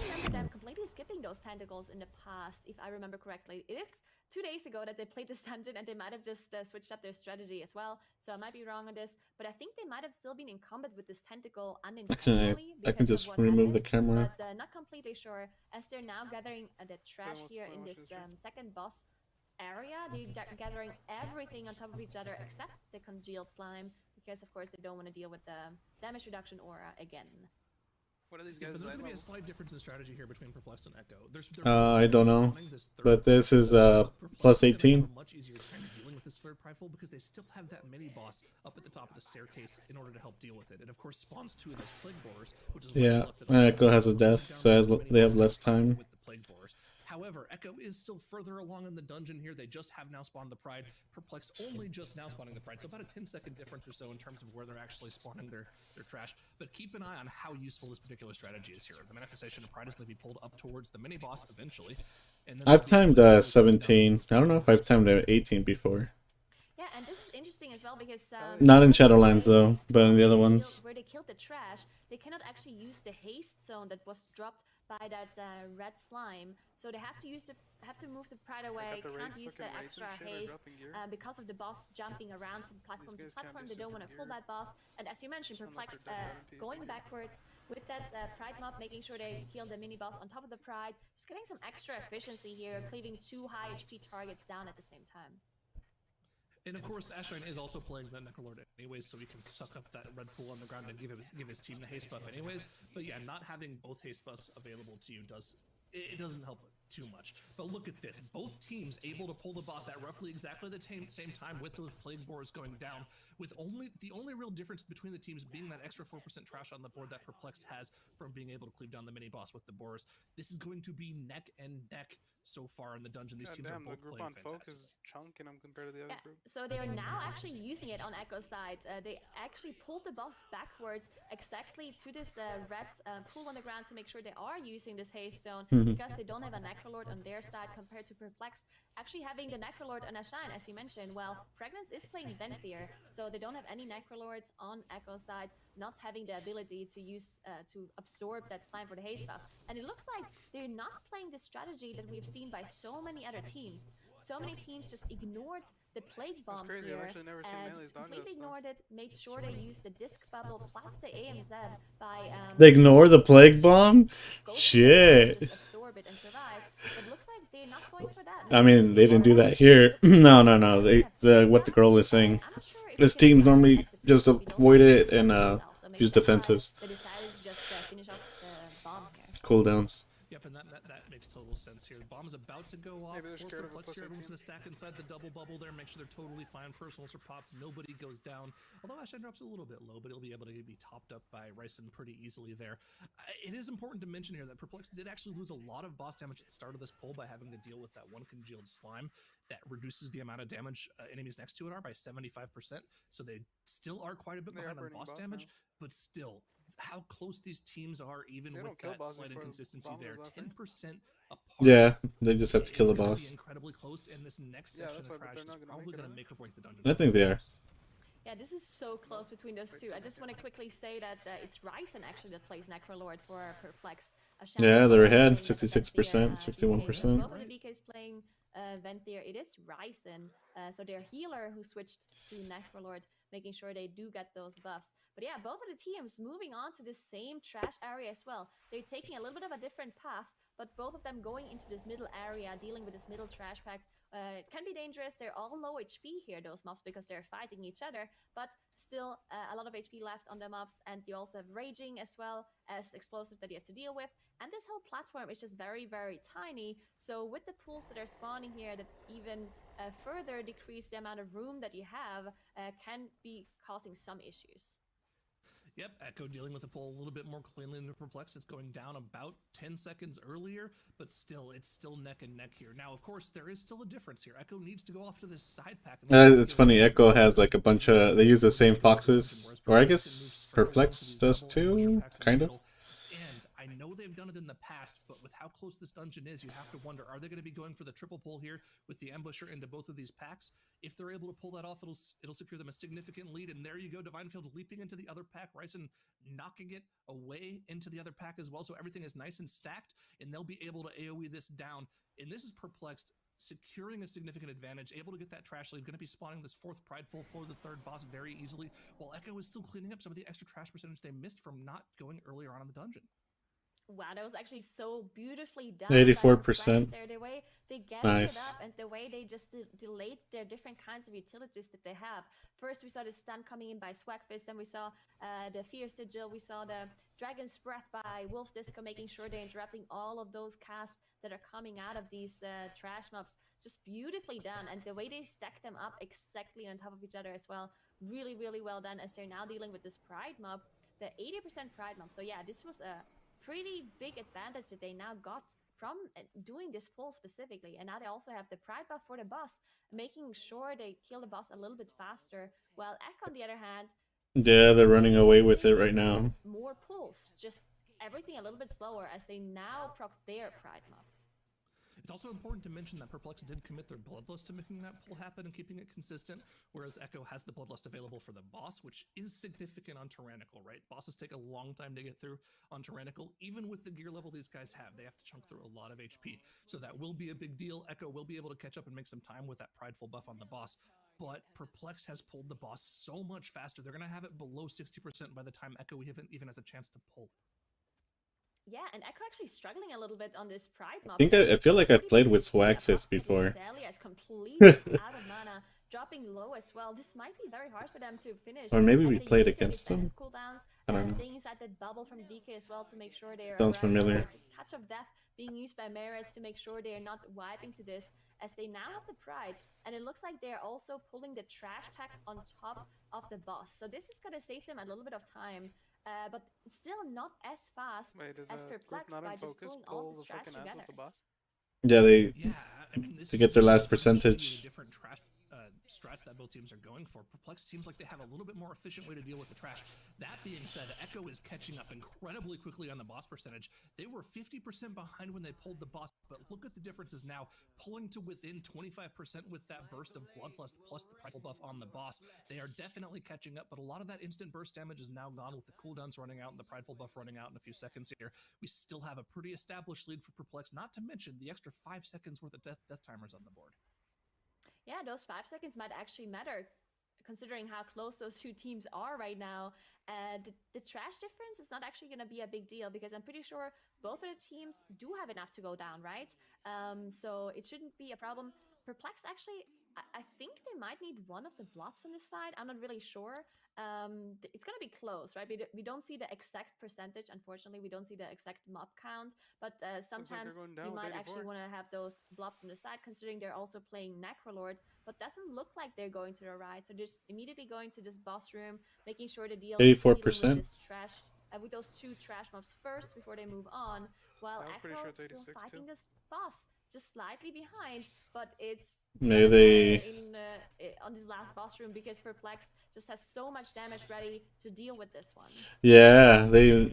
remember them completely skipping those tentacles in the past, if I remember correctly. It is 2 days ago that they played this dungeon and they might have just switched up their strategy as well, so I might be wrong on this, but I think they might have still been in combat with this tentacle unintentionally. I can just remove the camera. But not completely sure, as they're now gathering the trash here in this second boss area. They're gathering everything on top of each other except the Congealed Slime, because of course they don't want to deal with the damage reduction aura again. What are these guys? But there's going to be a slight difference in strategy here between Perplexed and Echo. I don't know, but this is plus 18. Much easier time dealing with this third prideful because they still have that mini boss up at the top of the staircase in order to help deal with it. It of course spawns 2 of those Plague Borers, which is yeah. Echo has a death, so they have less time. With the Plague Borers. However, Echo is still further along in the dungeon here. They just have now spawned the Pride. Perplexed only just now spawning the Pride. So about a 10-second difference or so in terms of where they're actually spawning their trash. But keep an eye on how useful this particular strategy is here. The Manifestation of Pride is going to be pulled up towards the mini-boss eventually. And then I've timed 17. I don't know if I've timed 18 before. Yeah, and this is interesting as well because... Not in Shadowlands though, but in the other ones. Where they killed the trash, they cannot actually use the haste zone that was dropped by that red slime, so they have to move the pride away. Can't use that extra haste because of the boss jumping around from platform to platform. They don't want to pull that boss, and as you mentioned, Perplexed going backwards with that pride mob, making sure they kill the mini boss on top of the pride, just getting some extra efficiency here, cleaving 2 high HP targets down at the same time. And of course, Ashline is also playing the Necrolord anyways, so he can suck up that red pool on the ground and give his team the haste buff anyways. But yeah, not having both haste buffs available to you doesn't help too much. But look at this. Both teams able to pull the boss at roughly exactly the same time with those Plague Borers going down, with the only real difference between the teams being that extra 4% trash on the board that Perplexed has from being able to cleave down the mini-boss with the Borers. This is going to be neck and neck so far in the dungeon. These teams are both playing fantastic. Is chunking them compared to the other group. So they are now actually using it on Echo's side. They actually pulled the boss backwards exactly to this red pool on the ground to make sure they are using this haste zone because they don't have a neck Necrolord on their side compared to Perplexed actually having the Necrolord on Ashain, as you mentioned. Well, Fragrance is playing Venthyr, so they don't have any Necrolords on Echo's side, not having the ability to use to absorb that slime for the haste buff. And it looks like they're not playing the strategy that we've seen by so many other teams. So many teams just ignored the Plague Bomb here, just completely ignored it, made sure they used the Disc Bubble plus the AMZ by... They ignore the Plague Bomb? Shit. Just absorb it and survive, but looks like they're not going for that. I mean, they didn't do that here. No. What the girl is saying. This team normally just avoid it and use defensives. They decided to just finish off the bomb here. Cooldowns. Yep, and that makes total sense here. The bomb's about to go off. For Perplex here, everyone's going to stack inside the double bubble there, make sure they're totally fine. Personals are popped, nobody goes down. Although Ashen drops a little bit low, but he'll be able to be topped up by Ryson pretty easily there. It is important to mention here that Perplex did actually lose a lot of boss damage at the start of this pull by having to deal with that one congealed slime that reduces the amount of damage enemies next to it are by 75%. So they still are quite a bit behind on boss damage, but still, how close these teams are, even with that slight inconsistency there, 10% apart. Yeah, they just have to kill the boss. Be incredibly close, and this next section of trash is probably going to make or break the dungeon. I think they are. Yeah, this is so close between those two. I just want to quickly say that it's Ryzen actually that plays Necrolord for Perplexed. Yeah, they're ahead, 66%, 61%. Both of the DKs playing Venthyr. It is Ryzen, so their healer who switched to Necrolord, making sure they do get those buffs. But yeah, both of the teams moving on to the same trash area as well. They're taking a little bit of a different path, but both of them going into this middle area, dealing with this middle trash pack. It can be dangerous. They're all low HP here, those mobs, because they're fighting each other, but still a lot of HP left on the mobs, and you also have Raging as well as explosive that you have to deal with. And this whole platform is just very, very tiny, so with the pools that are spawning here that even further decrease the amount of room that you have, can be causing some issues. Yep, Echo dealing with the pull a little bit more cleanly than Perplexed. It's going down about 10 seconds earlier, but still, it's still neck and neck here. Now, of course, there is still a difference here. Echo needs to go off to this side pack. It's funny, Echo has like a bunch of... They use the same foxes. Or I guess Perplexed does too, kind of. I know they've done it in the past, but with how close this dungeon is, you have to wonder, are they going to be going for the triple pull here with the ambusher into both of these packs? If they're able to pull that off, it'll secure them a significant lead. And there you go, Divinefield leaping into the other pack, Ryson knocking it away into the other pack as well. So everything is nice and stacked, and they'll be able to AoE this down. And this is Perplexed securing a significant advantage, able to get that trash lead, going to be spawning this fourth Prideful for the third boss very easily, while Echo is still cleaning up some of the extra trash percentage they missed from not going earlier on in the dungeon. Wow, that was actually so beautifully done. 84%. There, the way they gathered it up and the way they just delayed their different kinds of utilities that they have. First, we saw the stun coming in by Swagfist, then we saw the Fierce Sigil, we saw the Dragon's Breath by Wolf Disco, making sure they're interrupting all of those casts that are coming out of these trash mobs. Just beautifully done, and the way they stack them up exactly on top of each other as well. Really, really well done, as they're now dealing with this Pride mob, the 80% Pride mob. So yeah, this was a pretty big advantage that they now got from doing this pull specifically. And now they also have the Pride buff for the boss, making sure they kill the boss a little bit faster, while Ek, on the other hand, yeah, they're running away with it right now. More pulls, just everything a little bit slower as they now proc their Pride mob. It's also important to mention that Perplex did commit their Bloodlust to making that pull happen and keeping it consistent, whereas Echo has the Bloodlust available for the boss, which is significant on Tyrannical, right? Bosses take a long time to get through on Tyrannical. Even with the gear level these guys have, they have to chunk through a lot of HP. So that will be a big deal. Echo will be able to catch up and make some time with that Prideful buff on the boss. But Perplex has pulled the boss so much faster. They're going to have it below 60% by the time Echo even has a chance to pull. Yeah, and Echo actually struggling a little bit on this Pride mob. I feel like I've played with Swagfist before. Azalea is completely out of mana, dropping low as well. This might be very hard for them to finish. Or maybe we played against them. Cooldowns, I don't know. Staying inside that bubble from DK as well to make sure they're Sounds familiar. Touch of Death being used by Maris to make sure they're not wiping to this, as they now have the Pride, and it looks like they're also pulling the trash pack on top of the boss. So this is going to save them a little bit of time. But still not as fast as Perplexed by just pulling all this trash together. Yeah, to get their last percentage. Different trash strats that both teams are going for. Perplex seems like they have a little bit more efficient way to deal with the trash. That being said, Echo is catching up incredibly quickly on the boss percentage. They were 50% behind when they pulled the boss, but look at the differences now, pulling to within 25% with that burst of Bloodlust plus the prideful buff on the boss. They are definitely catching up, but a lot of that instant burst damage is now gone with the cooldowns running out and the prideful buff running out in a few seconds here. We still have a pretty established lead for Perplex, not to mention the extra 5 seconds worth of death timers on the board. Yeah, those 5 seconds might actually matter, considering how close those two teams are right now. The trash difference is not actually going to be a big deal because I'm pretty sure both of the teams do have enough to go down, right? So it shouldn't be a problem. Perplex actually, I think they might need one of the blobs on this side. I'm not really sure. It's going to be close, right? We don't see the exact percentage. Unfortunately, we don't see the exact mob count, but sometimes you might actually want to have those blobs on the side, considering they're also playing Necrolord, but doesn't look like they're going to the right. So just immediately going to this boss room, making sure to deal 84%. with this trash, with those 2 trash mobs first before they move on, while Echo still fighting this boss, just slightly behind, but it's Maybe on this last boss room because Perplexed just has so much damage ready to deal with this one. Yeah,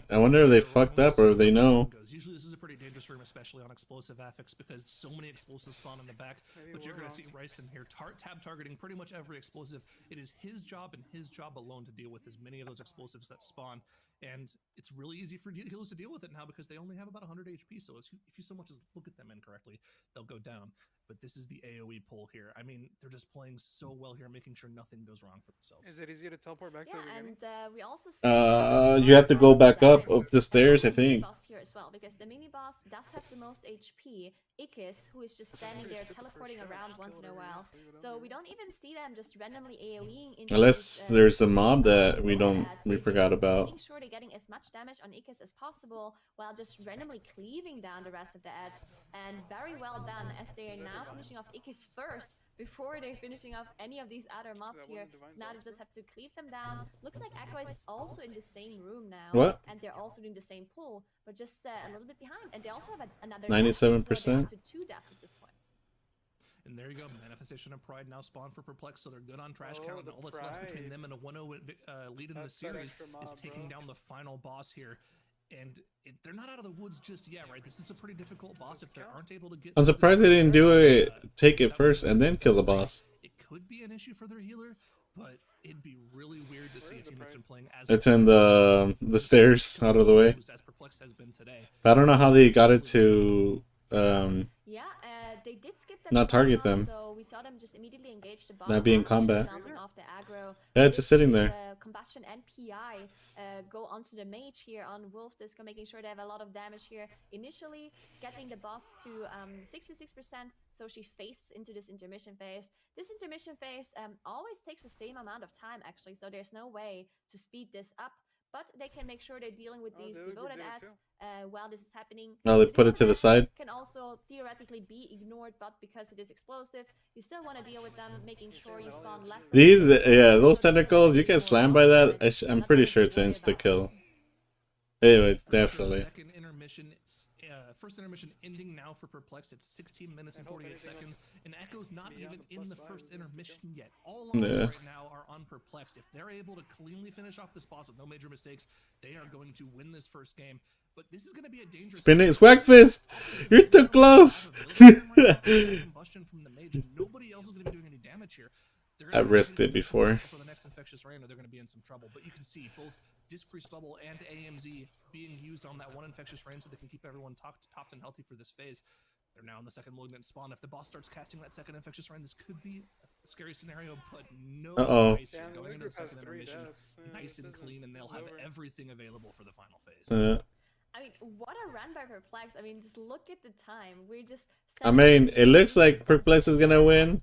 I wonder if they fucked up or if they know. Usually this is a pretty dangerous room, especially on explosive affix, because so many explosives spawn in the back. But you're going to see Rice in here tab targeting pretty much every explosive. It is his job and his job alone to deal with as many of those explosives that spawn. And it's really easy for healers to deal with it now because they only have about 100 HP. So if you so much as look at them incorrectly, they'll go down. But this is the AoE pull here. I mean, they're just playing so well here, making sure nothing goes wrong for themselves. Is it easy to teleport back to the beginning? And we also see you have to go back up the stairs, I think. Boss here as well, because the mini boss does have the most HP. Ikis, who is just standing there teleporting around once in a while. So we don't even see them just randomly AoEing into Unless there's a mob that we forgot about. Making sure they're getting as much damage on Ikis as possible while just randomly cleaving down the rest of the ads. And very well done, as they are now finishing off Ikis first before they're finishing off any of these other mobs here. So now they just have to cleave them down. Looks like Echo is also in the same room now. What? And they're also doing the same pull, but just a little bit behind. And they also have another 97%. to 2 deaths at this point. And there you go, Manifestation of Pride now spawned for Perplex, so they're good on trash count, and all that's left between them and a 1-0 lead in the series is taking down the final boss here. And they're not out of the woods just yet, right? This is a pretty difficult boss if they aren't able to get... I'm surprised they didn't do it, take it first and then kill the boss. It could be an issue for their healer, but it'd be really weird to see a team that's been playing as... It's in the stairs out of the way. I don't know how they got it to... They did skip that not target them. So we saw them just immediately engage the boss. Not be in combat. Off the aggro. Yeah, just sitting there. Combustion and PI go onto the mage here on Wolf Disco, making sure they have a lot of damage here. Initially getting the boss to 66%, so she faces into this intermission phase. This intermission phase always takes the same amount of time actually, so there's no way to speed this up. But they can make sure they're dealing with these devoted ads while this is happening. Oh, they put it to the side. Can also theoretically be ignored, but because it is explosive, you still want to deal with them, making sure you spawn less. These, those tentacles, you get slammed by that. I'm pretty sure it's an insta kill. Anyway, definitely. First intermission ending now for Perplexed at 16 minutes and 48 seconds, and Echo's not even in the first intermission yet. All eyes right now are on Perplexed. If they're able to cleanly finish off this boss with no major mistakes, they are going to win this first game. But this is going to be a dangerous... Spinning Swag Fist! You're too close! Combustion from the mage. Nobody else is going to be doing any damage here. I've risked it before. For the next infectious rain, or they're going to be in some trouble. But you can see both Disc Freeze Bubble and AMZ being used on that one infectious rain so they can keep everyone topped and healthy for this phase. They're now in the second Malignant spawn. If the boss starts casting that second infectious rain, this could be a scary scenario, but no Nice. Going into the second intermission, nice and clean, and they'll have everything available for the final phase. I mean, what a run by Perplex. I mean, just look at the time. We're just... I mean, it looks like Perplex is gonna win,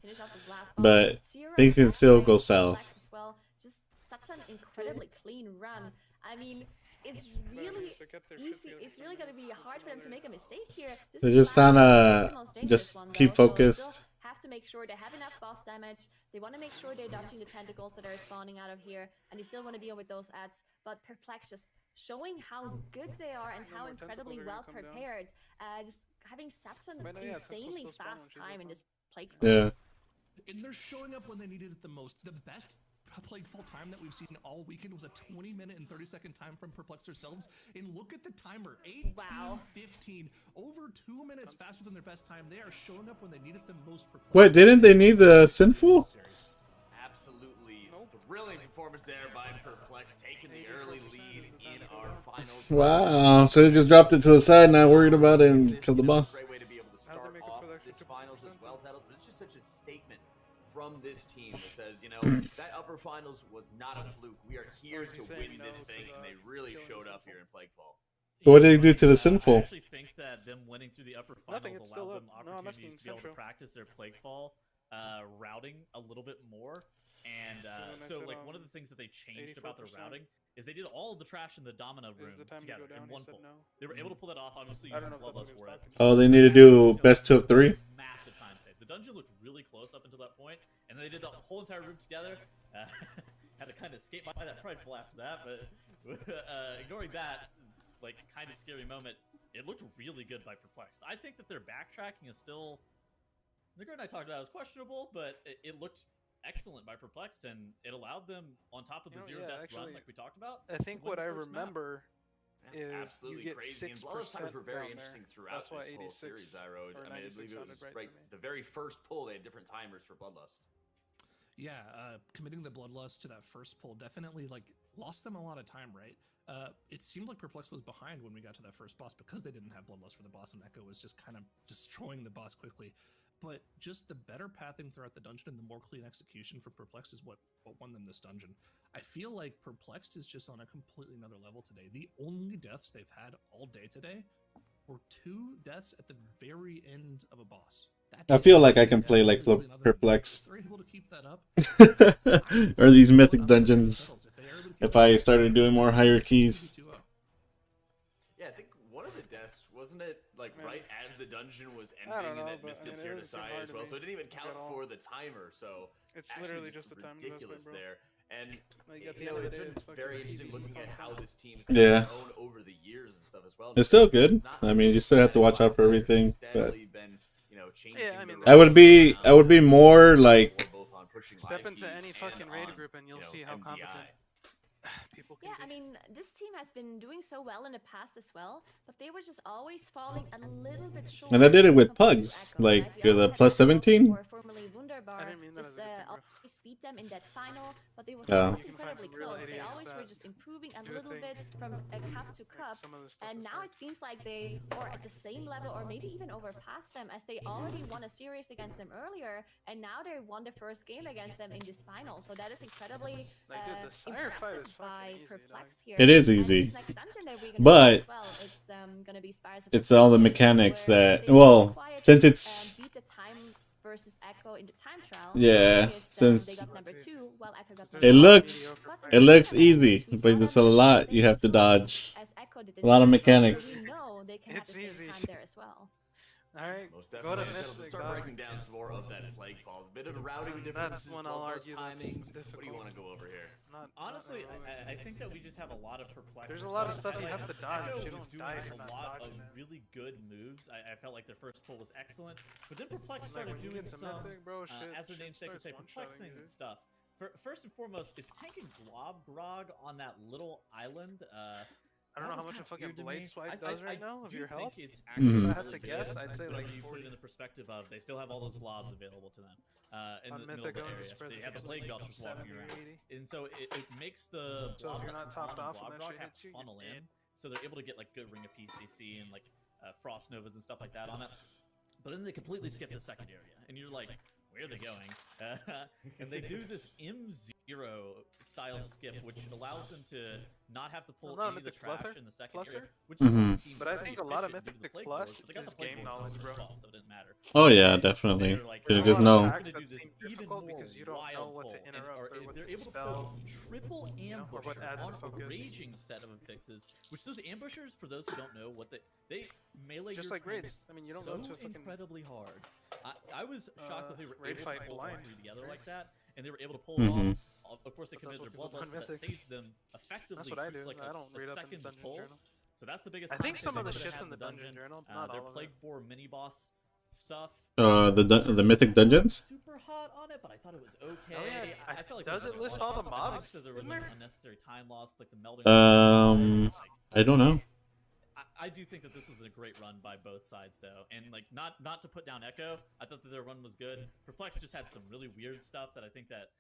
but things can still go south. Well, just such an incredibly clean run. I mean, it's really easy. It's really gonna be hard for them to make a mistake here. They're just trying to keep focused. Have to make sure they have enough boss damage. They want to make sure they're dodging the tentacles that are spawning out of here, and you still want to deal with those ads. But Perplex just showing how good they are and how incredibly well prepared. Just having such an insanely fast time in this playground. Yeah. And they're showing up when they needed it the most. The best Plaguefall time that we've seen all weekend was a 20-minute and 30-second time from Perplex themselves. And look at the timer, 18:15, over 2 minutes faster than their best time. They are showing up when they need it the most. Wait, didn't they need the Sinful? Absolutely thrilling performance there by Perplex, taking the early lead in our finals. Wow, so they just dropped it to the side, not worried about it, and killed the boss. Great way to be able to start off this finals as well, Tattles, but it's just such a statement from this team that says, you know, that upper finals was not a fluke. We are here to win this thing, and they really showed up here in Plaguefall. What did they do to the Sinful? I actually think that them winning through the upper finals allowed them opportunities to be able to practice their Plaguefall routing a little bit more. And so, like, one of the things that they changed about their routing is they did all of the trash in the Domino room together in one pull. They were able to pull that off, obviously, using Bloodlust for it. Oh, they need to do best 2 of 3? Massive time save. The dungeon looked really close up until that point, and then they did the whole entire room together. Had to kind of skate by that prideful after that, but ignoring that, like, kind of scary moment, it looked really good by Perplexed. I think that their backtracking is still... Nigger and I talked about it was questionable, but it looked excellent by Perplexed, and it allowed them, on top of the zero-death run like we talked about, I think what I remember is absolutely you get crazy. And Bloodlust times were very interesting throughout That's why this whole 86 series, I rode. or I mean, I believe it 96 was sounded right to me. the very first pull, they had different timers for Bloodlust. Yeah, committing the Bloodlust to that first pull definitely like lost them a lot of time, right? It seemed like Perplex was behind when we got to that first boss because they didn't have Bloodlust for the boss, and Echo was just kind of destroying the boss quickly. But just the better pathing throughout the dungeon and the more clean execution for Perplexed is what won them this dungeon. I feel like Perplexed is just on a completely another level today. The only deaths they've had all day today were 2 deaths at the very end of a boss. I feel like I can play like Perplexed. They're able to keep that up. Or these mythic dungeons. If I started doing more hierarchies. Yeah, I think one of the deaths, wasn't it like right as the dungeon was ending and then Mystics here to side as well? So it didn't even count for the timer. So it's actually literally just the time ridiculous there. And like, you know, it's been very interesting looking at how this team's Yeah. grown over the years and stuff as well. It's still good. I mean, you still have to watch out for everything. But Been, you know, I would be more like. Step into any fucking raid group and you'll see how competent people can be. I mean, this team has been doing so well in the past as well, but they were just always falling a little bit short. And I did it with pugs, like the plus 17. Or formerly Wunderbar, just always beat them in that final, but they were always incredibly close. They always were just improving a little bit from a cup to cup, and now it seems like they are at the same level or maybe even overpassed them, as they already won a series against them earlier, and now they won the first game against them in this final. So that is incredibly impressive by Perplexed here. It is easy, but it's all the mechanics that, well, since it's beat the time versus Echo in the time trial. Yeah, since they got number 2, while Echo got it looks easy, but there's a lot you have to dodge. A lot of mechanics. It's easy. There as well. Alright, most definitely. Let's start breaking down some more of that Plaguefall. A bit of routing differences, that's when I'll argue timings. What do you want to go over here? Honestly, I think that we just have a lot of perplexity. There's a lot of stuff you have to dodge. Echo You was don't doing die a lot of really good moves. I felt like their first pull was excellent, but then Perplex started doing some, as their namesake would say, perplexing stuff. First and foremost, it's tanking Glob Grog on that little island. I don't know how much a fucking blade swipe does right now of your health. It's actually If I had to guess, I'd say like you put it in the perspective of they still have all those blobs available to them in the middle of the area. They have the plague belts just walking around, and so it makes the blobs you're not topped off Blob and that Rock shit have hits to you, funnel you're in, so they're able to get like good ring of PCC and like frost novas and stuff like that on it. But then they completely skip the second area, and you're like, where are they going? And they do this M0 style skip, which allows them to not have to pull any of the trash in the second area. Which But I think a lot of Mythic Plus is game knowledge, bro. So it didn't matter. Oh yeah, definitely. You just know. Difficult because you don't know what to interrupt or what they're to able to spell. put triple ambusher what adds on a focus. raging set of fixes, which those ambushers, for those who don't know, what they melee Just your like tank raids. I mean, you don't so go to a fucking incredibly hard. I was shocked that they were raid able fight to pull all blind. 3 together like that, and they were able to pull it off. Of course, they committed their bloodlust, but that saves them effectively. That's what I do. Like I don't read a up in second the dungeon pull. journal. So that's the biggest. I think time some of the they shit's had in the dungeon journal, but not their all of Plague it. Boar mini boss stuff. The Mythic dungeons. Super hot on it, but I thought it was okay. Oh, yeah. I felt like Does there was it list all the mobs there was in an there? unnecessary time loss, like the melding. I don't know. I do think that this was a great run by both sides, though, and like not to put down Echo. I thought that their run was good. Perplex just had some really weird stuff that I think that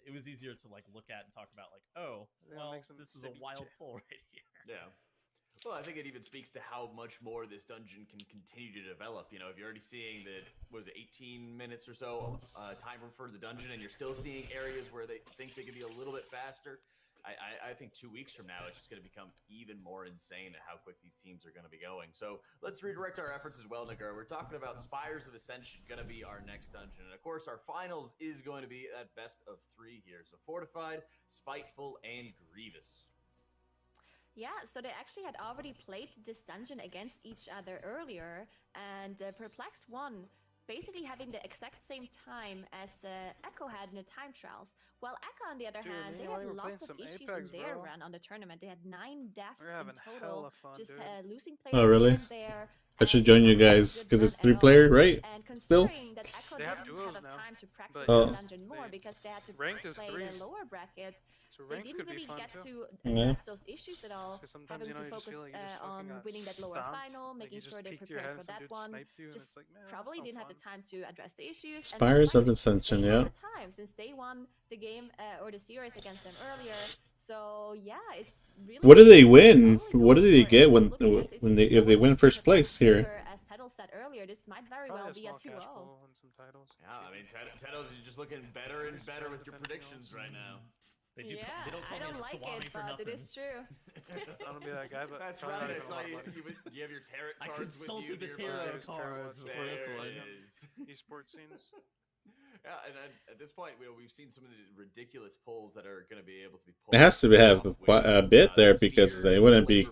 it was easier to like look at and talk about. Like, oh, well, this is a wild pull right here. Yeah. Well, I think it even speaks to how much more this dungeon can continue to develop. You know, if you're already seeing the, what was it, 18 minutes or so timer for the dungeon, and you're still seeing areas where they think they could be a little bit faster, I think 2 weeks from now, it's just going to become even more insane at how quick these teams are going to be going. So let's redirect our efforts as well, Nagur. We're talking about Spires of Ascension, going to be our next dungeon. And of course, our finals is going to be at best of 3 here. So Fortified, Spiteful, and Grievous. Yeah, so they actually had already played this dungeon against each other earlier, and Perplexed won, basically having the exact same time as Echo had in the time trials. While Echo, on the other hand, they had lots of issues in their run on the tournament. They had 9 deaths in total, just losing players Oh, really? here and there. I should join you guys because it's 3-player, right? And Still. considering that Echo didn't have time to practice Oh. this dungeon more because they had to play the lower bracket, they didn't really get to Yeah. address those issues at all, having to focus on winning that lower final, making sure they prepared for that one. Just probably didn't have the time to address the issues. Spires of and Ascension, they yeah. had the time since they won the game or the series against them earlier. So yeah, it's really. What do they win? What do they get when they if they win first place here? As Tettle said earlier, this might very well be a 2-0. Yeah, I mean, Teddo's just looking better and better with your predictions right now. They do. Yeah, They don't call I don't me a like Swami it, for but nothing. it is true. I don't be that guy, but that's right. I saw you. You have your tarot I cards with you. consulted the tarot cards before this one. Esports scenes. Yeah, and at this point, we've seen some of the ridiculous pulls that are going to be able to be pulled. It has to have a bit there because they wouldn't be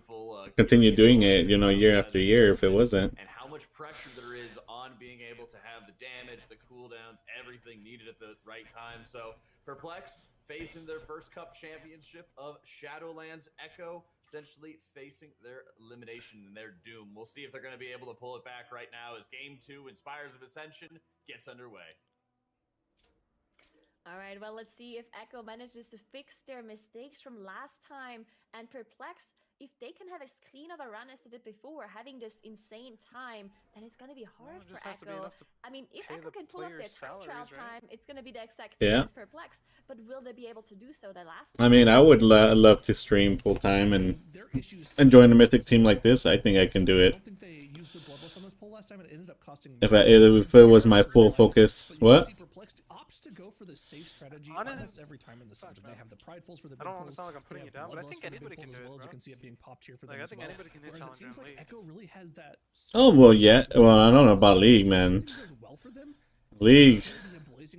continue doing it, year after year if it wasn't. And how much pressure there is on being able to have the damage, the cooldowns, everything needed at the right time. So Perplexed facing their first cup championship of Shadowlands. Echo potentially facing their elimination and their doom. We'll see if they're going to be able to pull it back right now as Game 2 Spires of Ascension gets underway. Alright, well, let's see if Echo manages to fix their mistakes from last time, and Perplexed, if they can have as clean of a run as they did before, having this insane time, then it's gonna be hard for Echo. I mean, if Echo can pull off their time trial time, it's gonna be the exact same as Perplexed, but will they be able to do so the last time? I mean, I would love to stream full time and join a Mythic team like this. I think I can do it. If it was my full focus. What? To go for the safe strategy almost every time in this dungeon. They have the pridefuls for the big I don't want to pulls. sound like I'm putting you down, but I think anybody can do it, as well bro. as you can see it being popped here for them I as think well. anybody can hit Whereas it seems Challenger like Echo really has that. Oh well, yeah. Well, I don't know about League, man. League,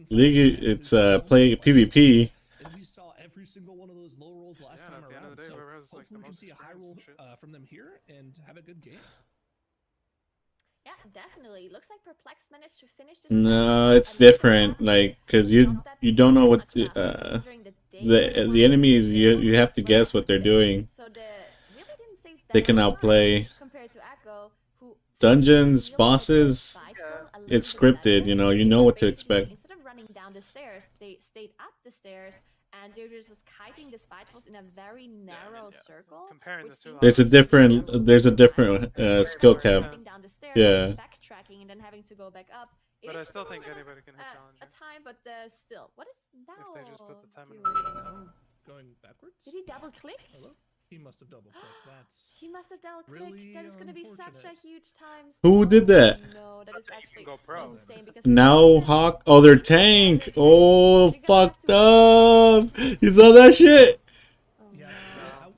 it's play PvP. And we saw every single one of those low rolls last time around. So hopefully we can see a high roll from them here and have a good game. Yeah, definitely. Looks like Perplex managed to finish this. No, it's different. Like, cause you don't know what the enemy is. You have to guess what they're doing. They can outplay dungeons, bosses. It's scripted. You know what to expect. Instead of running down the stairs, they stayed up the stairs. And they're just kiting the Spitefulls in a very narrow circle. There's a different skill cap. Yeah. Backtracking and then having to go back up. But I still think anybody can hit Challenger. A time, but still, what is now? If they just put the time in. Going backwards? Did he double click? Hello? He must have double clicked. That's. He must have double clicked. Really that is going to be such a huge time. Who did that? No, that is actually insane because Now Hawk. Oh, their tank. Oh, fucked up. You saw that shit? Yeah.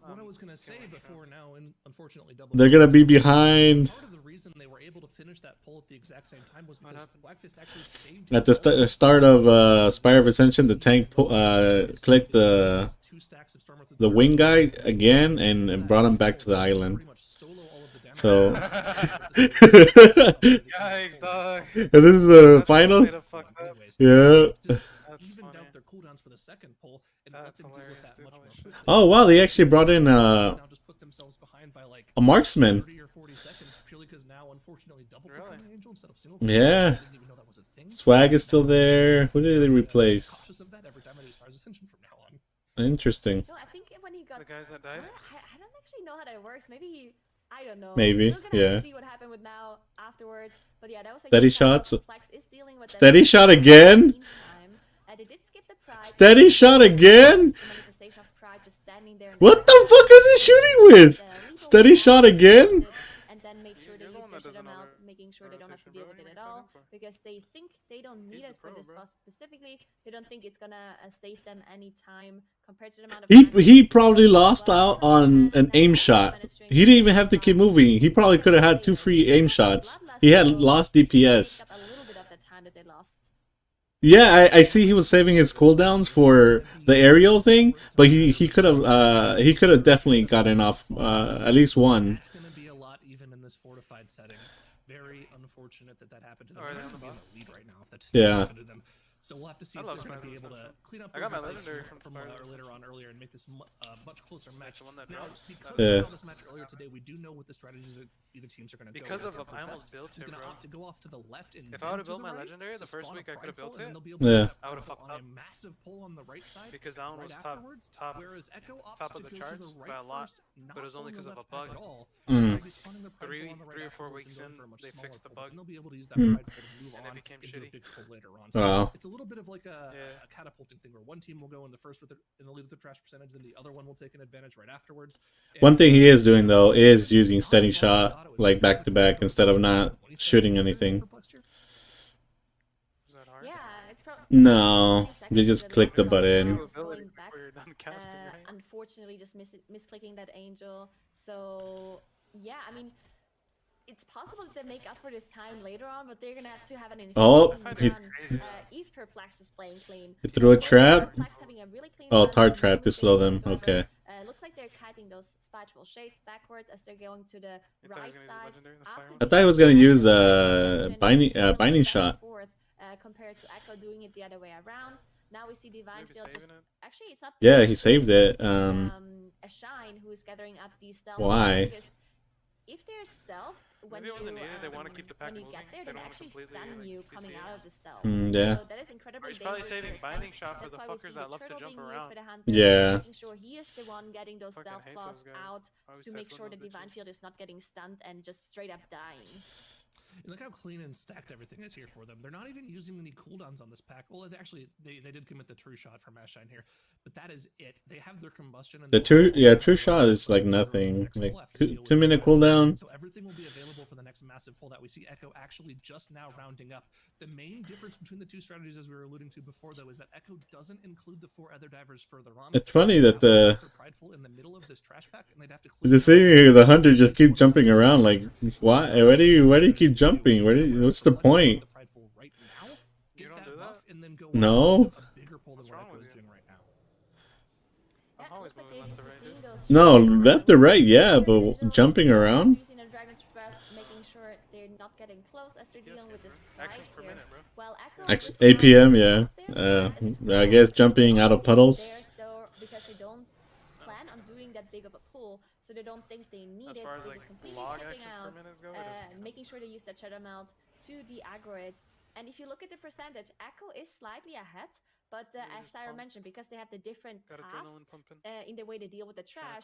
What I was gonna say before now, and unfortunately, double. They're gonna be behind. Part of the reason they were able to finish that pull at the exact same time was because Blackfist actually saved. At the start of Spire of Ascension, the tank clicked the wing guy again and brought him back to the island. So, Yikes, dog. And this is the final. Yeah. Evened out their cooldowns for the second pull and let them deal with that much more. Oh wow, they actually brought in a marksman. now unfortunately double click Really? on the angel instead of single. Yeah. I didn't even know that was a thing. Swag is still there. Who did they replace? Cautious of that every time I do Spire's Ascension from now on. Interesting. No, I think when he got the guys that died. I don't actually know how that works. Maybe he, I don't know. Maybe, We're gonna have yeah. to see what happened with now afterwards. But yeah, that was like Steady shots. Flex is dealing with Steady shot again. They did skip the pride. Steady shot again. The manifestation of pride just standing there. What the fuck is he shooting with? Steady shot again. And then make sure they use their shit amount, making sure they don't have to deal with it at all, because they think they don't need it for this boss specifically. They don't think it's gonna save them any time compared to the amount of He probably lost out on an aim shot. He didn't even have to keep moving. He probably could have had 2 free aim shots. He had lost DPS. a little bit of the time that they lost. Yeah, I see he was saving his cooldowns for the aerial thing, but he could have definitely gotten off at least one. That's gonna be a lot even in this fortified setting. Very unfortunate that happened to them. They're gonna be in the lead right now if that happened to them. So we'll have to see if they're going to be able to clean up those mistakes from earlier and make this much closer match. Now, because we saw this match earlier today, we do know what the strategies that either teams are going to go with. Because of I almost built it, bro. To go off to the left and if I would have built my legendary the first week, I could have built it. Yeah. I would have fucked up. A massive pull on the right side because that one was top whereas Echo top of the charts by a lot, but it was only because of a bug. 3 or 4 weeks in, they fixed the bug. And they'll be able to use that prideful to move on into a big pull later on. So it's a little bit of like a catapulting thing where one team will go in the first in the lead with the trash percentage, then the other one will take an advantage right afterwards. One thing he is doing though is using steady shot like back to back instead of not shooting anything. Yeah, it's probably no, you just click the button. Unfortunately, just misclicking that angel. So yeah, I mean, it's possible that they make up for this time later on, but they're gonna have to have an insane run. If Perplex is playing clean. He threw a trap. Oh, tar trap to slow them. Okay. Looks like they're kiting those spiteful shades backwards as they're going to the right side. I thought he was gonna use a binding shot. Compared to Echo doing it the other way around. Now we see Divine Field just actually it's not. Yeah, he saved it. A Shine who is gathering up these stealth. Why? If they're stealth, when you get there, they actually stun you coming out of the stealth. Yeah. So that is incredibly dangerous. He's probably saving binding shot for the fuckers that love to jump around. Yeah. Making sure he is the one getting those stealth claws out to make sure the Divine Field is not getting stunned and just straight up dying. Look how clean and stacked everything is here for them. They're not even using any cooldowns on this pack. Well, they did commit the true shot from Shine here, but that is it. They have their combustion. And true shot is like nothing. Like 2-minute cooldown. So everything will be available for the next massive pull that we see Echo actually just now rounding up. The main difference between the two strategies, as we were alluding to before, though, is that Echo doesn't include the 4 other divers further on. It's funny that prideful in the middle of this trash pack, and they'd have to the hunter just keep jumping around. Like, why? Why do you keep jumping? What's the point? No. No, left or right, yeah, but jumping around. Making sure they're not getting close as they're dealing with this pride here. While Actually, APM, yeah. I guess jumping out of puddles. Because they don't plan on doing that big of a pull, so they don't think they need it. They're just completely stepping out, making sure they use that shadow melt to de-aggro it. And if you look at the percentage, Echo is slightly ahead, but as Syra mentioned, because they have the different paths in the way they deal with the trash,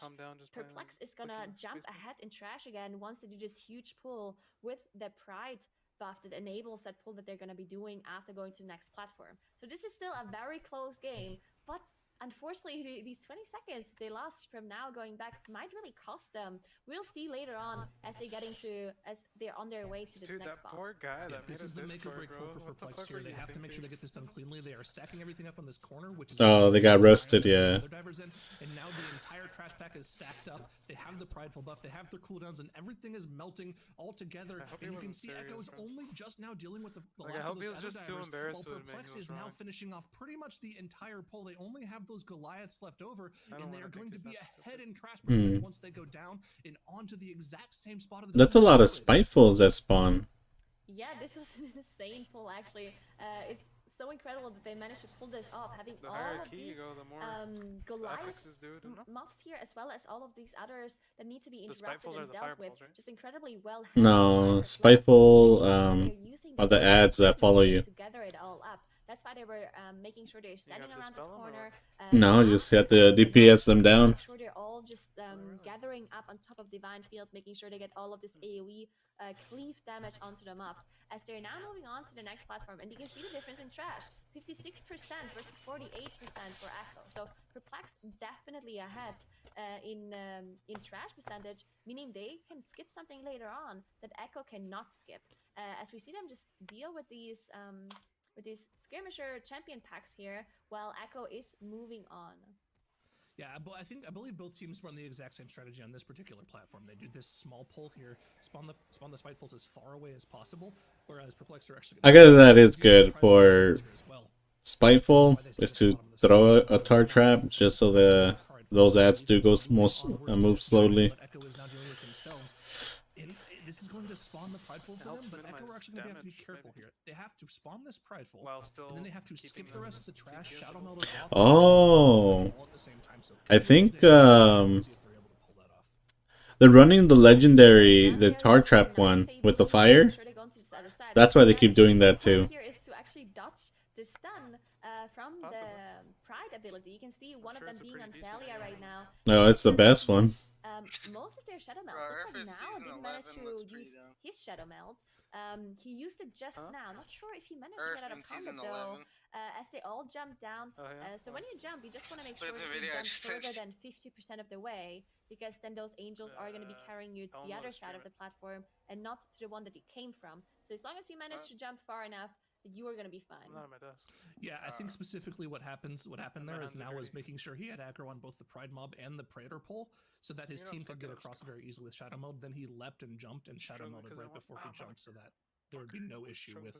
Perplex is gonna jump ahead in trash again once they do this huge pull with the pride buff that enables that pull that they're gonna be doing after going to the next platform. So this is still a very close game, but unfortunately, these 20 seconds they lost from now going back might really cost them. We'll see later on as they're on their way to the next boss. Poor guy this is the make or break pull for Perplex here. They have to make sure they get this done cleanly. They are stacking everything up on this corner, which is they got roasted, yeah. And now the entire trash pack is stacked up. They have the prideful buff, they have their cooldowns, and everything is melting all together. And you can see Echo is only just now dealing with the last of those other divers, while Perplex is now finishing off pretty much the entire pull. They only have those Goliaths left over, and they are going to be ahead in trash percentage once they go down and onto the exact same spot of the That's a lot of spitefuls that spawn. Yeah, this was an insane pull actually. It's so incredible that they managed to pull this off, having The all higher of key you these go, the more Goliath affixes do it, no? mobs here, as well as all of these others that need to be The interrupted Spitefuls are and the dealt with, fireballs, right? just incredibly well handled No, by Perplex. Spiteful Making sure they're using are the the ads that follow you. to gather it all up. That's why they were making sure they're standing around this corner. No, you just have to DPS them down. Make sure they're all just gathering up on top of Divine Field, making sure they get all of this AoE cleave damage onto the mobs. As they're now moving on to the next platform, and you can see the difference in trash: 56% versus 48% for Echo. So Perplexed definitely ahead in trash percentage, meaning they can skip something later on that Echo cannot skip. As we see them just deal with these skirmisher champion packs here, while Echo is moving on. Yeah, but I believe both teams run the exact same strategy on this particular platform. They do this small pull here, spawn the Spitefuls as far away as possible, whereas Perplexed are actually. I guess that is good for Spiteful, is to throw a tar trap just so those ads do go move slowly. But Echo is now dealing with themselves. This is going to spawn the Prideful for them, but Echo are actually going to have to be careful here. They have to spawn this Prideful, and then they have to skip the rest of the trash, Shadow Meld it off, Oh, all at the same time. So I think they're running the legendary, the tar trap one with the fire. That's why they keep doing that too. Here is to actually dodge the stun from the Pride ability. You can see one of them being on Salia right now. No, it's the best one. Most of their Shadow Melds. Looks like now didn't manage to use his Shadow Meld. He used it just now. Not sure if he managed to get out of combat though, as they all jumped down. So when you jump, you just want to make sure that you jump further than 50% of the way, because then those angels are going to be carrying you to the other side of the platform and not to the one that you came from. So as long as you manage to jump far enough, you are going to be fine. Yeah, I think specifically what happened there is now was making sure he had aggro on both the Pride Mob and the Praetor pole, so that his team could get across very easily with Shadow Mode. Then he leapt and jumped and Shadow Melded right before he jumped, so that there would be no issue with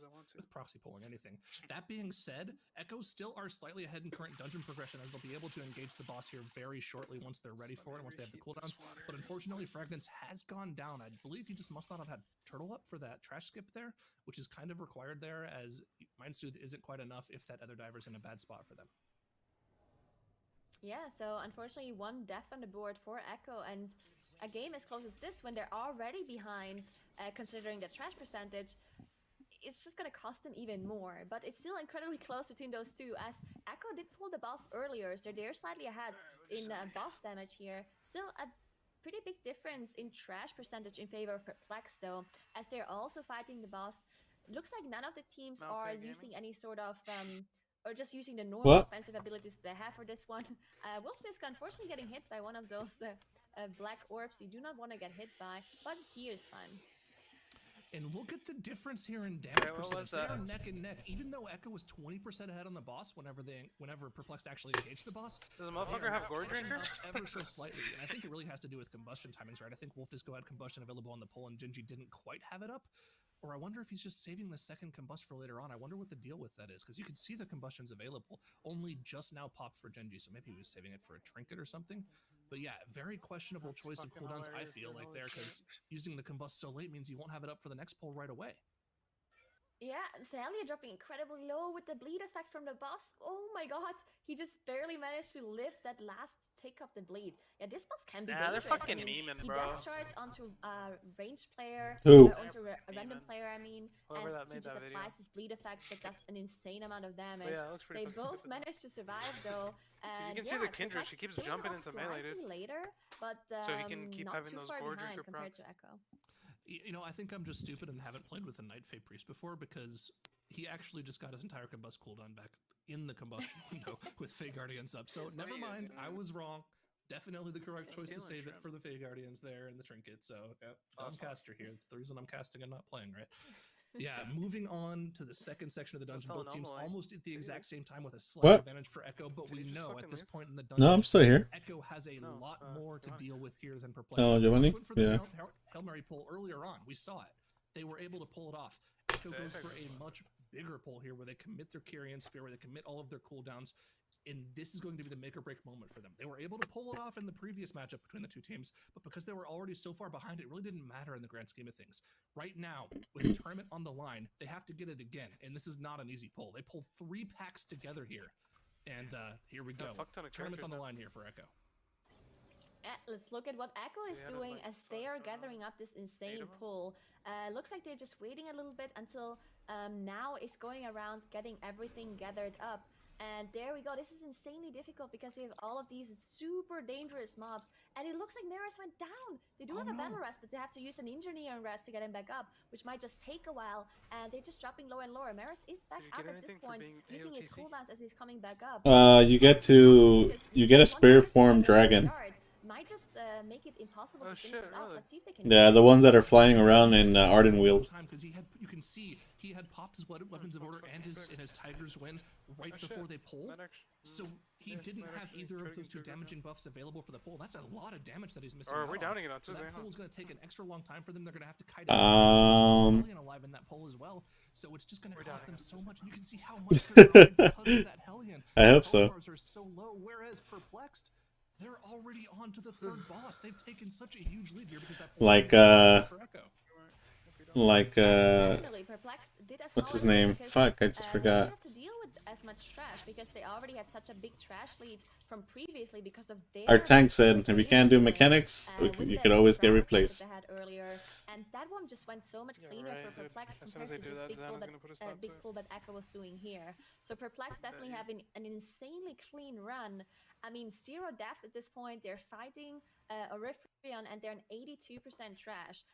proxy pulling anything. That being said, Echoes still are slightly ahead in current dungeon progression, as they'll be able to engage the boss here very shortly once they're ready for it, once they have the cooldowns. But unfortunately, Fragments has gone down. I believe he just must not have had Turtle up for that trash skip there, which is kind of required there, as Mind Soothe isn't quite enough if that other diver's in a bad spot for them. Yeah, so unfortunately one death on the board for Echo, and a game as close as this, when they're already behind, considering the trash percentage, it's just gonna cost them even more. But it's still incredibly close between those two, as Echo did pull the boss earlier, so they're slightly ahead in boss damage here. Still a pretty big difference in trash percentage in favor of Perplex though, as they're also fighting the boss. Looks like none of the teams are using any sort of or just using the normal offensive abilities they have for this one. Wolfdisk unfortunately getting hit by one of those black orbs you do not want to get hit by, but he is fine. And look at the difference here in damage percentage. They are neck and neck. Even though Echo was 20% ahead on the boss whenever Perplexed actually engaged the boss. Does the motherfucker have Gore Drinker? Ever so slightly. And I think it really has to do with combustion timings, right? I think Wolfdisk had combustion available on the pull and Gingy didn't quite have it up. Or I wonder if he's just saving the second combust for later on. I wonder what the deal with that is, because you can see the combustion's available. Only just now popped for Genji, so maybe he was saving it for a trinket or something. But yeah, very questionable choice of cooldowns, I feel like there, because using the combust so late means you won't have it up for the next pull right away. Yeah, Salia dropping incredibly low with the bleed effect from the boss. Oh my god, he just barely managed to lift that last tick of the bleed. Yeah, this boss can be dangerous. They're fucking memeing, bro. He does charge onto a ranged player, onto a random player, I mean, and he just applies his bleed effect that does an insane amount of damage. They both managed to survive though. And you can see the Kindred, she keeps jumping into melee, dude. Later, but so he can keep not having too those far Gore behind Drinker compared procs. to Echo. You know, I think I'm just stupid and haven't played with a Night Fae Priest before, because he actually just got his entire combust cooldown back in the combustion window with Fae Guardians up. So never mind, I was wrong. Definitely the correct choice to save it for the Fae Guardians there and the trinket. So dumb caster here. It's the reason I'm casting and not playing, right? Yeah, moving on to the second section of the dungeon. Both teams almost at the exact same time with a slight advantage for Echo, but we know at this point in the dungeon, No, I'm still here. Echo has a lot more to deal with here than Perplexed. Oh, Giovanni? Went for the Yeah. Hail Mary pull earlier on. We saw it. They were able to pull it off. Echo goes for a much bigger pull here, where they commit their Kyrian Spear, where they commit all of their cooldowns. and this is going to be the make or break moment for them. They were able to pull it off in the previous matchup between the two teams, but because they were already so far behind, it really didn't matter in the grand scheme of things. Right now, with the tournament on the line, they have to get it again, and this is not an easy pull. They pulled 3 packs together here, and here we go. Tournament's on the line here for Echo. Let's look at what Echo is doing as they are gathering up this insane pull. Looks like they're just waiting a little bit until now is going around getting everything gathered up. And there we go. This is insanely difficult because they have all of these super dangerous mobs. And it looks like Neris went down. They do have a battle rest, but they have to use an engineering rest to get him back up, which might just take a while. And they're just dropping lower and lower. Maris is back up at this point, using his cooldowns as he's coming back up. You get a spirit form dragon. Might just make it impossible to finish this out. Let's see if they can. Yeah, the ones that are flying around in Ardenweald. Because you can see he had popped his weapons of order and his Tiger's Wind right before they pulled. So he didn't have either of those 2 damaging buffs available for the pull. That's a lot of damage that he's missing. Or are we downing it on so that pull is going to take an extra long time for them. They're going to have to kite it alive in that pull as well. So it's just going to cost them so much. And you can see how much they're down because of that Hellion. I hope so. Are so low, whereas Perplexed, they're already on to the 3rd boss. They've taken such a huge lead here because that what's his name? Fuck, I just forgot. They have to deal with as much trash because they already had such a big trash lead from previously because of their. Our tank said if you can't do mechanics, you could always get replaced. They had earlier, and that one just went so much cleaner for Perplexed compared to this big pull that Echo was doing here. So Perplexed definitely having an insanely clean run. I mean, 0 deaths at this point. They're fighting Orifrion, and they're an 82% trash.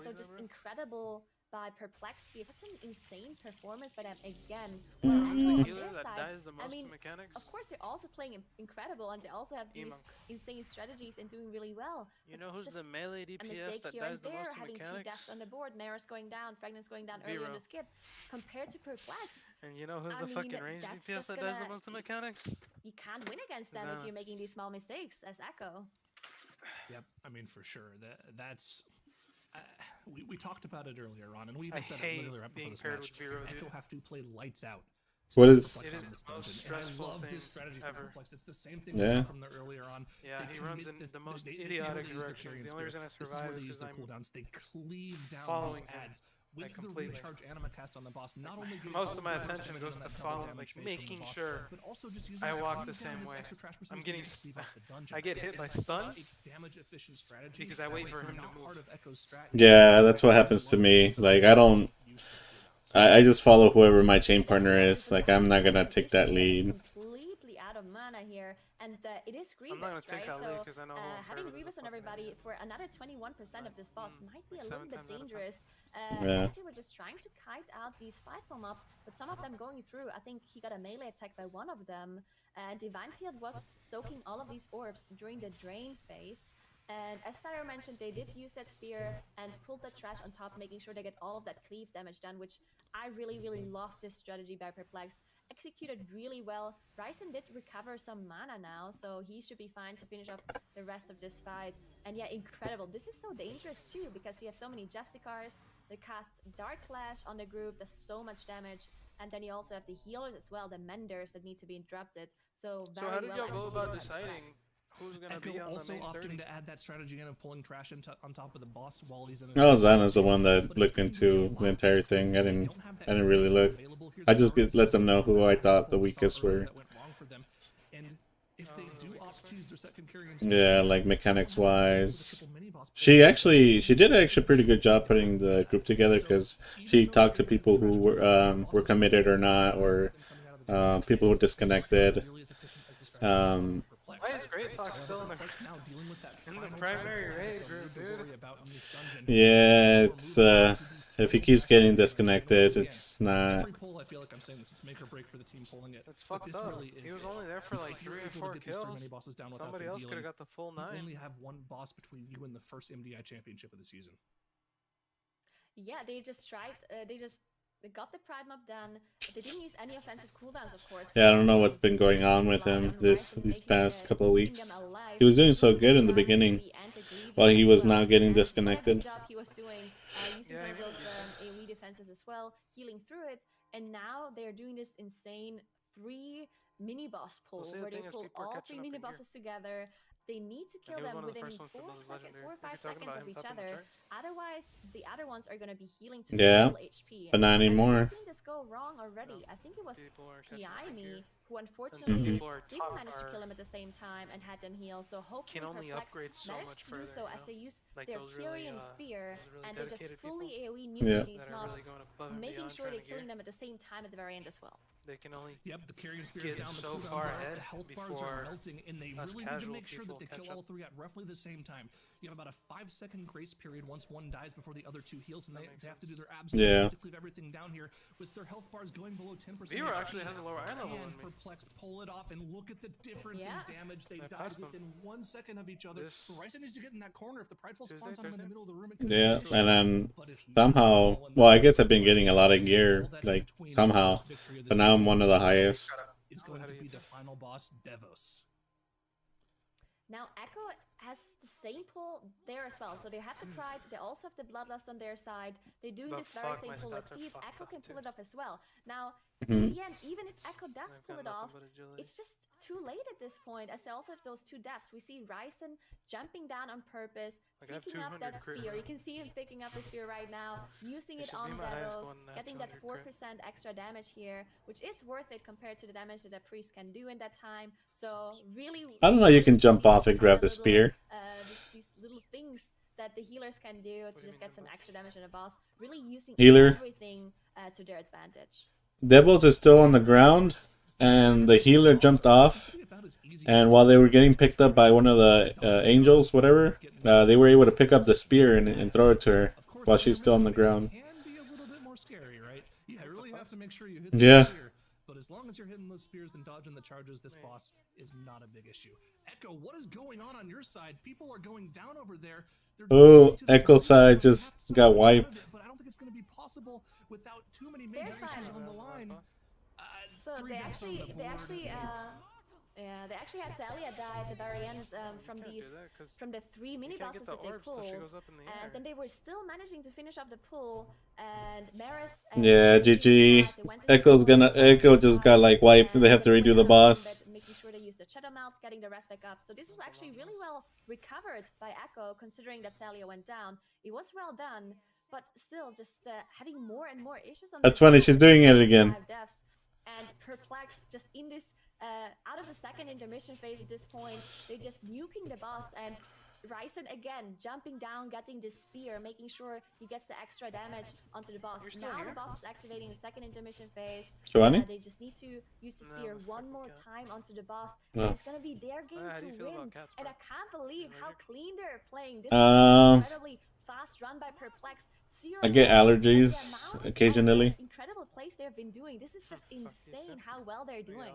So just incredible by Perplexed. He is such an insane performance by them again. On their side, I mean, of course, they're also playing incredible, and they also have these insane strategies and doing really well. You know who's the melee DPS that dies the most in having mechanics? 2 deaths on the board. Maris going down, Fragnance going down early on the skip, compared to Perplexed. And you know who's the fucking range DPS that dies the most in mechanics? You can't win against them if you're making these small mistakes as Echo. Yep, I mean, for sure. That's... we talked about it earlier on, and we even said it literally right before this match. Echo have to play lights out. What is? This dungeon. And I love this strategy for Perplexed. It's the same thing we saw from the earlier on. Yeah, he runs in the most idiotic directions. The only reason I survive is because I'm cooldowns. They cleave down those ads. With the recharge anima cast on the boss, not only most of my attention goes to following, like making sure but also just I walk the same way. I'm getting, I get hit by stuns damage efficient strategy because I wait for him to move. Yeah, that's what happens to me. Like I just follow whoever my chain partner is. Like I'm not gonna take that lead. Completely out of mana here, and it is Grievous, right? So having Grievous on everybody for another 21% of this boss might be a little bit dangerous. As they were just trying to kite out these spiteful mobs, but some of them going through. I think he got a melee attack by one of them. Divine Field was soaking all of these orbs during the drain phase. And as Syra mentioned, they did use that spear and pulled the trash on top, making sure they get all of that cleave damage done, which I really, really love this strategy by Perplexed. Executed really well. Ryzen did recover some mana now, so he should be fine to finish up the rest of this fight. And yeah, incredible. This is so dangerous too, because you have so many Justicars that cast Dark Clash on the group, does so much damage. And then you also have the healers as well, the Menders that need to be interrupted. So very how did well y'all go about executed by deciding Perplexed. who's gonna Echo be on also the main 30? opting to add that strategy in of pulling trash on top of the boss while he's in. Oh, Xana's the one that looked into the entire thing. I didn't really look. I just let them know who I thought the weakest were. Yeah, like mechanics wise. She did actually a pretty good job putting the group together because she talked to people who were committed or not, or people who were disconnected. Why is Great Fox still in the primary raid group, dude? Yeah, it's if he keeps getting disconnected, it's not. Every poll, I feel like I'm saying this. It's make or break for the team pulling it. That's fucked up. Really he was only there for like 3 or 4 kills. Somebody else could have got the full 9. You only have one boss between you and the first MDI championship of the season. Yeah, they just tried. They got the Pride Mob done, but they didn't use any offensive cooldowns, of course. Yeah, I don't know what's been going on with him these past couple of weeks. He was doing so good in the beginning, while he was now getting disconnected. Job he was doing, using some of those AoE defenses as well, healing through it, and now they're doing this insane 3 mini boss pull, see, the where they thing is, pull people are all catching 3 up mini in gear. bosses together. They need to kill And he was them one of the within first ones to 4 build his legendary. 4 or If 5 you're talking seconds about of him each top in the other. charts. Otherwise, the other ones are gonna be healing to Yeah, full HP. but not And we've anymore. seen this go wrong already. I think it was Kiami who Some unfortunately people are didn't manage to kill him at the same time and had them heal. So hopefully can only Perplex upgrade so managed much to do further, so you as know? they use Like their those Kyrian really, Spear those really and they just dedicated fully people AoE Yeah. nuke these that are really mobs, going above and making beyond sure trying they're to gear. killing them at the same time at the very end as well. They can only Yep, the Kyrian Spear is get down, the so cooldowns far are up, ahead the health bars before are melting, and they us really need to casual make sure that people they catch kill up. all three at roughly the same time. You have about a 5-second grace period once one dies before the other two heals, and they have to do their absolute Yeah. best to cleave everything down here with their health bars going below 10%. Vero actually has a lower eye level than and me. Perplexed pull it off, and look at the difference Yeah. in damage. They I died passed them. within 1 second of each other. This But Ryzen needs to get in that corner. If the Prideful Tuesday, spawns on him in the Thursday? middle of the room, it could Yeah, be an issue. and then But it's somehow, not well, I guess all I've been getting a lot of gear, that's like between somehow, the first victory of the but now I'm season. one of the highest. Is going to be the final boss, Devos. Now Echo has the same pull there as well. So they have the Pride, they also have the Bloodlust on their side. They're doing The this very fuck, same my pull. Let's stats are see if fucked Echo up can pull too. it off as well. Now, Mhm. in the end, even if Echo does I've pull got it off, nothing but agility. it's just too late at this point, as they also have those two deaths. We see Ryzen jumping down on purpose, Like, I have picking up 200 that crit spear. rate. You can see him picking up the spear right now, using It it should on be my highest Devos, one and I have getting that 200 4% extra damage here, which is worth it compared to the damage that a priest can do in that time. So really, I don't know, you nice can to jump see off these and grab kinda the spear. these little things that the healers can do to just get some extra damage on the boss. Really using Healer. everything to their advantage. Devils is still on the ground, and the healer jumped off. And while they were getting picked up by one of the angels, whatever, they were able to pick up the spear and throw it to her while she's still on the ground. Can be a little bit more scary, right? You really have to make sure you hit Yeah. the spear. But as long as you're hitting those spears and dodging the charges, this boss is not a big issue. Echo, what is going on your side? People are going down over there. They're Oh, dying to this Echo blue, so side they just have to got get out of wiped. it, but I don't think it's going to be possible without too many major issues on the line. So Three they deaths on the actually, board. yeah, they actually had Celia die at the very end from the 3 mini can't get bosses that they the orbs till she pulled, goes up in the and air. then they were still managing to finish off the pull. And Maris, Yeah, GG. Echo just got like wiped. They have to redo the boss. making sure they use the Shadow Melt, getting the rest back up. So this was actually really well recovered by Echo, considering that Celia went down. It was well done, but still just having more and more issues on That's their funny, side. she's doing it again. 5 deaths. And Perplexed just in this out of the second intermission phase at this point, they're just nuking the boss, and Ryzen again jumping down, getting this spear, making sure he gets the extra damage onto the boss. Now the boss is activating the second intermission phase. Giovanni? They just need to use the spear one more time onto the boss, No. and it's gonna be their game How to do you feel win. about cats, And bro? I can't believe how clean they're playing. This is an incredibly fast run by Perplexed. I get Zero allergies deaths, and the amount of occasionally. incredible plays they've been doing. This is just insane how well they're doing.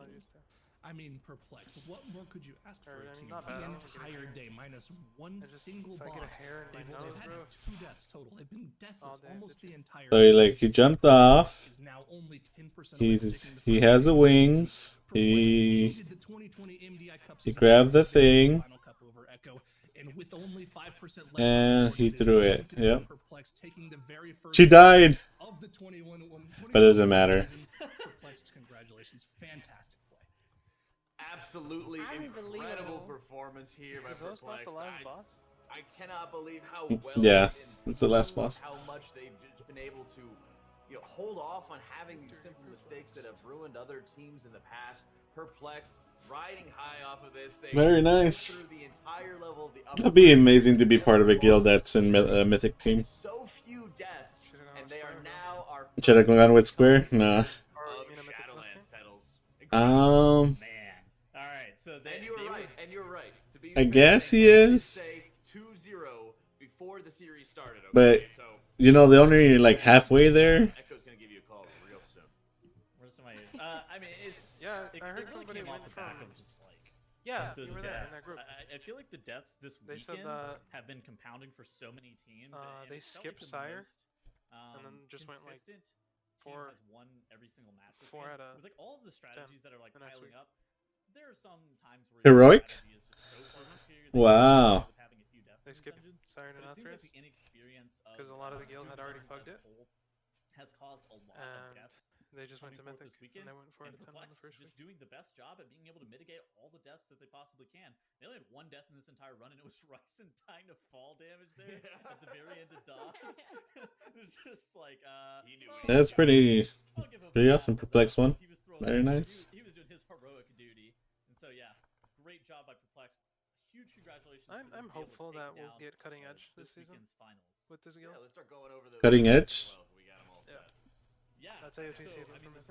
I mean, Perplexed. What more could you ask for a team? not bad. I The don't get a entire hair. day, minus one single if I get a boss. hair in my They've nose, had bro. 2 deaths total. They've been deathless day, almost the entire So he jumped off. is now only 10% away from taking the He first has the game. wings. Did the 2020 MDI Cup He season grabbed the thing. Final Cup over Echo, and with only 5% left And he threw it. to be Yep. Perplexed, taking the very first She died. of the 21 But it doesn't matter. season. Perplexed, congratulations. Fantastic play. Absolutely incredible Unbelievable. performance here by Is those not Perplexed. the last boss? I cannot believe how well Yeah, they've it's the last boss. how much they've just been able to, hold off on having these simple mistakes that have ruined other teams in the past. Perplexed, riding high off of this thing. Very nice. Through the entire level of the That'd be amazing to be part of a guild that's in a Mythic team. so few deaths, and they are now our Should I go down with Square? Nah. of Shadowlands titles. Um, Man. All right. So they, And you're they right. were- And you're right. To be I fair, guess he they did is. say 2-0 before the series started. Okay? But So they're only like halfway there. Echo's gonna give you a call real soon. Where's my? I mean, it's Yeah, It, I heard it really somebody came off went the back from- of just like Yeah, the you were there in that deaths. group. I feel like the deaths this They said, weekend have been compounding for so many teams. And they it felt skipped like the Sire, most, and then just went, like, consistent team 4 has won every single match. This 4 game. out of With like all of the strategies that are like the next piling week. up, there are some times where Heroic? your strategy is just so far superior that you Wow. with having a few death They boost skipped engines, Siren but and it seems like Atheris the inexperience of 'cause a lot of the guild doing had already Legends fucked as a it. whole has caused a lot of And deaths. they just went to Coming forth Mythic, this weekend, and they went 4 out and of 10 on the Perplexed first just week. doing the best job at being able to mitigate all the deaths that they possibly can. They only had 1 death in this entire run, and it was Ryzen dying to fall damage there at the very end of DOS. It was just like, he knew That's pretty awesome. Perplex one. He was Very nice. He was doing his heroic duty, and so yeah, great job by Perplex. Huge congratulations. I'm hopeful that we'll get cutting edge this season with this guild. Yeah, let's start going over the Cutting edge. well. We got them all Yeah. set. Yeah, that's AOT so, season. I mean, the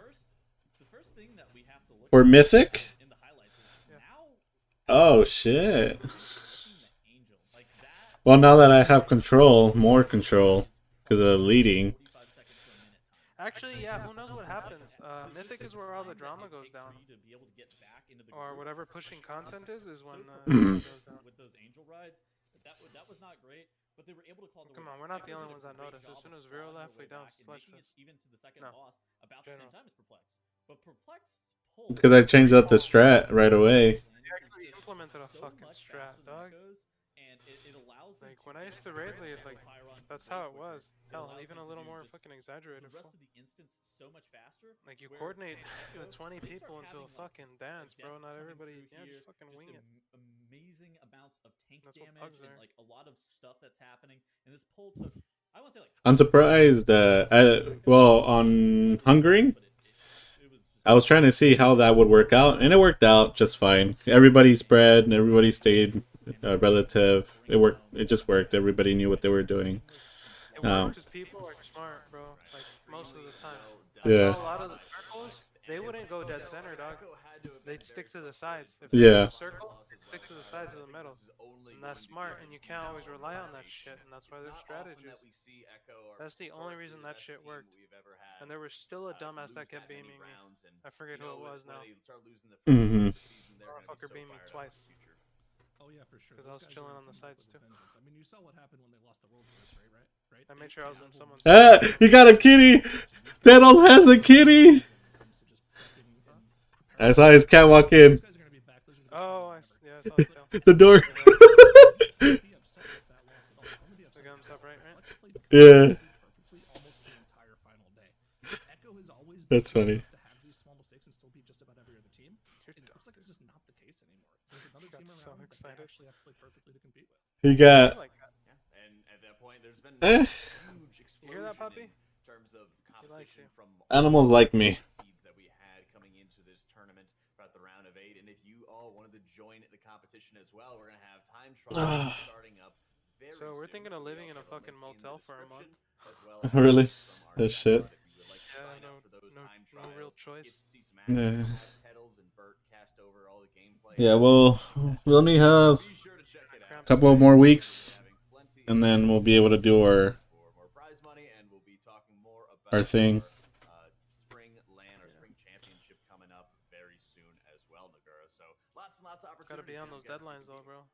first thing that we have to look For at Mythic? in the highlights is now. Oh shit. Well, now that I have control, more control, because of leading. Actually, yeah, who knows what happens? Mythic is where all the drama goes down. Or whatever pushing content is when drama goes down. With those angel rides, that was not great, but they were able to call the Come on, we're not the only ones that noticed. As soon as Vero left, we down Slush Fest. Even to the second boss about the same time as Perplex. But Perplex's pull, Because I changed up the strat right away. They actually implemented a fucking strat, dog. And it allows them like when I used to raid lead, like that's how it was. Hell, even a little more fucking exaggerated. The rest of the instance so much faster. Like you coordinate the 20 people into a fucking dance, bro. Not everybody, just fucking wing it. Amazing amounts of tank that's damage and like a lot of stuff that's happening. And this pull took, I want to say like. I'm surprised. Well, on Hungering, I was trying to see how that would work out, and it worked out just fine. Everybody spread, and everybody stayed relative. It worked. It just worked. Everybody knew what they were doing. It worked because people are smart, bro. Like most of the time. Yeah. A lot of the circles, they wouldn't go dead center, dog. They'd stick to the sides. If Yeah. a circle, they'd stick to the sides of the middle. And that's smart, and you can't always rely on that shit, and that's why there's strategies. That's the only reason that shit worked. And there was still a dumbass that kept beaming me. I forget who it was now. Mm-hmm. Motherfucker beamed me twice. Oh yeah, for sure. Because I was chilling on the sides too. I mean, you saw what happened when they lost the world first, right? I made sure I was in someone's. You got a kitty. Thanos has a kitty. I saw his cat walk in. Oh, yeah, I saw it. The door. Yeah. That's funny. So excited. He got. And at that point, there's been huge explosion you hear that, puppy? in terms of competition from Animals like me. seeds that we had coming into this tournament throughout the round of 8. And if you all wanted to join the competition as well, we're gonna have time trials starting up very So we're soon. thinking of living in a fucking motel for a month. As well Really? That shit. Yeah, no real choice. Yeah. Over all the gameplay. Yeah, well, we only have a couple more weeks, and then we'll be able to do our thing. Spring LAN or spring championship coming up very soon as well, Nagura. So lots and lots of opportunities. Gotta be on those deadlines though, bro.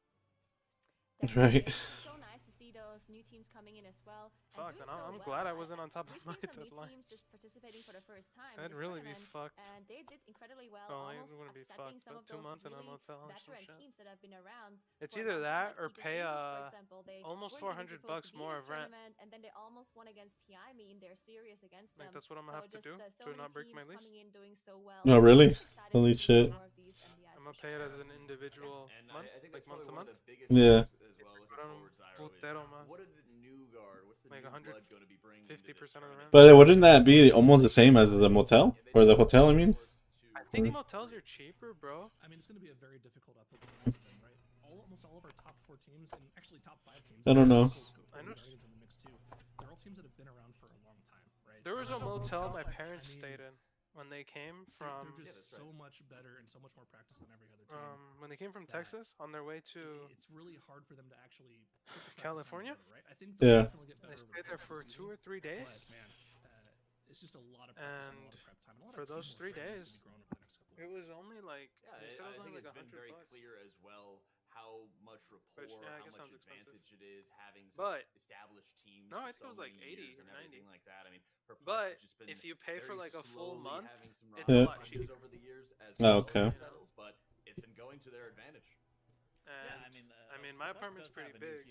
That's right. It's so nice to see those new teams coming in as well. Fuck, and I'm glad I wasn't on top of my deadline. New teams just participating for the first time. I'd really be fucked. And they did incredibly well, Oh, I'm almost gonna be upsetting fucked. some of 2 those months in a really motel or some veteran shit. teams that have been around. It's for a either long that time, or like pay Angels, for example, they almost were initially $400 supposed to be more in this of rent. tournament, and then they almost won against PI me in their series against them. Like that's what I'm gonna have to do so to many not break teams my lease. coming in doing so well. Oh, really? Holy shit. I'm gonna pay it as an individual month, I think like month to month. Yeah. What are the new guard? What's the like new 100, blood going to be bringing 50% of the rent. But wouldn't that be almost the same as the motel? Or the hotel, I mean? I think motels are cheaper, bro. I mean, it's going to be a very difficult uphill battle for them, right? Almost all of our top 4 teams, and actually top 5 teams. I don't know. I know. In the mix too. They're all teams that have been around for a long time, right? There was a motel my parents stayed in when they came from. They're just so much better and so much more practice than every other team. When they came from Texas on their way to. It's really hard for them to actually. California, together, right? I think yeah. Definitely get better they stayed there for 2 or 3 days. But, man, it's just a lot of practice and a lot of prep time. For those 3 days, it was only like. Yeah, I think it's been very clear as well how much rapport, how much advantage it is having such established teams. No, I think it was like 80 or 90 like that. I mean, but if you pay for like a full month, it's a lot cheaper over the years as well. Okay. But it's been going to their advantage. And, I mean, my apartment's pretty big.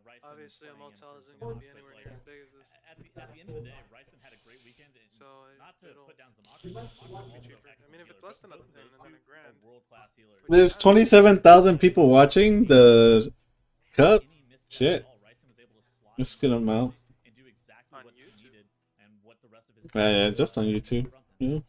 Ryson Obviously, a playing in motel first isn't and going to whatnot, be but anywhere like near as big as this. at the end of the day, Ryson had a great weekend. And So not to it'll put down Zamakra, but Zamakra be also cheaper. I excellent mean, if it's healer. less than Both of those two a grand, are world class healers. There's 27,000 people watching the cup. Shit. That's a good amount. And do exactly what he needed and what the rest of his Yeah, just on YouTube. Yeah.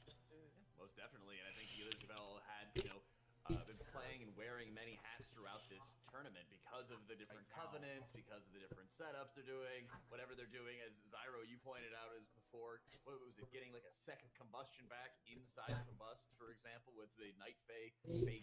Most definitely, and I think healers have all had, been playing and wearing many hats throughout this tournament because of the different covenants, because of the different setups they're doing, whatever they're doing. As Zyro, you pointed out as before, what was it, getting like a second combustion back inside Combust, for example, with the Night Fae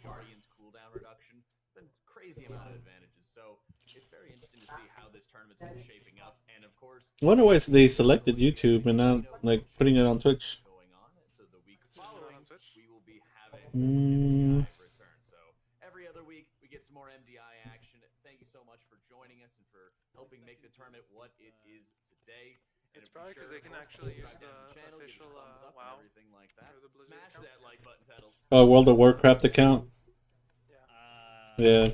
Guardian's cooldown reduction. Been crazy amount of advantages. So it's very interesting to see how this tournament's been shaping up. And of course, I wonder why they selected YouTube and not like putting it on Twitch. going on. And so the week following, we will be having Mm. MDI return. So every other week, we get some more MDI action. Thank you so much for joining us and for helping make the tournament what it is today. And it's probably because they can actually use the channel, official WoW, everything like that. Smash account. that like button, Tettles. Oh, World of Warcraft account. Yeah.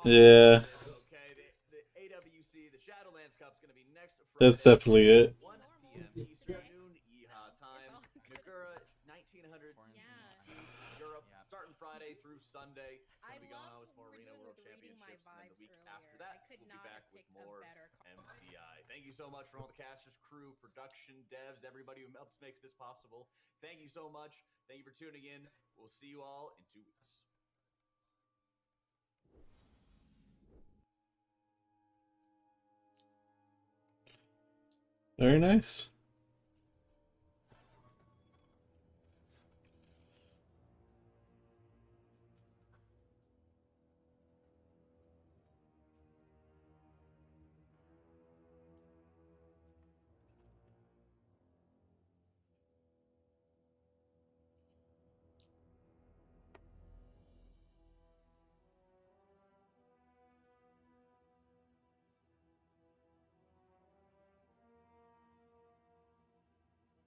Yeah. Okay, the AWC, the Shadowlands Cup's gonna be next Friday. That's definitely it. 1 p.m. Eastern, noon EHA time. Nagura, 1900 CET, Europe, starting Friday through Sunday. We'll be going on with more Arena World Championships, and then the week after that, we'll be back with more MDI. Thank you so much for all the casters, crew, production, devs, everybody who helps makes this possible. Thank you so much. Thank you for tuning in. We'll see you all in 2 weeks. Very nice.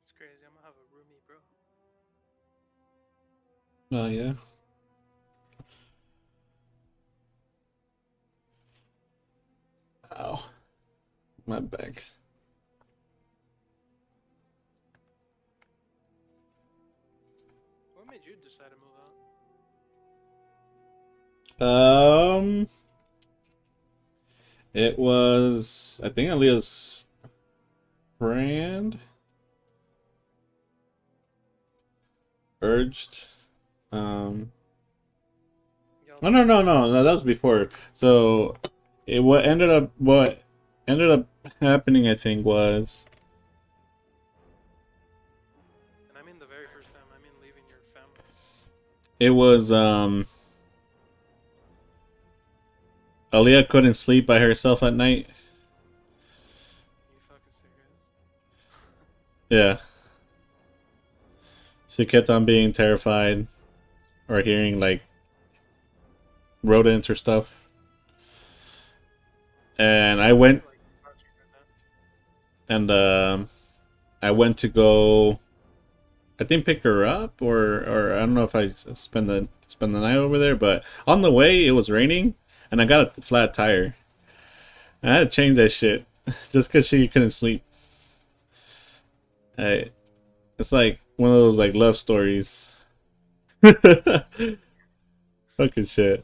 It's crazy. I'm gonna have a roomie, bro. Oh yeah. Ow. My back. What made you decide to move out? It was, I think, Aaliyah's friend urged. Oh, no, that was before. So, what ended up happening, I think, was. And I mean the very first time. I mean leaving your family. It was Aaliyah couldn't sleep by herself at night. You fucking serious? Yeah. She kept on being terrified or hearing like rodents or stuff. And I went to go, I think, pick her up, or I don't know if I spend the night over there, but on the way it was raining and I got a flat tire. I had to change that shit just because she couldn't sleep. It's like one of those like love stories. Fucking shit.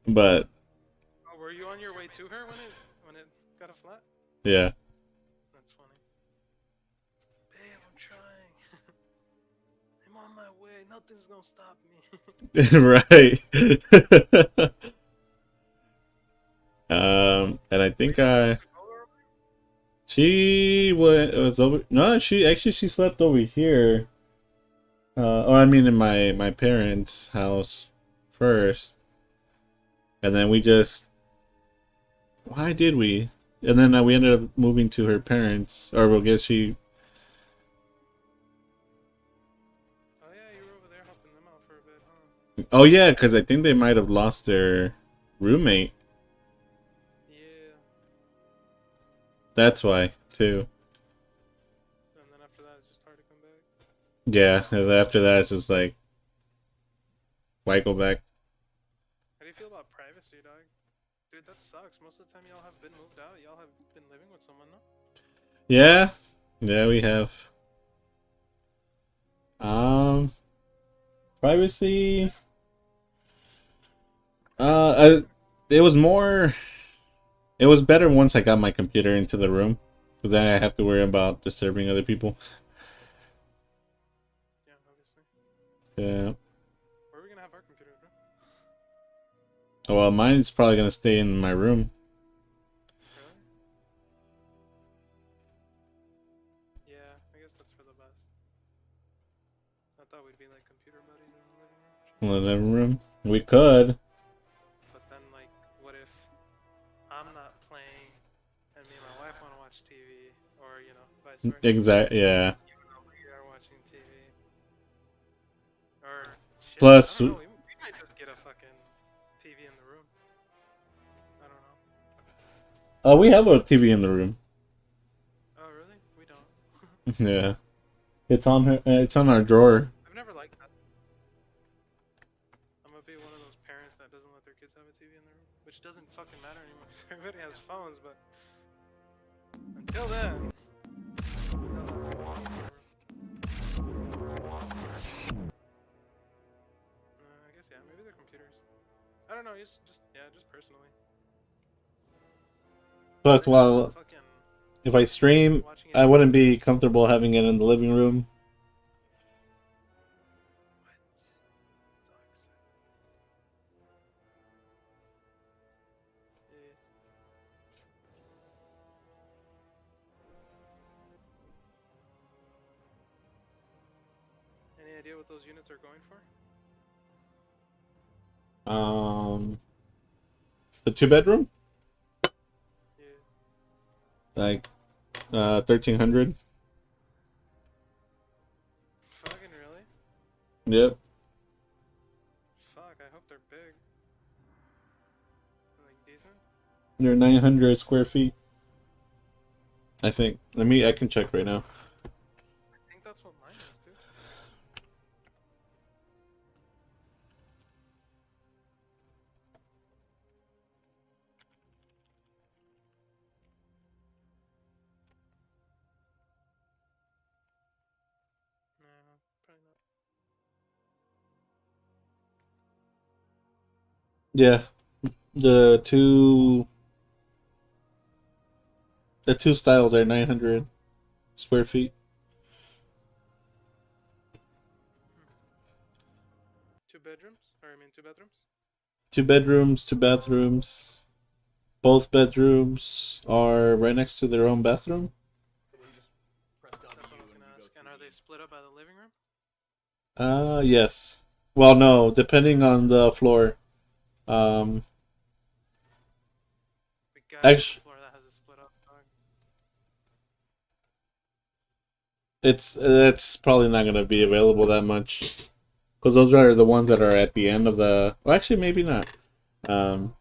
But Oh, were you on your way to her when it got a flat? yeah. That's funny. Babe, I'm trying. I'm on my way. Nothing's gonna stop me. Right. And I think she was over. No, she slept over here. I mean in my parents' house first, and then we just. Why did we? And then we ended up moving to her parents, or I guess she. Oh yeah, you were over there helping them out for a bit, huh? Oh yeah, because I think they might have lost their roommate. Yeah. That's why too. And then after that, it's just hard to come back. Yeah, and after that, it's just like, why go back? How do you feel about privacy, dog? Dude, that sucks. Most of the time y'all have been moved out. Y'all have been living with someone, no? Yeah, yeah, we have. Privacy. It was more. It was better once I got my computer into the room, because then I have to worry about disturbing other people. Yeah, obviously. Yeah. Where are we gonna have our computer, bro? Well, mine's probably gonna stay in my room. Really? Yeah, I guess that's for the best. I thought we'd be like computer buddies in the living room. In the living room, we could. But then, like, what if I'm not playing and me and my wife want to watch TV, or you know, vice versa? Exactly. Yeah. Even though we are watching TV. Or shit, Plus, I don't know. We might just get a fucking TV in the room. I don't know. we have a TV in the room. Oh really? We don't. Yeah, it's on her. It's on our drawer. I've never liked that. I'm gonna be one of those parents that doesn't let their kids have a TV in their room, which doesn't fucking matter anymore. Everybody has phones, but until then. I guess yeah, maybe they're computers. I don't know. Just yeah, just personally. Plus, well, if I stream, I wouldn't be comfortable having it in the living room. Any idea what those units are going for? The 2-bedroom? Yeah. Like, 1,300. Fucking really? Yep. Fuck, I hope they're big. Like decent? They're 900 square feet. I think. I can check right now. I think that's what mine is, dude. No, probably not. Yeah. The two styles are 900 square feet. 2 bedrooms? Or I mean 2 bathrooms? 2 bedrooms, 2 bathrooms. Both bedrooms are right next to their own bathroom. That's what I was gonna ask. And are they split up by the living room? Yes. Well, no, depending on the floor. Actually, floor that has it split up. it's probably not gonna be available that much, because those are the ones that are at the end of the. Well, actually, maybe not. Well,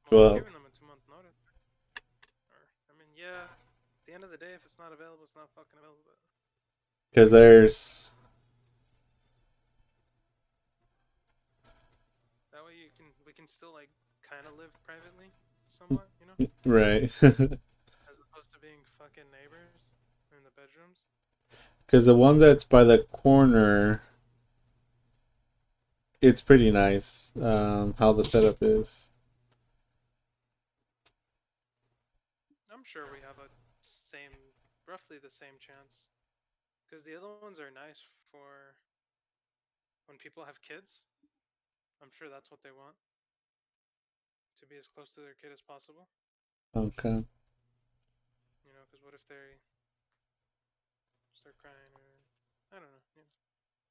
Giving them a 2-month notice. Or, I mean, yeah. At the end of the day, if it's not available, it's not fucking available. because there's. That way we can still like kind of live privately, somewhat, you know? Right. As opposed to being fucking neighbors in the bedrooms. Because the one that's by the corner, it's pretty nice. How the setup is. I'm sure we have roughly the same chance. Because the other ones are nice for when people have kids. I'm sure that's what they want. To be as close to their kid as possible. Okay. You know, because what if they start crying or I don't know.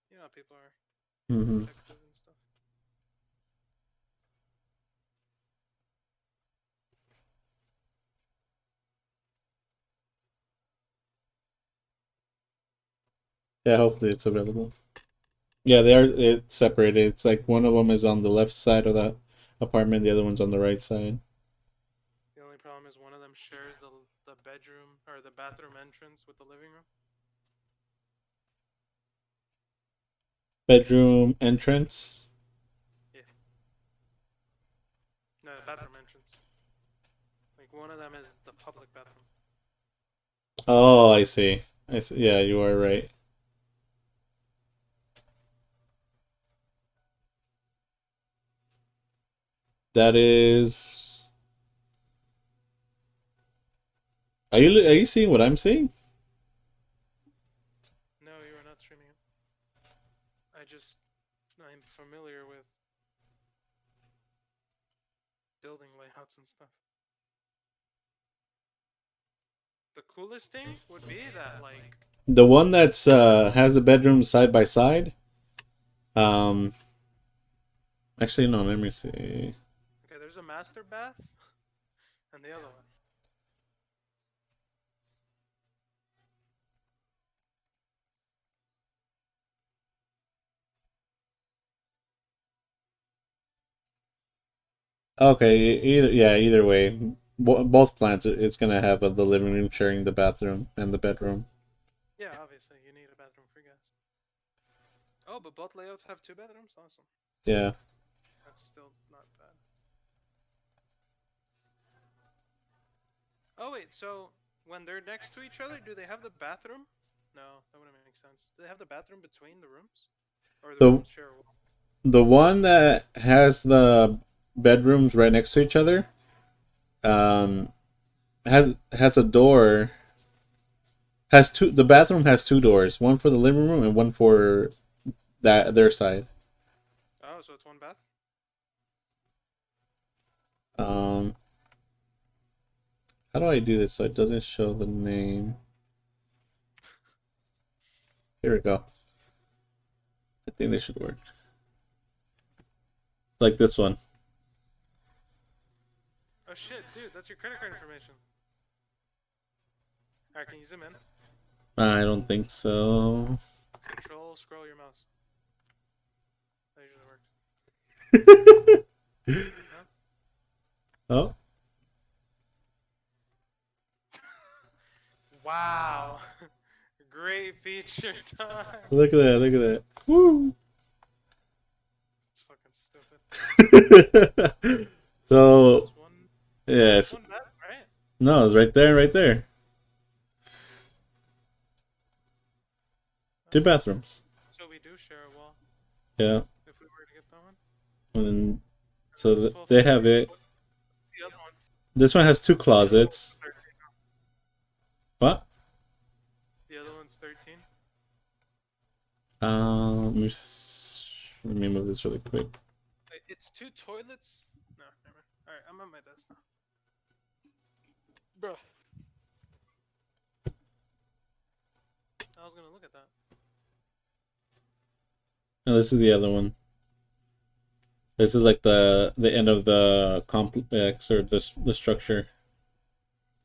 You know how people are protective and stuff. Yeah, hopefully it's available. Yeah, it's separated. It's like one of them is on the left side of the apartment, the other one's on the right side. The only problem is one of them shares the bedroom or the bathroom entrance with the living room. Bedroom entrance? No, bathroom entrance. Like one of them is the public bathroom. Oh, I see. I see. Yeah, you are right. That is. Are you seeing what I'm seeing? No, you are not streaming it. I'm familiar with building layouts and stuff. The coolest thing would be that, like, The one that's has the bedrooms side by side. Actually, no. Let me see. okay, there's a master bath, and the other one. Okay, either way, both plans. It's gonna have the living room sharing the bathroom and the bedroom. Yeah, obviously you need a bathroom for guests. Oh, but both layouts have 2 bedrooms. Awesome. Yeah. That's still not bad. Oh wait, so when they're next to each other, do they have the bathroom? No, that wouldn't make sense. Do they have the bathroom between the rooms, or the The rooms share a wall? the one that has the bedrooms right next to each other, um, has a door. Has two. The bathroom has 2 doors, one for the living room and one for their side. Oh, so it's one bath? How do I do this so it doesn't show the name? Here we go. I think they should work. Like this one. Oh shit, dude, that's your credit card information. Alright, can you zoom in? I don't think so. Control, scroll your mouse. That usually works. Oh. Wow. Great feature time. Look at that, look at that. Woo! It's fucking stupid. So, yes. One bath, right? No, it's right there, right there. 2 bathrooms. So we do share a wall. Yeah. If we were to get that one. And then, so they have it. The other one. This one has 2 closets. What? The other one's 13. Let me move this really quick. It's 2 toilets. No, never mind. Alright, I'm on my desk now. Bruh. I was gonna look at that. No, this is the other one. This is like the end of the complex or the structure.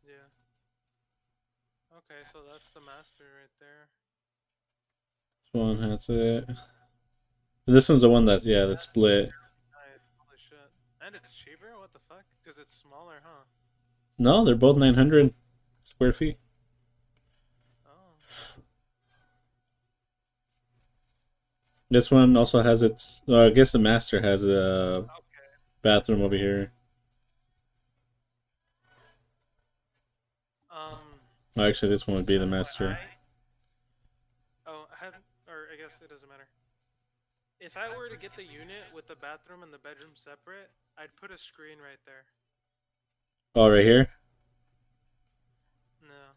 Yeah. Okay, so that's the master right there. This one has it. This one's the one that that's split. Nice, holy shit. And it's cheaper? What the fuck? Because it's smaller, huh? No, they're both 900 square feet. This one also has its. I guess the master has a bathroom over here. Oh, actually, this one would be the master. Oh, I guess it doesn't matter. If I were to get the unit with the bathroom and the bedroom separate, I'd put a screen right there. Oh, right here? No.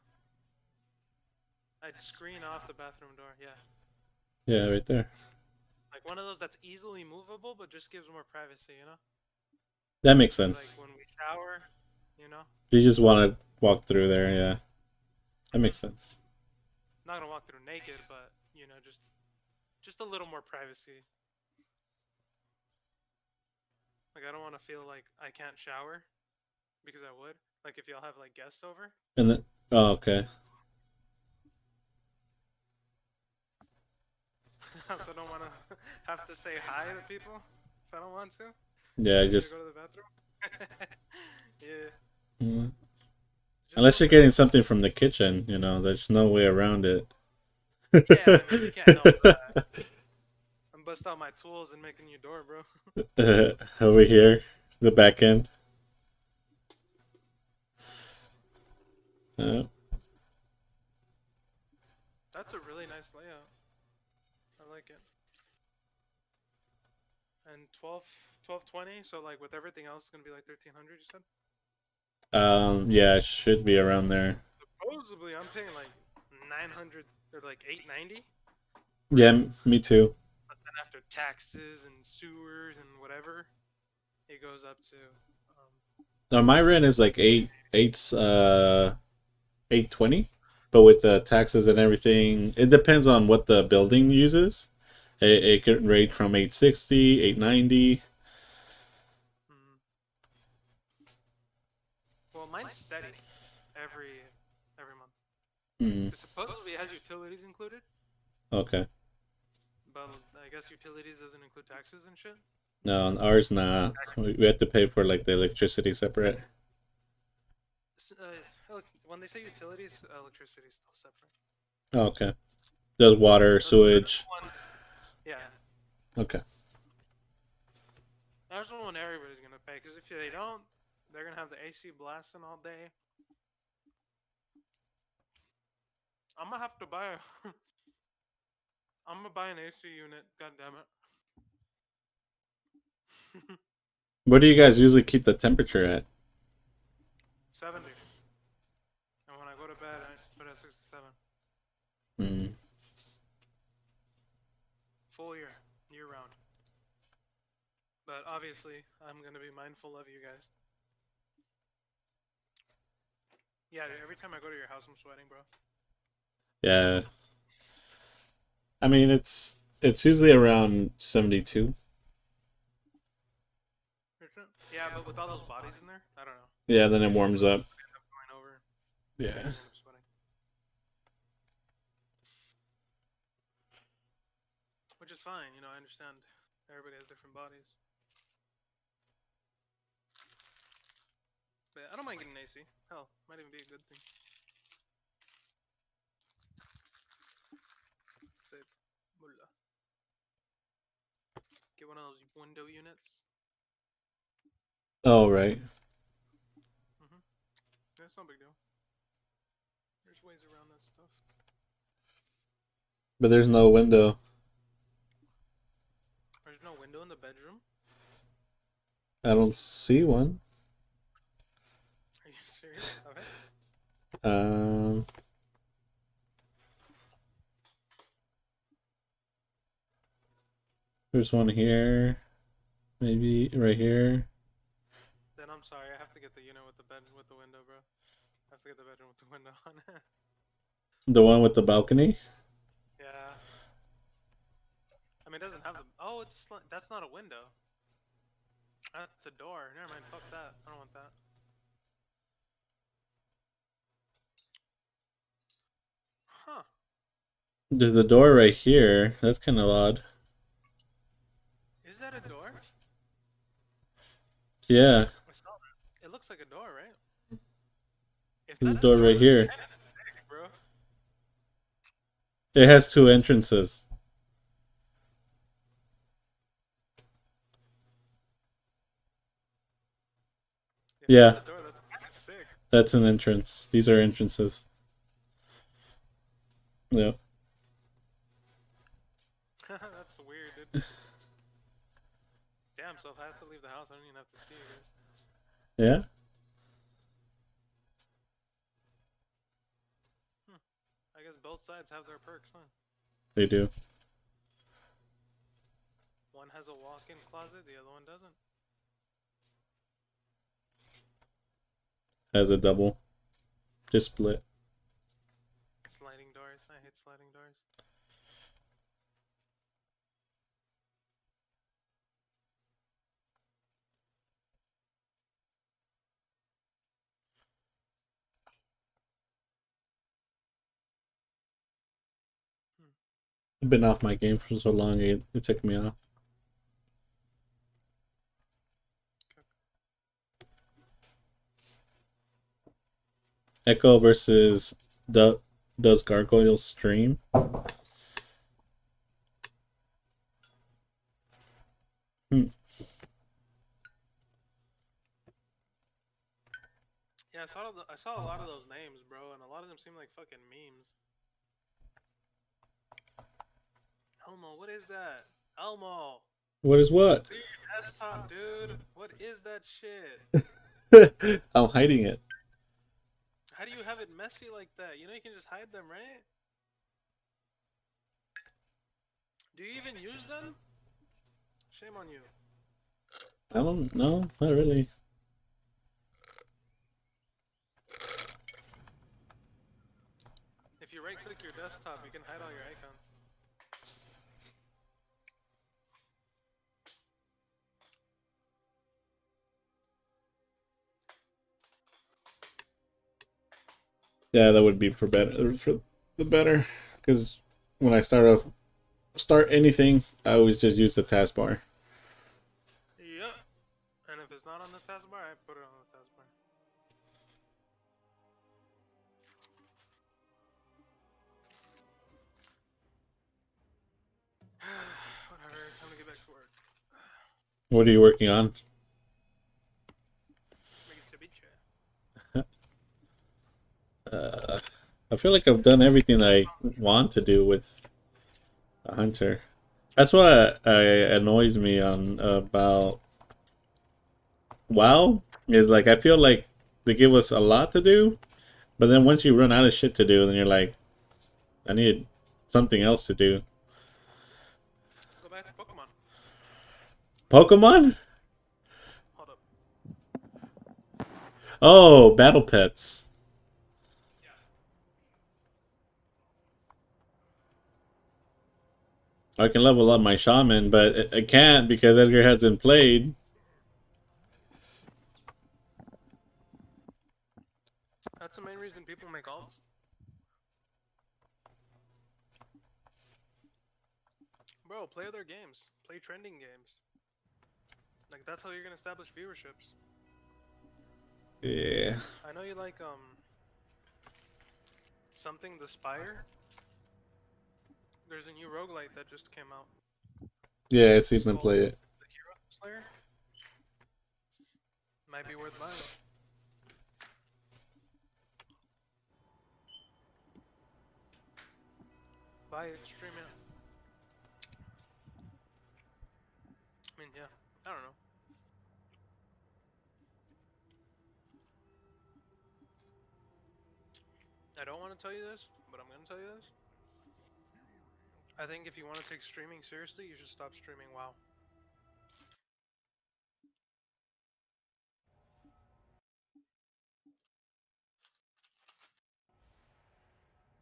I'd screen off the bathroom door, yeah. Yeah, right there. Like one of those that's easily movable, but just gives more privacy, you know? That makes sense. Like when we shower, you know? You just want to walk through there, yeah. That makes sense. Not gonna walk through naked, but, you know, just a little more privacy. Like I don't want to feel like I can't shower, because I would. Like if y'all have like guests over. And then, oh, okay. I also don't want to have to say hi to people if I don't want to. Yeah, just. Go to the bathroom. Yeah. Mm. Unless you're getting something from the kitchen, you know, there's no way around it. Yeah, I mean, you can't help that. I'm bust out my tools and making you door, bro. Over here, the back end. That's a really nice layout. I like it. And 1220, so like with everything else, it's gonna be like 1300. You said? Yeah, it should be around there. Supposedly, I'm paying like 900 or like 890. Yeah, me too. But then after taxes and sewers and whatever, it goes up to. My rent is like 820, but with the taxes and everything, it depends on what the building uses. It could range from 860, 890. Well, mine's steady every month. Mm. It supposedly has utilities included. Okay. But I guess utilities doesn't include taxes and shit. No, ours not. We have to pay for like the electricity separate. When they say utilities, electricity is still separate. Oh, okay. There's water, sewage. Yeah. Okay. That's the one everybody's gonna pay, because if they don't, they're gonna have the AC blasting all day. I'm gonna have to buy I'm gonna buy an AC unit. God damn it. Where do you guys usually keep the temperature at? 70. And when I go to bed, I put it at 67. Mm. Full year round. But obviously, I'm gonna be mindful of you guys. Yeah, dude, every time I go to your house, I'm sweating, bro. Yeah. I mean, it's usually around 72. Yeah, but with all those bodies in there, I don't know. Yeah, then it warms up. Yeah. Which is fine, you know, I understand everybody has different bodies. But I don't mind getting AC. Hell, might even be a good thing. Save. Mullah. Get one of those window units. Oh, right. That's no big deal. There's ways around that stuff. But there's no window. There's no window in the bedroom? I don't see one. Are you serious? Okay. There's one here. Maybe right here. Then I'm sorry, I have to get the unit with the window, bro. I have to get the bedroom with the window on it. The one with the balcony? Yeah. I mean, it doesn't have the. Oh, that's not a window. That's a door. Never mind. Fuck that. I don't want that. Huh. There's the door right here. That's kind of odd. Is that a door? Yeah. It looks like a door, right? If There's a that's door right here. Sick, bro. It has two entrances. Yeah. That's a door, that's kind of sick. That's an entrance. These are entrances. Yep. That's weird, dude. Damn, so if I have to leave the house, I don't even have to see you guys. Yeah? I guess both sides have their perks, huh? They do. One has a walk-in closet, the other one doesn't. Has a double. Just split. Sliding doors. I hate sliding doors. I've been off my game for so long, it took me off. Echo versus does Gargoyle stream? Yeah, I saw a lot of those names, bro, and a lot of them seem like fucking memes. Elmo, what is that? Elmo! What is what? Clear your desktop, dude! What is that shit? I'm hiding it. How do you have it messy like that? You know you can just hide them, right? Do you even use them? Shame on you. I don't know, not really. If you right click your desktop, you can hide all your icons. Yeah, that would be for the better. Because when I start anything, I always just use the taskbar. Yep. And if it's not on the taskbar, I put it on the taskbar. Whatever, time to get back to work. What are you working on? I feel like I've done everything I want to do with a hunter. That's what annoys me on about WoW. Is like I feel like they give us a lot to do, but then once you run out of shit to do, then you're like, I need something else to do. Go back to Pokemon. Pokemon? Hold up. Oh, battle pets. I can level up my shaman, but I can't because Edgar hasn't played. That's the main reason people make alts. Bro, play other games. Play trending games. Like, that's how you're gonna establish viewerships. Yeah. I know you like, something the Spire. There's a new roguelite that just came out. Yeah, I've seen them play it. The Hero Slayer. Might be worth buying. Buy it, stream it. I mean, yeah. I don't know. I don't want to tell you this, but I'm gonna tell you this. I think if you want to take streaming seriously, you should stop streaming WoW.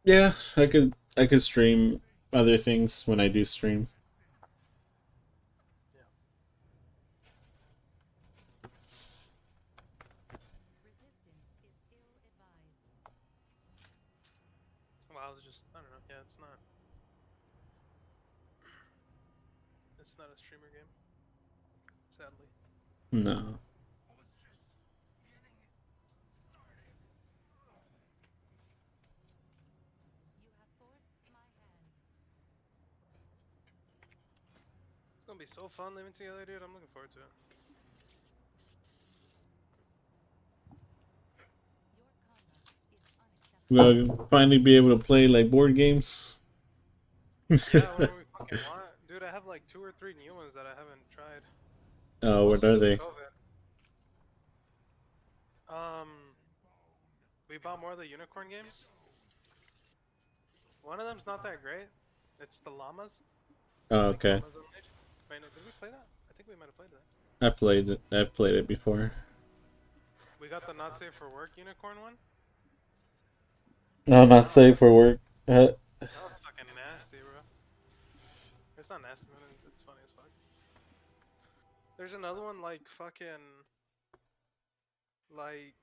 Yeah, I could stream other things when I do stream. WoW is just, I don't know. Yeah, it's not. It's not a streamer game. Sadly. No. It's gonna be so fun living together, dude. I'm looking forward to it. We'll finally be able to play like board games. Yeah, whenever we fucking want. Dude, I have like 2 or 3 new ones that I haven't tried. Oh, what are they? We bought more of the unicorn games. One of them's not that great. It's the llamas. Oh, okay. Wait, no, did we play that? I think we might have played that. I've played it before. We got the not safe for work unicorn one. No, not safe for work. That was fucking nasty, bro. It's not nasty, man. It's funny as fuck. There's another one like fucking... Like...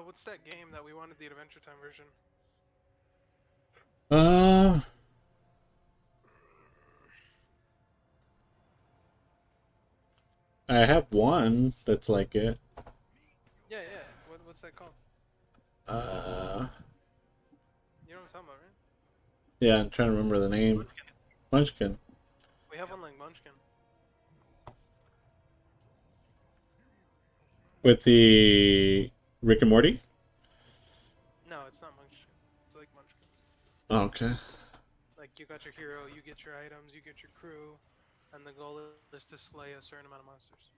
what's that game that we wanted the Adventure Time version? I have one that's like it. Yeah, yeah. What's that called? You know what I'm talking about, right? Yeah, I'm trying to remember the name. Munchkin. We have one like Munchkin. With the Rick and Morty? Okay. Like you got your hero, you get your items, you get your crew, and the goal is to slay a certain amount of monsters.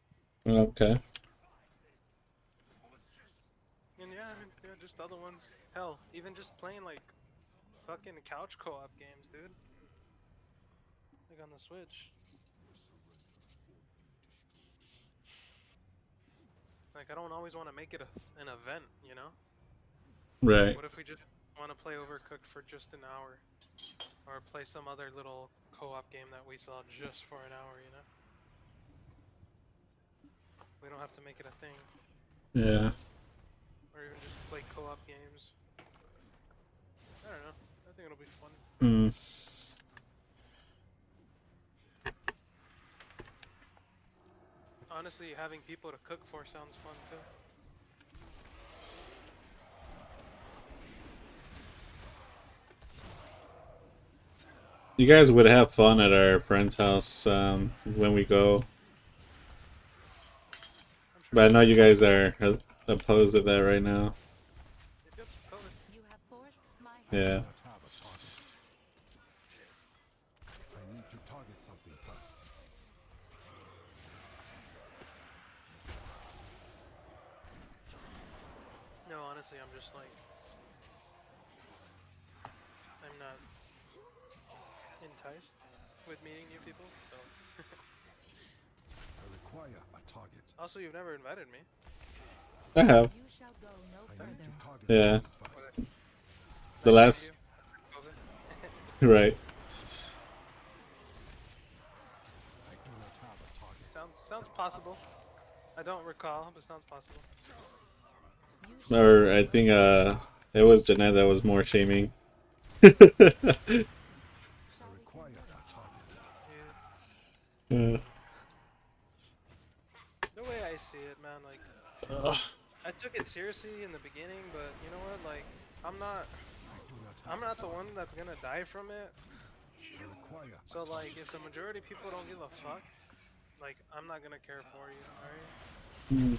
Okay. And yeah, I mean, yeah, just other ones. Hell, even just playing like fucking couch co-op games, dude. Like on the Switch. Like I don't always want to make it an event, you know? Right. What if we just want to play Overcooked for just an hour? Or play some other little co-op game that we saw just for an hour, you know? We don't have to make it a thing. Yeah. Or even just play co-op games. I don't know. I think it'll be fun. Hmm. Honestly, having people to cook for sounds fun too. You guys would have fun at our friend's house when we go. But I know you guys are opposed to that right now. Yeah. I need to target something first. No, honestly, I'm just like, I'm not enticed with meeting new people, so. I require a target. Also, you've never invited me. I have. You shall go no further. Yeah. What, The last. Right. Sounds possible. I don't recall, but sounds possible. Or I think it was Jeanette that was more shaming. Yeah. The way I see it, man, like, I took it seriously in the beginning, but you know what, like, I'm not the one that's gonna die from it. So like, if the majority of people don't give a fuck, like, I'm not gonna care for you, alright? Mm.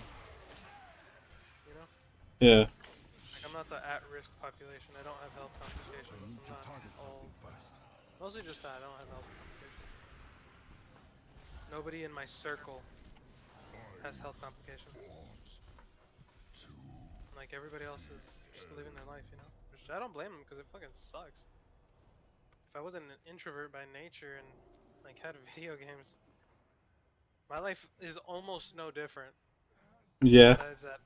You know? Yeah. Like, I'm not the at-risk population. I don't have health complications. I'm not all... Mostly just that, I don't have health complications. Nobody in my circle has health complications. Like, everybody else is just living their life, you know? Which I don't blame them, because it fucking sucks. If I wasn't an introvert by nature and, like, had video games, my life is almost no different. Yeah. Besides that,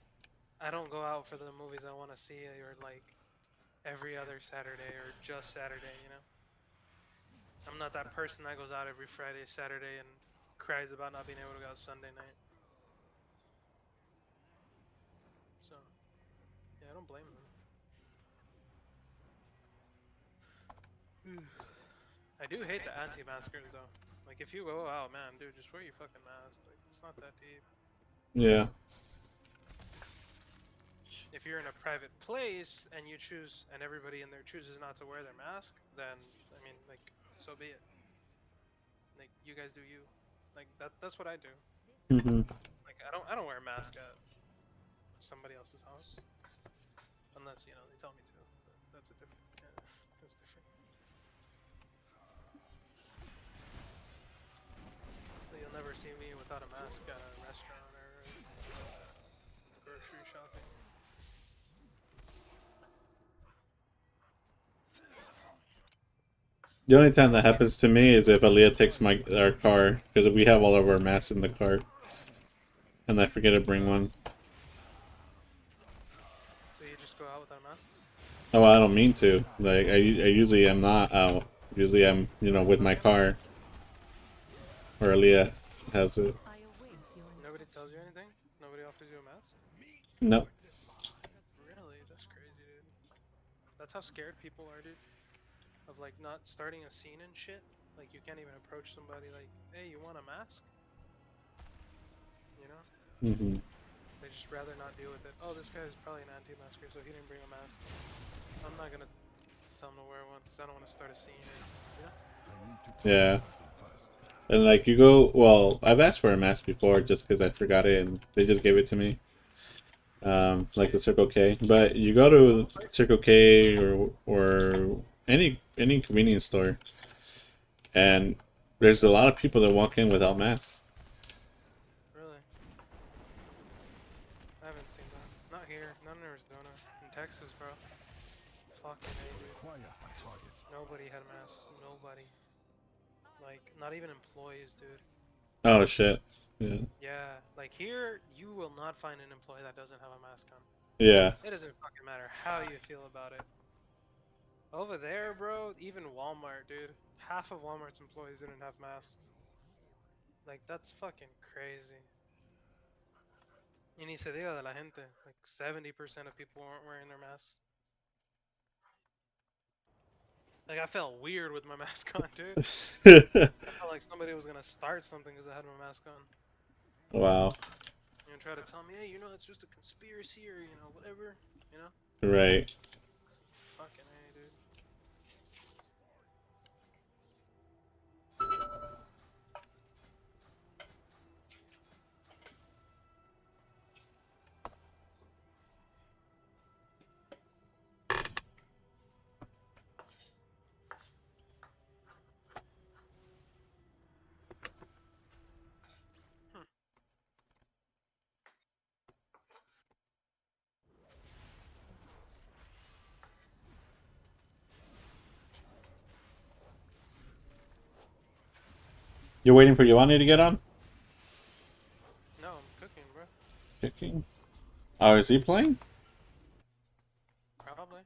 I don't go out for the movies I want to see, or, like, every other Saturday, or just Saturday, you know? I'm not that person that goes out every Friday, Saturday, and cries about not being able to go out Sunday night. So, yeah, I don't blame them. I do hate the anti-maskers, though. Like, if you go out, man, dude, just wear your fucking mask. Like, it's not that deep. Yeah. If you're in a private place and you choose, and everybody in there chooses not to wear their mask, then, I mean, like, so be it. Like, you guys do you. Like, that's what I do. Mm-hmm. Like, I don't wear a mask at somebody else's house. Unless, you know, they tell me to. But that's a different, yeah, that's different. So you'll never see me without a mask at a restaurant or grocery shopping. The only time that happens to me is if Aaliyah takes our car, because we have all of our masks in the car, and I forget to bring one. So you just go out without a mask? Oh, well, I don't mean to. Like, I usually am not out. Usually I'm, you know, with my car. Or Aaliyah has it. Nobody tells you anything? Nobody offers you a mask? Nope. Really? That's crazy, dude. That's how scared people are, dude. Of, like, not starting a scene and shit. Like, you can't even approach somebody like, hey, you want a mask? You know? Mm-hmm. They just rather not deal with it. Oh, this guy's probably an anti-masker, so he didn't bring a mask. I'm not gonna tell him to wear one, because I don't want to start a scene, you know? Yeah. And like you go, well, I've asked for a mask before just because I forgot it and they just gave it to me. Like the Circle K. But you go to Circle K or any convenience store, and there's a lot of people that walk in without masks. Really? I haven't seen that. Not here. Not in Arizona. In Texas, bro. Fucking A, dude. Nobody had masks. Nobody. Like, not even employees, dude. Oh shit. Yeah. Yeah, like here, you will not find an employee that doesn't have a mask on. Yeah. It doesn't fucking matter how you feel about it. Over there, bro, even Walmart, dude. Half of Walmart's employees didn't have masks. Like, that's fucking crazy. Y ni se diga de la gente. Like, 70% of people weren't wearing their masks. Like, I felt weird with my mask on, dude. I felt like somebody was gonna start something because I had my mask on. Wow. And try to tell me, hey, you know, it's just a conspiracy or, you know, whatever, you know? Right. Fucking A, dude. You're waiting for Giovanni to get on? No, I'm cooking, bro. Cooking? Oh, is he playing? Probably.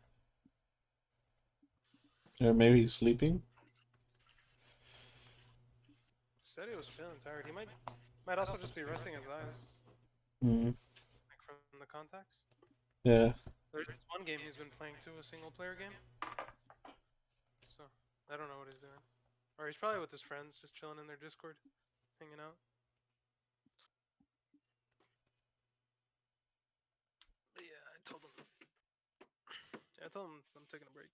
Or maybe he's sleeping? Said he was feeling tired. He might also just be resting his eyes. Hmm. Like from the contacts. Yeah. There's one game he's been playing too, a single player game. So I don't know what he's doing. Or he's probably with his friends, just chilling in their Discord, hanging out. But yeah, I told him. Yeah, I told him I'm taking a break.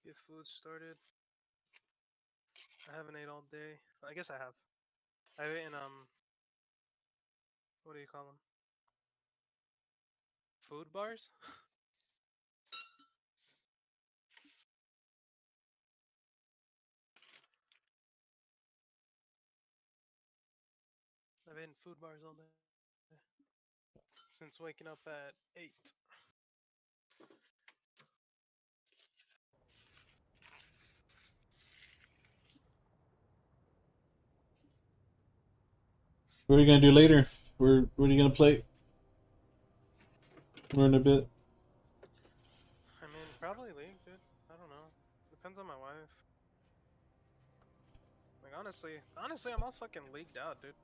Get food started. I haven't ate all day. I guess I have. I've eaten what do you call them? Food bars? I've eaten food bars all day. Since waking up at 8. What are you gonna do later? What are you gonna play? We're in a bit. I mean, probably League, dude. I don't know. Depends on my wife. Like, honestly, I'm all fucking leagued out, dude.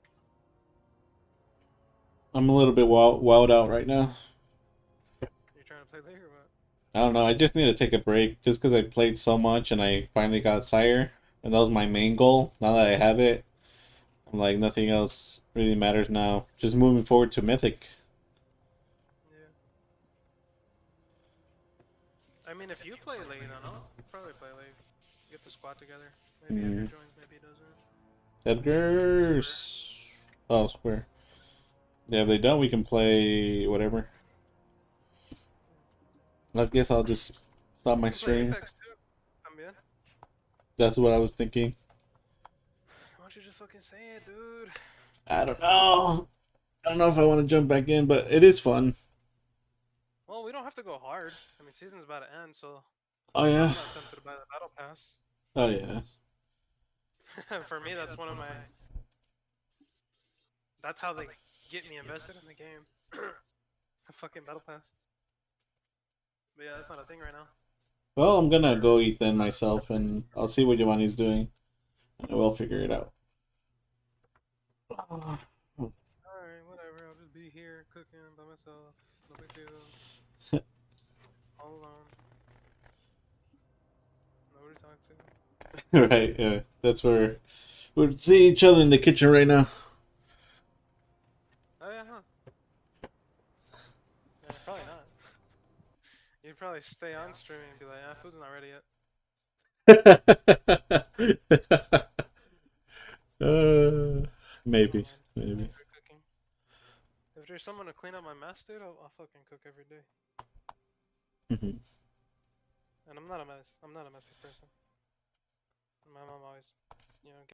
I'm a little bit wowed out right now. You trying to play League or what? I don't know. I just need to take a break just because I played so much and I finally got Sire. And that was my main goal. Now that I have it, I'm like, nothing else really matters now. Just moving forward to Mythic. Yeah. I mean, if you play League, then I'll probably play League. Get the squad together. Maybe Edgar joins, maybe he doesn't. Edgar's... Oh, Square. Yeah, if they don't, we can play whatever. I guess I'll just stop my stream. That's what I was thinking. Why don't you just fucking say it, dude? I don't know. I don't know if I want to jump back in, but it is fun. Well, we don't have to go hard. I mean, season's about to end, so... Oh, yeah? I'm not tempted to buy the Battle Pass. Oh, yeah. For me, that's one of my... That's how they get me invested in the game. A fucking Battle Pass. But yeah, that's not a thing right now. Well, I'm gonna go eat then myself, and I'll see what Giovanni's doing, and we'll figure it out. Alright, whatever. I'll just be here cooking by myself. No big deal. All alone. Nobody to talk to. Right, yeah. That's where we're seeing each other in the kitchen right now. Oh yeah, huh? Yeah, probably not. You'd probably stay on streaming and be like, ah, food's not ready yet. Maybe, maybe. If there's someone to clean up my mess, dude, I'll fucking cook every day. And I'm not a messy person. My mom always, you know,